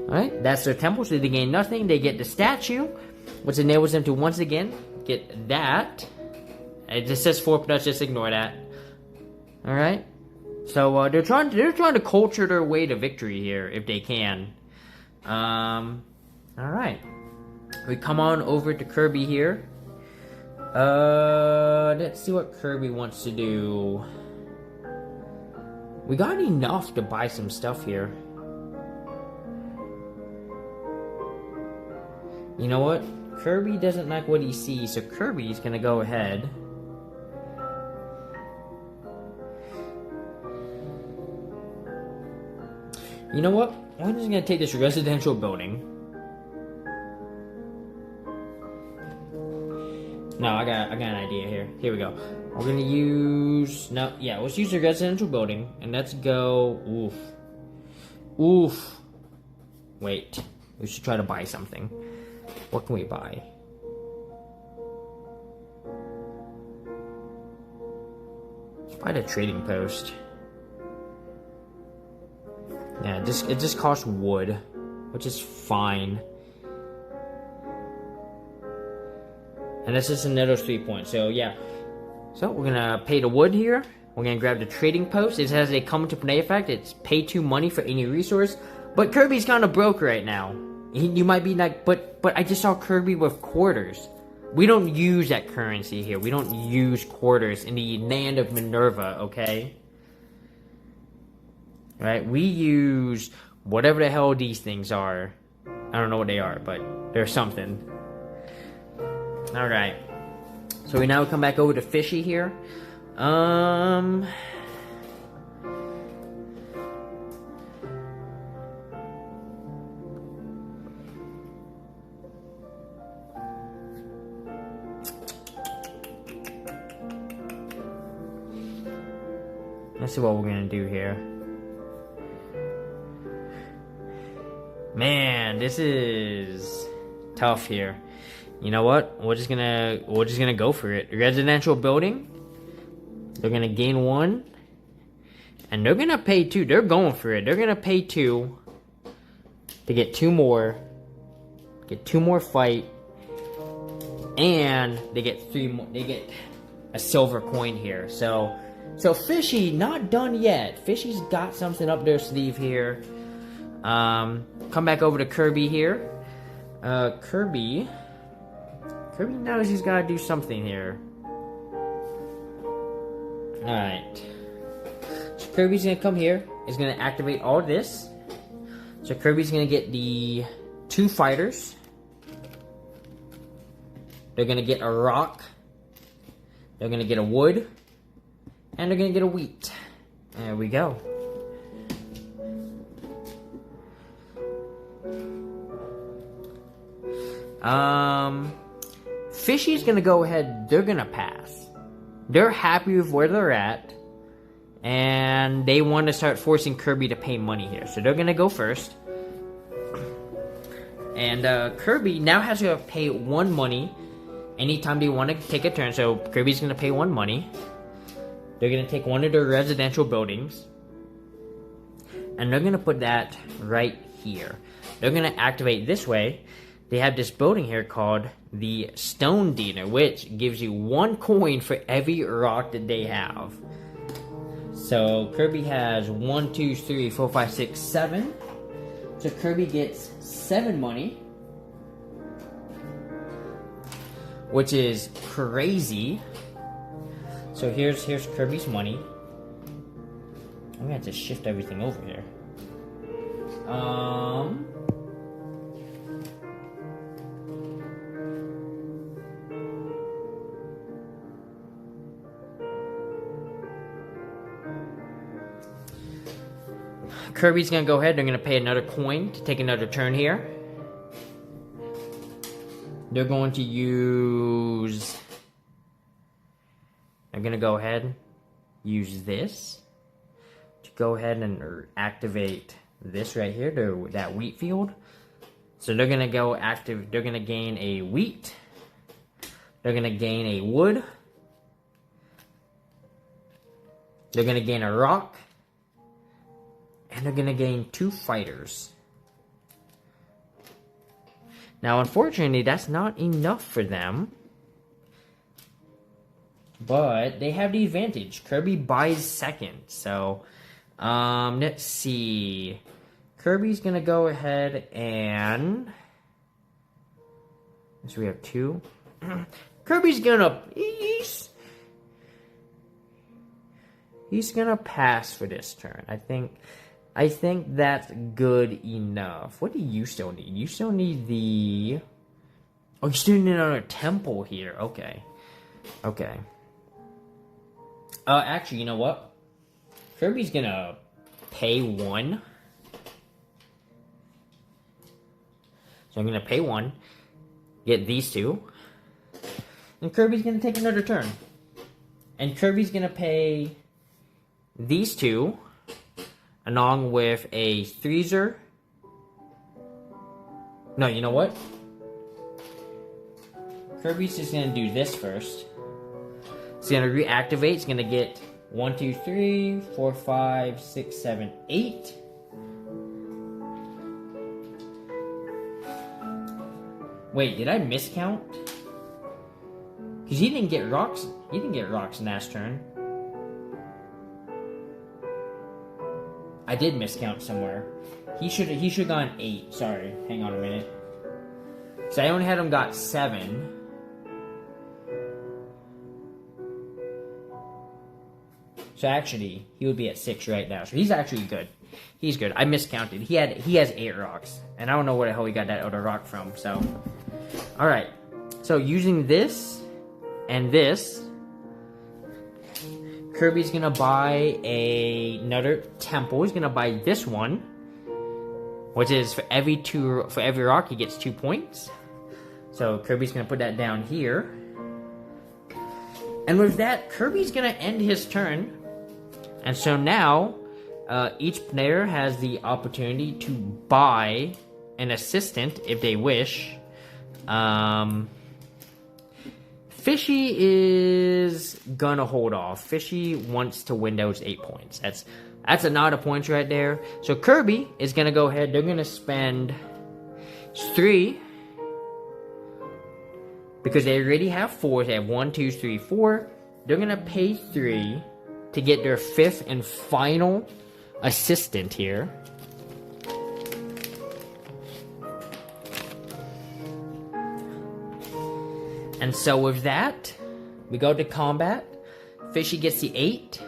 Alright, that's their temple, so they gain nothing. They get the statue, which enables them to once again get that. It just says 4 plus, just ignore that. Alright. So they're trying to culture their way to victory here if they can. Alright. We come on over to Kirby here. Let's see what Kirby wants to do. We got enough to buy some stuff here. You know what? Kirby doesn't like what he sees, so Kirby's gonna go ahead. You know what? I'm just gonna take this residential building. No, I got an idea here. Here we go. We're gonna use let's use the residential building and let's go. Oof. Wait, we should try to buy something. What can we buy? Let's buy the trading post. Yeah, it just costs wood, which is fine. And this is another 3 points, so yeah. So we're gonna pay the wood here. We're gonna grab the trading post. It has a come to play effect. It's pay 2 money for any resource. But Kirby's kind of broke right now. You might be like, but I just saw Kirby with quarters. We don't use that currency here. We don't use quarters in the land of Minerva, okay? Right? We use whatever the hell these things are. I don't know what they are, but they're something. Alright. So we now come back over to Fishy here. Let's see what we're gonna do here. Man, this is tough here. You know what? We're just gonna go for it. Residential building. They're gonna gain 1. And they're gonna pay 2. They're going for it. They're gonna pay 2 to get 2 more. Get 2 more fight. And they get 3 more. They get a silver coin here. So Fishy, not done yet. Fishy's got something up their sleeve here. Come back over to Kirby here. Kirby knows he's gotta do something here. Alright. So Kirby's gonna come here. He's gonna activate all this. So Kirby's gonna get the 2 fighters. They're gonna get a rock. They're gonna get a wood. And they're gonna get a wheat. There we go. Fishy's gonna go ahead. They're gonna pass. They're happy with where they're at. And they want to start forcing Kirby to pay money here. So they're gonna go first. And Kirby now has to pay 1 money anytime they want to take a turn. So Kirby's gonna pay 1 money. They're gonna take one of their residential buildings. And they're gonna put that right here. They're gonna activate this way. They have this building here called the Stone Dealer, which gives you 1 coin for every rock that they have. So Kirby has 1, 2, 3, 4, 5, 6, 7. So Kirby gets 7 money, which is crazy. So here's Kirby's money. I'm gonna have to shift everything over here. Kirby's gonna go ahead. They're gonna pay another coin to take another turn here. They're going to use... They're gonna go ahead, use this. to go ahead and activate this right here to that wheat field. So they're gonna go active. They're gonna gain a wheat. They're gonna gain a wood. They're gonna gain a rock. And they're gonna gain 2 fighters. Now, unfortunately, that's not enough for them. But they have the advantage. Kirby buys second. So, let's see. Kirby's gonna go ahead and... So we have 2. Kirby's gonna... He's gonna pass for this turn. I think that's good enough. What do you still need? You still need the... Oh, you still need another temple here. Okay. Okay. Actually, you know what? Kirby's gonna pay 1. So I'm gonna pay 1. Get these 2. And Kirby's gonna take another turn. And Kirby's gonna pay these 2. Along with a Threezer. No, you know what? Kirby's just gonna do this first. It's gonna reactivate. It's gonna get 1, 2, 3, 4, 5, 6, 7, 8. Wait, did I miscount? Because he didn't get rocks. He didn't get rocks last turn. I did miscount somewhere. He should have gone 8. Sorry, hang on a minute. So I only had him got 7. So actually, he would be at 6 right now. So he's actually good. He's good. I miscounted. He has 8 rocks, and I don't know where the hell he got that other rock from. So, all right. So using this and this, Kirby's gonna buy another temple. He's gonna buy this one, which is for every rock he gets 2 points. So Kirby's gonna put that down here, and with that, Kirby's gonna end his turn. And so now, each player has the opportunity to buy an assistant if they wish. Fishy is gonna hold off. Fishy wants to win those 8 points. That's a lot of points right there. So Kirby is gonna go ahead. They're gonna spend 3 because they already have 4. They have 1, 2, 3, 4. They're gonna pay 3 to get their 5th and final assistant here. And so with that, we go to combat. Fishy gets the 8,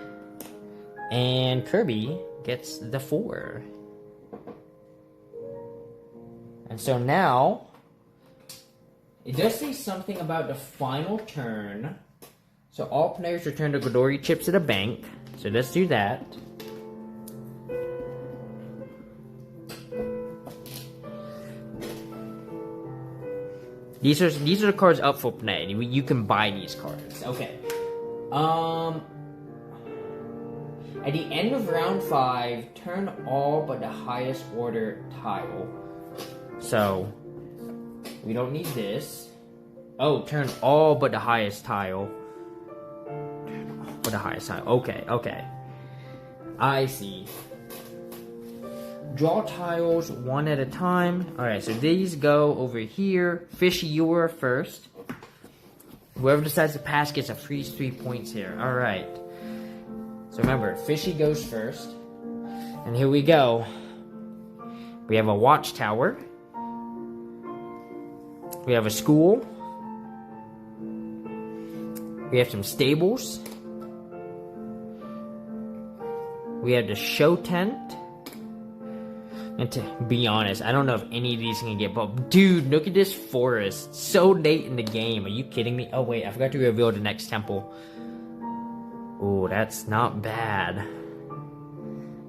and Kirby gets the 4. And so now, it does say something about the final turn. So all players return the Godori chips to the bank. So let's do that. These are the cards up for play. You can buy these cards. Okay. At the end of round 5, turn all but the highest order tile. So we don't need this. Oh, turn all but the highest tile. Turn all but the highest tile. Okay, okay. I see. Draw tiles one at a time. Alright, so these go over here. Fishy, you were first. Whoever decides to pass gets a free 3 points here. Alright. So remember, Fishy goes first. And here we go. We have a watchtower. We have a school. We have some stables. We have the show tent. And to be honest, I don't know if any of these can get bumped. Dude, look at this forest. So late in the game. Are you kidding me? Oh, wait. I forgot to reveal the next temple. Oh, that's not bad.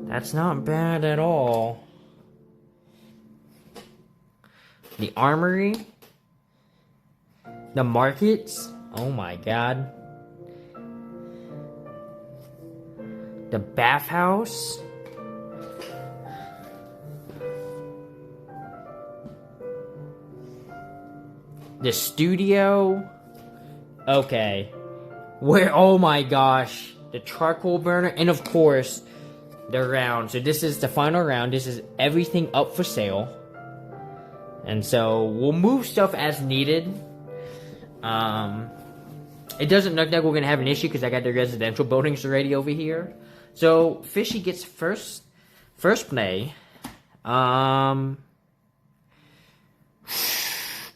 That's not bad at all. The armory. The markets. Oh, my God. The bathhouse. The studio. Okay. Where, oh my gosh. The charcoal burner. And of course, the round. So this is the final round. This is everything up for sale. And so we'll move stuff as needed. It doesn't look like we're going to have an issue because I got the residential buildings already over here. So Fishy gets first play.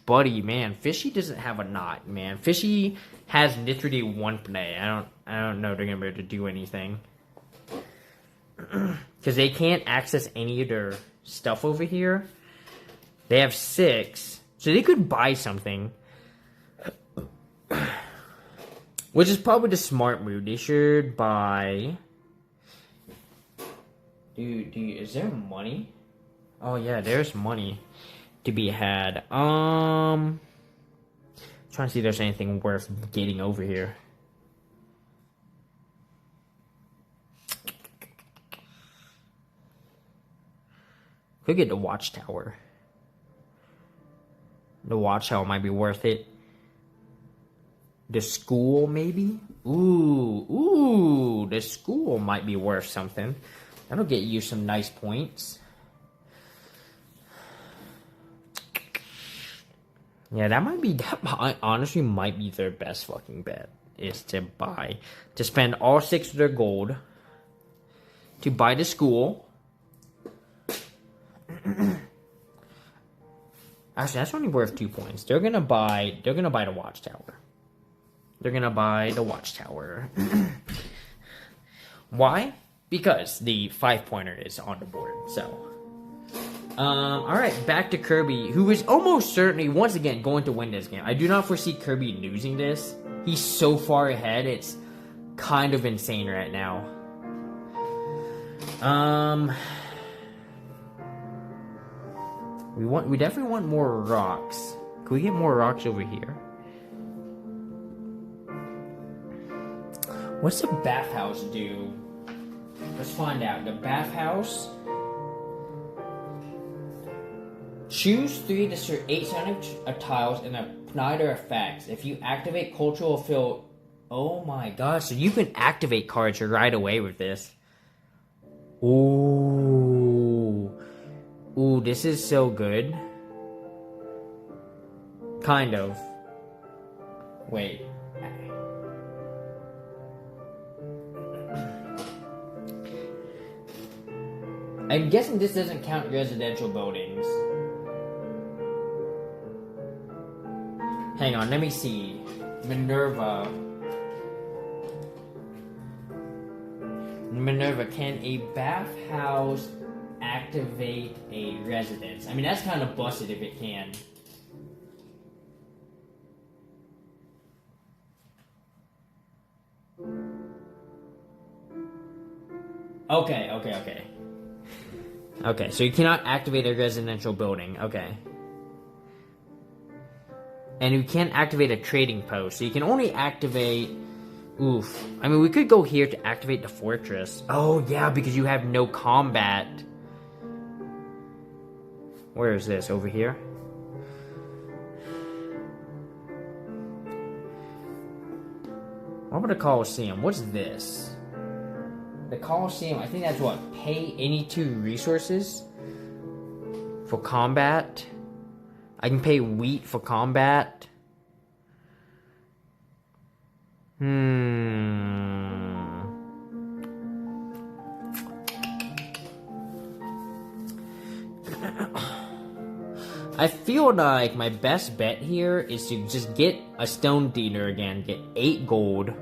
Buddy, man, Fishy doesn't have a knot, man. Fishy has literally one play. I don't know if they're gonna be able to do anything. Because they can't access any of their stuff over here. They have 6. So they could buy something. Which is probably the smart move. They should buy... Dude, is there money? Oh yeah, there's money to be had. Trying to see if there's anything worth getting over here. Could get the watchtower. The watchtower might be worth it. The school, maybe? Ooh, the school might be worth something. That'll get you some nice points. Yeah, that honestly might be their best fucking bet. Is to spend all 6 of their gold to buy the school. Actually, that's only worth 2 points. They're gonna buy the watchtower. They're gonna buy the watchtower. Why? Because the 5-pointer is on the board. So, alright, back to Kirby, who is almost certainly, once again, going to win this game. I do not foresee Kirby losing this. He's so far ahead, it's kind of insane right now. We definitely want more rocks. Can we get more rocks over here? What's the bathhouse do? Let's find out. The bathhouse. Choose 3 to 8 sounding tiles and apply their effects. If you activate cultural field, oh my god! So you can activate cards right away with this. Ooh, this is so good. Kind of. Wait. I'm guessing this doesn't count residential buildings. Hang on, let me see. Minerva, can a bathhouse activate a residence? I mean, that's kind of busted if it can. Okay. Okay, so you cannot activate a residential building. Okay. And you can't activate a trading post. So you can only activate... Oof. I mean, we could go here to activate the fortress. Oh, yeah, because you have no combat. Where is this? Over here? What about the Coliseum? What's this? The Coliseum, I think that's what? Pay any 2 resources for combat. I can pay wheat for combat. I feel like my best bet here is to just get a stone dealer again, get 8 gold.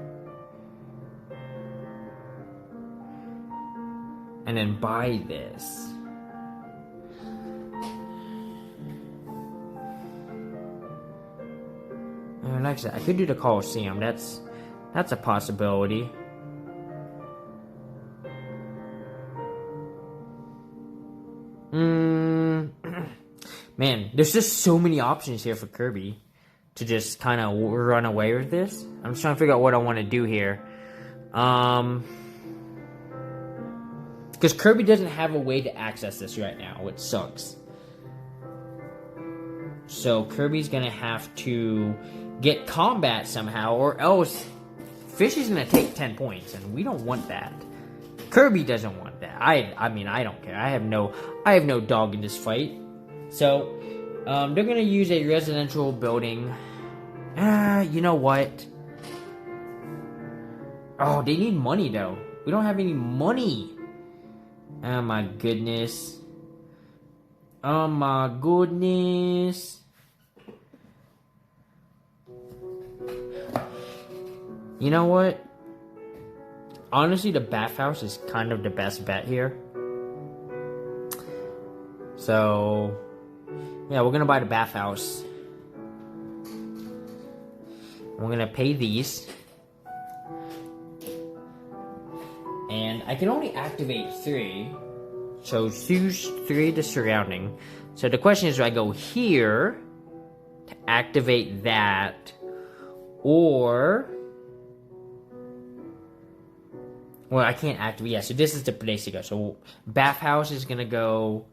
And then buy this. And like I said, I could do the Coliseum. That's a possibility. Man, there's just so many options here for Kirby to just kind of run away with this. I'm just trying to figure out what I want to do here. Because Kirby doesn't have a way to access this right now, which sucks. So Kirby's gonna have to get combat somehow, or else Fishy's gonna take 10 points, and we don't want that. Kirby doesn't want that. I mean, I don't care. I have no dog in this fight. So, they're gonna use a residential building. You know what? Oh, they need money though. We don't have any money. Oh my goodness. Oh my goodness. You know what? Honestly, the bathhouse is kind of the best bet here. So, yeah, we're gonna buy the bathhouse. We're gonna pay these. And I can only activate 3. So choose 3 to surrounding. So the question is, do I go here to activate that? Or... well, I can't activate... yeah, so this is the place to go. So bathhouse is gonna go...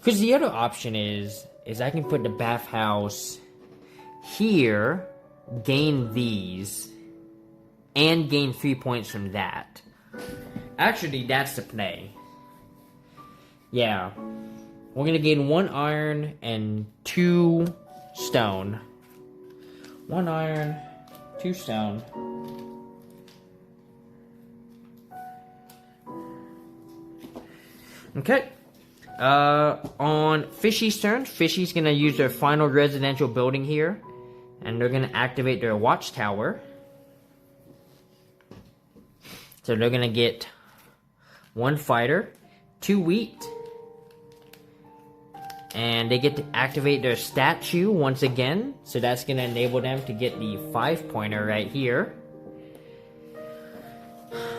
because the other option is I can put the bathhouse here, gain these, and gain 3 points from that. Actually, that's the play. Yeah. We're gonna gain 1 iron and 2 stone. 1 iron, 2 stone. Okay. On Fishy's turn, Fishy's gonna use their final residential building here. And they're gonna activate their watchtower. So they're gonna get 1 fighter, 2 wheat, and they get to activate their statue once again. So that's gonna enable them to get the 5-pointer right here.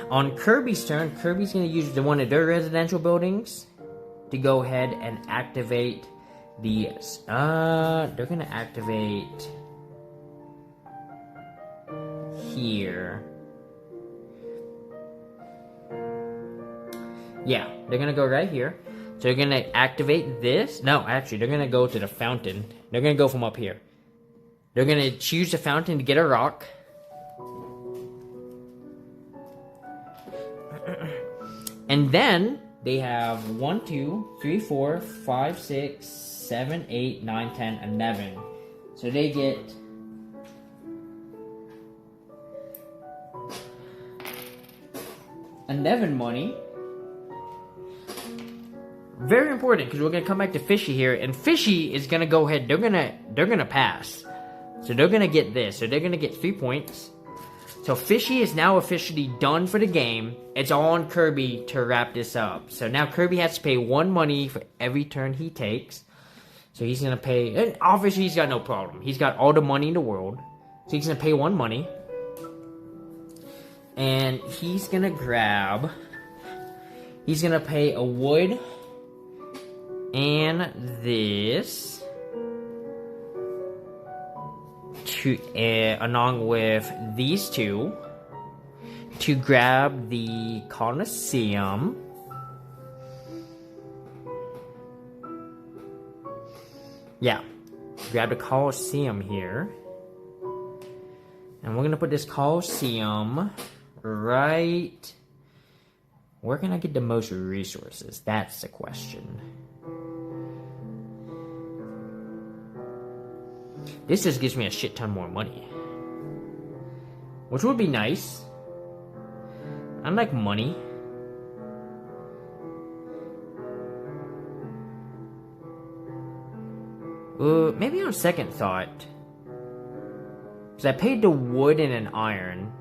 On Kirby's turn, Kirby's gonna use one of their residential buildings to go ahead and activate the. They're gonna activate here. Yeah, they're gonna go right here. So they're gonna activate this. No, actually, they're gonna go to the fountain. They're gonna go from up here. They're gonna choose the fountain to get a rock. And then they have 1, 2, 3, 4, 5, 6, 7, 8, 9, 10, 11. So they get $11 money. Very important, because we're gonna come back to Fishy here, and Fishy is gonna go ahead. They're gonna pass, so they're gonna get this. So they're gonna get 3 points. So Fishy is now officially done for the game. It's all on Kirby to wrap this up. So now Kirby has to pay 1 money for every turn he takes. So he's gonna pay, and obviously he's got no problem. He's got all the money in the world. So he's gonna pay 1 money. And he's gonna grab, he's gonna pay a wood and this to, along with these 2 to grab the Colosseum. Yeah, grab the Colosseum here. And we're gonna put this Colosseum right... where can I get the most resources? That's the question. This just gives me a shit ton more money, which would be nice. I like money. Maybe on second thought, because I paid the wood and an iron.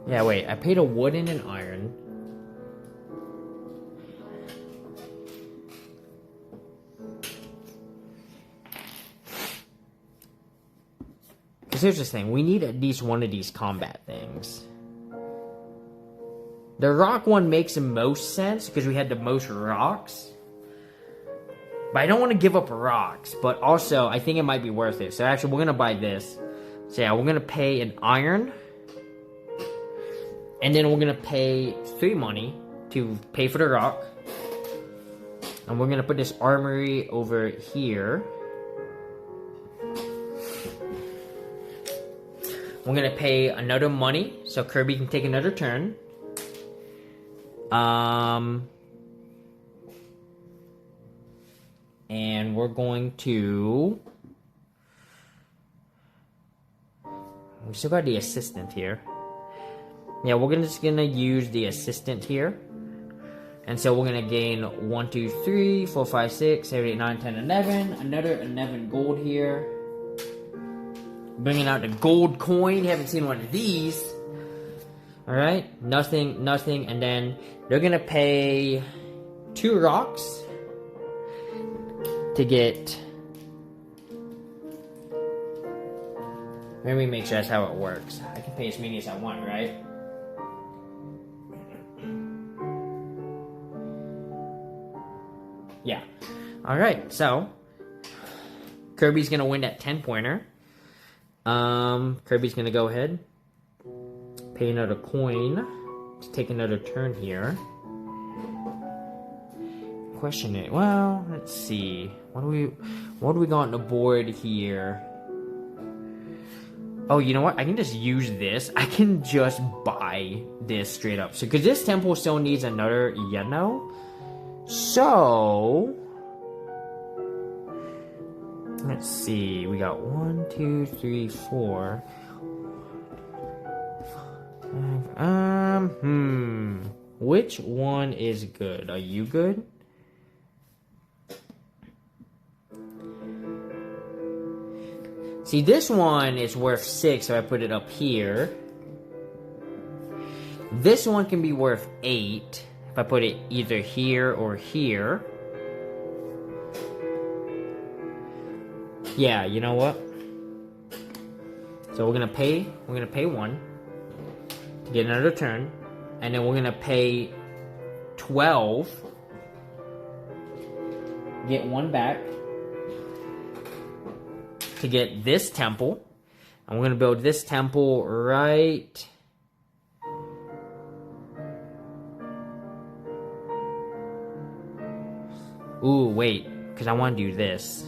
Yeah, wait, I paid a wood and an iron. Because here's the thing, we need at least one of these combat things. The rock one makes the most sense, because we had the most rocks. But I don't want to give up rocks, but also, I think it might be worth it. So actually, we're going to buy this. So yeah, we're going to pay an iron And then we're gonna pay 3 money to pay for the rock. And we're gonna put this armory over here. We're gonna pay another money so Kirby can take another turn. And we're going to... We still got the assistant here. Yeah, we're just gonna use the assistant here. And so we're gonna gain 1, 2, 3, 4, 5, 6, 7, 8, 9, 10, 11. Another 11 gold here. Bringing out the gold coin. Haven't seen one of these. Alright, nothing, and then they're gonna pay 2 rocks to get... Let me make sure that's how it works. I can pay as many as I want, right? Yeah. Alright, so Kirby's gonna win that 10-pointer. Kirby's gonna go ahead, pay another coin to take another turn here. Question it. Well, let's see. What do we got on the board here? Oh, you know what? I can just use this. I can just buy this straight up. So, because this temple still needs another yellow. So, let's see. We got 1, 2, 3, 4. Which one is good? Are you good? See, this one is worth 6 if I put it up here. This one can be worth 8 if I put it either here or here. Yeah, you know what? So we're gonna pay 1 to get another turn, and then we're gonna pay 12, get 1 back to get this temple. And we're gonna build this temple right ooh, wait, because I want to do this.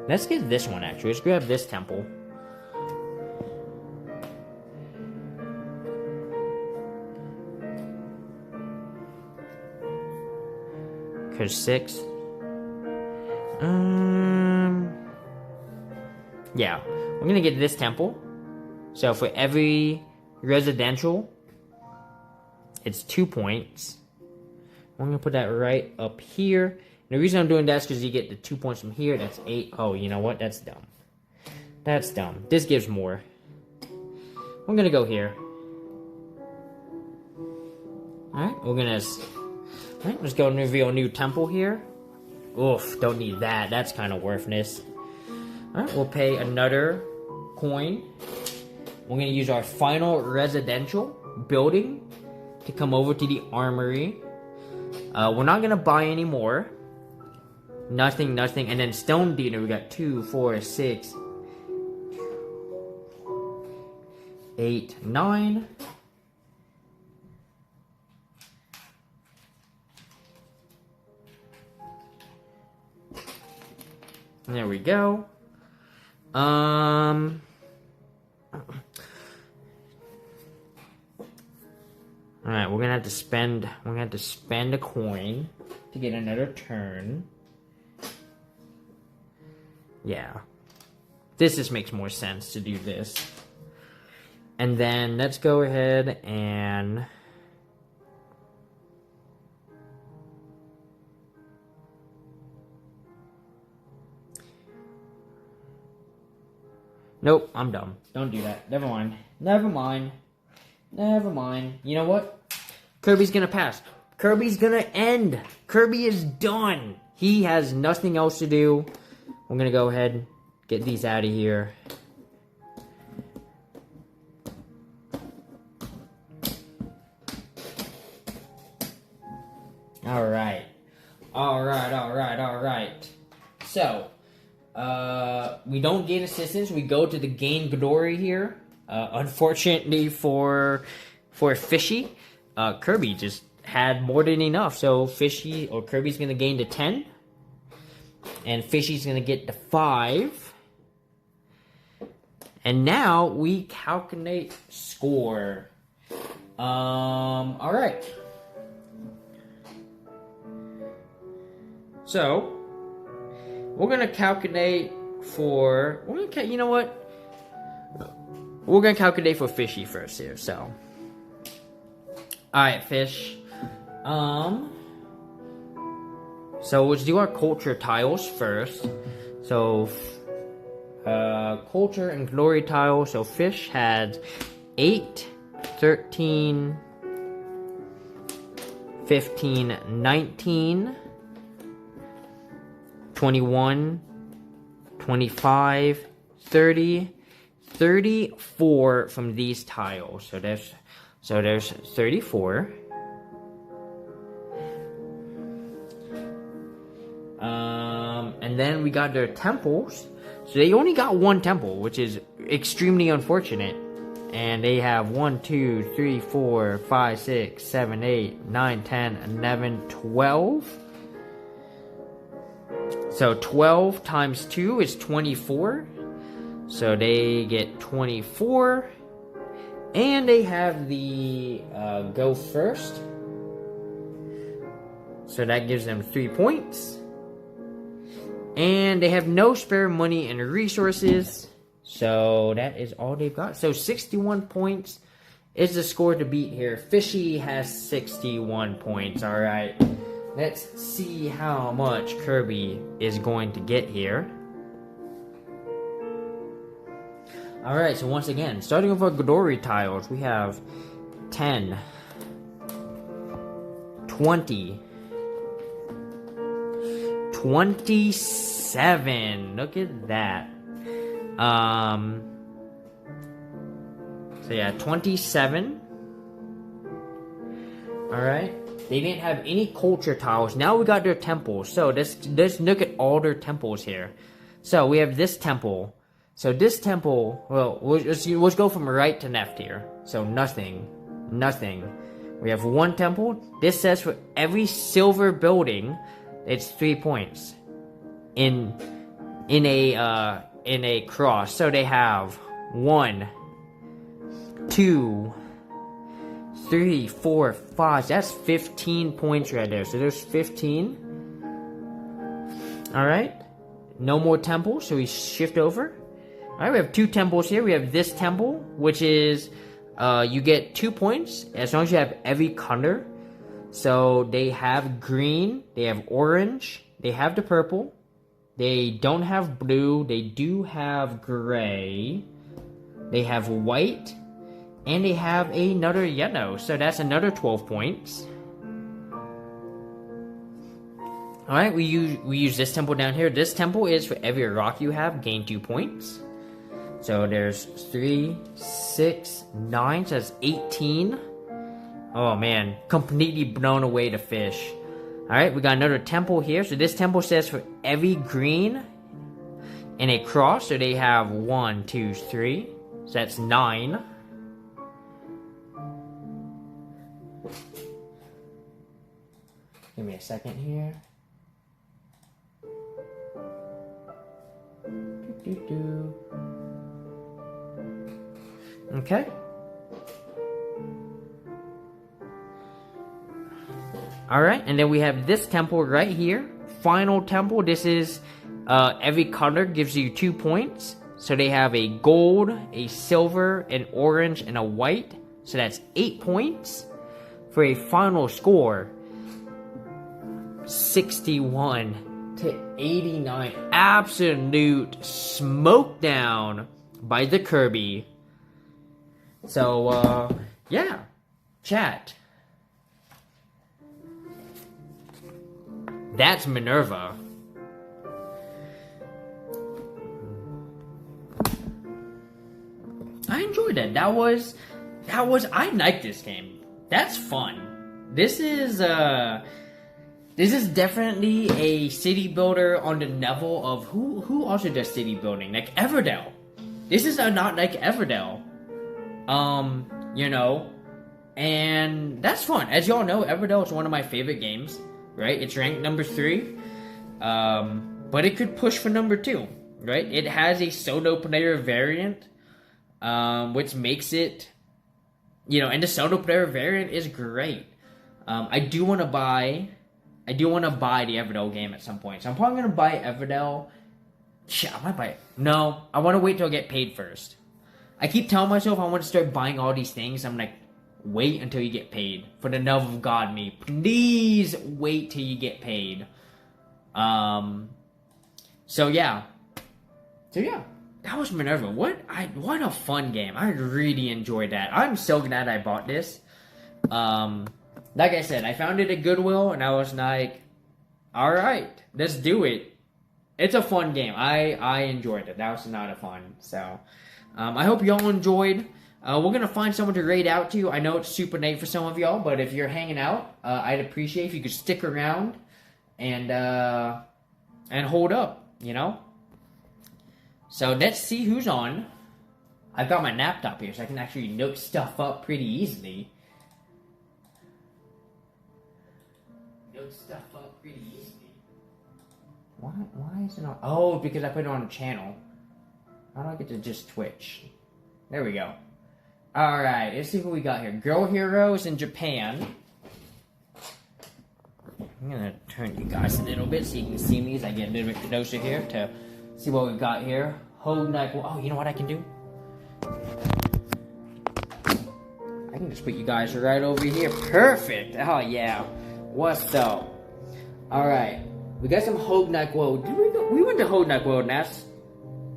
Let's get this one, actually. Let's grab this temple. Because 6. Yeah. We're going to get this temple. So for every residential, it's 2 points. I'm going to put that right up here. And the reason I'm doing that is because you get the 2 points from here. That's 8. Oh, you know what? That's dumb. That's dumb. This gives more. I'm going to go here. Alright, we're going to... Alright, let's go and reveal a new temple here. Oof, don't need that. That's kind of worthless. Alright, we'll pay another coin. We're going to use our final residential building to come over to the armory. We're not going to buy any more. Nothing. And then stone dealer, we got 2, 4, 6, 8, 9. There we go. Alright, we're gonna have to spend a coin to get another turn. Yeah. This just makes more sense to do this. And then let's go ahead and nope, I'm dumb. Don't do that. Never mind. You know what? Kirby's gonna pass. Kirby's gonna end. Kirby is done. He has nothing else to do. I'm gonna go ahead and get these out of here. Alright. So, we don't gain assistance. We go to the gain glory here. Unfortunately for Fishy, Kirby just had more than enough. So Fishy or Kirby's gonna gain to 10, and Fishy's gonna get to 5. And now we calculate score. All right. So we're gonna calculate for. You know what? We're gonna calculate for Fishy first here. So, all right, Fish. So let's do our culture tiles first. So, culture and glory tile. So Fish had 8, 13, 15, 19, 21, 25, 30, 34 from these tiles. So there's 34. And then we got their temples. So they only got one temple, which is extremely unfortunate. And they have 1, 2, 3, 4, 5, 6, 7, 8, 9, 10, 11, 12. So 12 times 2 is 24. So they get 24. And they have the go first. So that gives them 3 points. And they have no spare money and resources. So that is all they've got. So 61 points is the score to beat here. Fishy has 61 points. Alright. Let's see how much Kirby is going to get here. Alright, so once again, starting with our glory tiles, we have 10, 20, 27. Look at that. So yeah, 27. Alright. They didn't have any culture tiles. Now we got their temples. So let's look at all their temples here. So we have this temple. So this temple, well, let's go from right to left here. So nothing. We have one temple. This says for every silver building, it's 3 points. In a cross. So they have 1, 2, 3, 4, 5. That's 15 points right there. So there's 15. Alright. No more temples, so we shift over. Alright, we have 2 temples here. We have this temple, which is you get 2 points as long as you have every color. So they have green, they have orange, they have the purple. They don't have blue, they do have gray, they have white, and they have another yellow. So that's another 12 points. Alright, we use this temple down here. This temple is for every rock you have, gain 2 points. So there's 3, 6, 9, so that's 18. Oh man, completely blown away to Fish. Alright, we got another temple here. So this temple says for every green in a cross. So they have 1, 2, 3. So that's 9. Give me a second here. Okay. Alright, and then we have this temple right here. Final temple. This is every color gives you 2 points. So they have a gold, a silver, an orange, and a white. So that's 8 points. For a final score, 61 to 89. Absolute smoke down by the Kirby. So, yeah. Chat. That's Minerva. I enjoyed it. That was, I like this game. That's fun. This is definitely a city builder on the level of who also does city building? Like Everdell. This is not like Everdell. You know, and that's fun. As y'all know, Everdell is one of my favorite games, right? It's ranked number 3, but it could push for number 2, right? It has a solo player variant, which makes it, you know, and the solo player variant is great. I do want to buy the Everdell game at some point, so I'm probably gonna buy Everdell. Shit, I might buy it. No, I want to wait till I get paid first. I keep telling myself I want to start buying all these things. I'm like, wait until you get paid. For the love of God, me. Please wait till you get paid. So yeah. That was Minerva. What a fun game. I really enjoyed that. I'm so glad I bought this. Like I said, I found it at Goodwill and I was like, alright, let's do it. It's a fun game. I enjoyed it. That was a lot of fun. So, I hope y'all enjoyed. We're going to find someone to raid out to. I know it's super late for some of y'all, but if you're hanging out, I'd appreciate if you could stick around and hold up, you know? So, let's see who's on. I've got my laptop here, so I can actually note stuff up pretty easily. Why is it not? Oh, because I put it on a channel. How do I get to just Twitch? There we go. Alright, let's see who we got here. Girl Heroes in Japan. I'm gonna turn you guys a little bit so you can see me as I get a little bit closer here to see what we've got here. Oh, you know what I can do? I can just put you guys right over here. Perfect! Oh, yeah. What's up? Alright. We got some Hognack World. We went to Hognack World, Ness.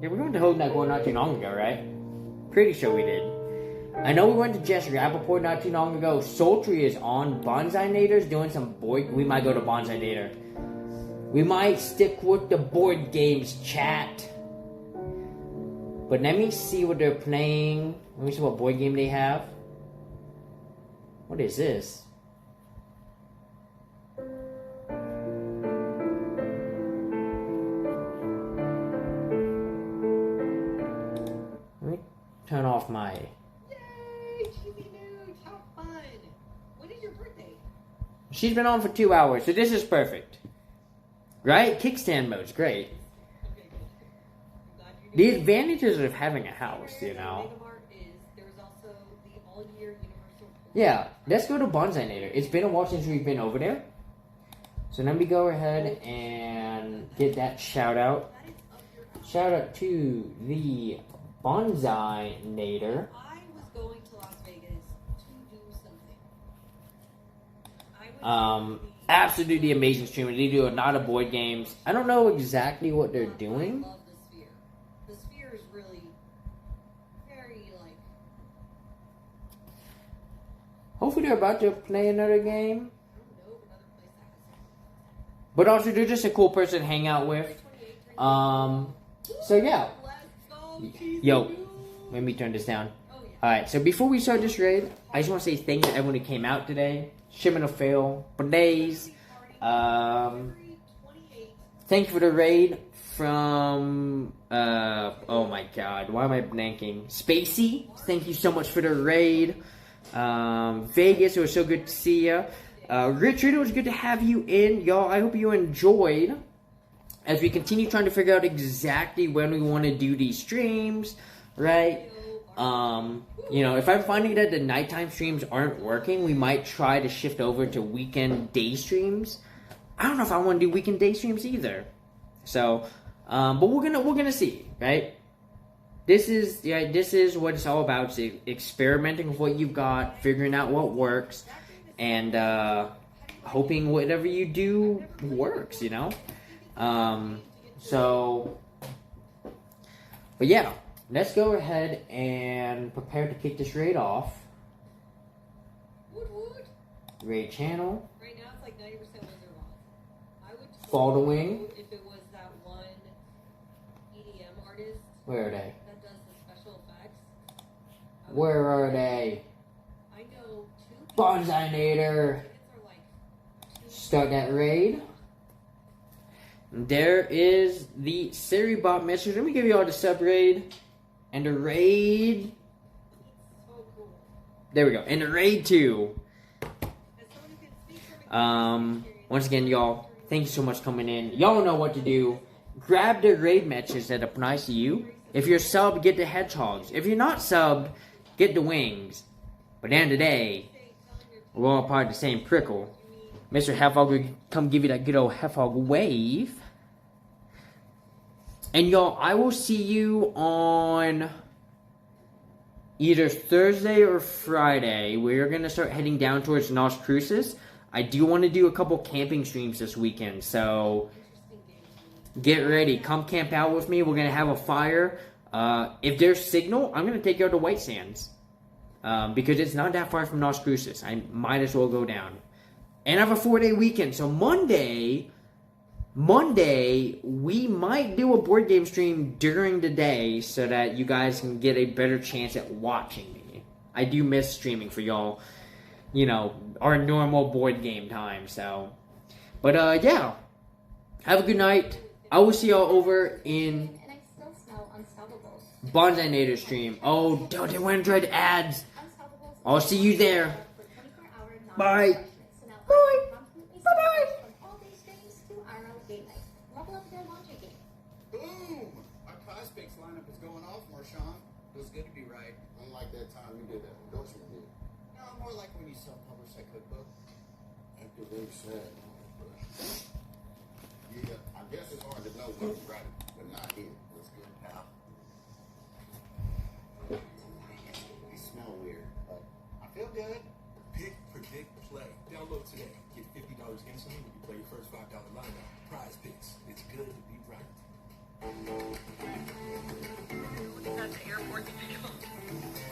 Yeah, we went to Hognack World not too long ago, right? Pretty sure we did. I know we went to Jess Rappaport not too long ago. Sultry is on. Bonsai Nader's doing some board. We might go to Bonsai Nader. We might stick with the board games chat. But let me see what they're playing. Let me see what board game they have. What is this? Turn off my... Yay! Cheesy Nudes! How fun! When is your birthday? She's been on for 2 hours, so this is perfect. Right? Kickstand mode's great. Okay, good. The advantages of having a house, you know. There's also the all-year universal... Yeah, let's go to Bonsai Nader. It's been a while since we've been over there. So let me go ahead and get that shout out. Shout out to the Bonsai Nader. I was going to Las Vegas to do something. Absolutely amazing streamer. They do a lot of board games. I don't know exactly what they're doing. I love the Sphere. The Sphere is really very, like... Hopefully they're about to play another game. I don't know, another place that has... But also, they're just a cool person to hang out with. So yeah. Yo, let me turn this down. Alright, so before we start this raid, I just want to say thank you to everyone who came out today. Shimon of Fail, Blaze. Thank you for the raid from, oh my god, why am I blanking? Spacey, thank you so much for the raid. Vegas, it was so good to see ya. Richard, it was good to have you in. Y'all, I hope you enjoyed. As we continue trying to figure out exactly when we want to do these streams, right? You know, if I'm finding that the nighttime streams aren't working, we might try to shift over to weekend day streams. I don't know if I want to do weekend day streams either. So, but we're gonna see, right? This is what it's all about: is experimenting with what you've got, figuring out what works, and hoping whatever you do works. You know. But yeah, let's go ahead and prepare to kick this raid off. Raid channel. Right now it's like 90% wizard off. I would Following. if it was that one EDM artist. Where are they? That does the special effects. Where are they? I know 2 Bonsai Nader. Start that raid. There is the Siri bot message. Let me give you all the sub raid and the raid. So There we go. And raid 2. Once again, y'all, thank you so much for coming in. Y'all know what to do. Grab the raid matches that apply to you. If you're subbed, get the hedgehogs. If you're not subbed, get the wings. But at the end of the day, we're all part of the same prickle. Mr. Hedgehog will come give you that good old Hedgehog wave. And y'all, I will see you on either Thursday or Friday. We're going to start heading down towards Las Cruces. I do want to do a couple camping streams this weekend, so get ready. Come camp out with me. We're going to have a fire. If there's signal, I'm going to take you out to White Sands. Because it's not that far from Las Cruces. I might as well go down. And I have a 4-day weekend. So Monday, we might do a board game stream during the day so that you guys can get a better chance at watching me. I do miss streaming for y'all, you know, our normal board game time. So, but yeah, have a good night. I will see y'all over in Bonsai Nader stream. Oh, don't they want to dread ads? I'll see you there. Bye. Bye. Bye-bye. Boom! Our prospects lineup is going off, Marshawn. Feels good to be right. Unlike that time you did that endorsement deal. No, more like when you self-published that cookbook. After they said, yeah, I guess it's hard to know when you write it, but not here. That's good, pal. They smell weird, but I feel good. Pick, predict, play. Download today. Get $50 instantly when you play your first $5 lineup.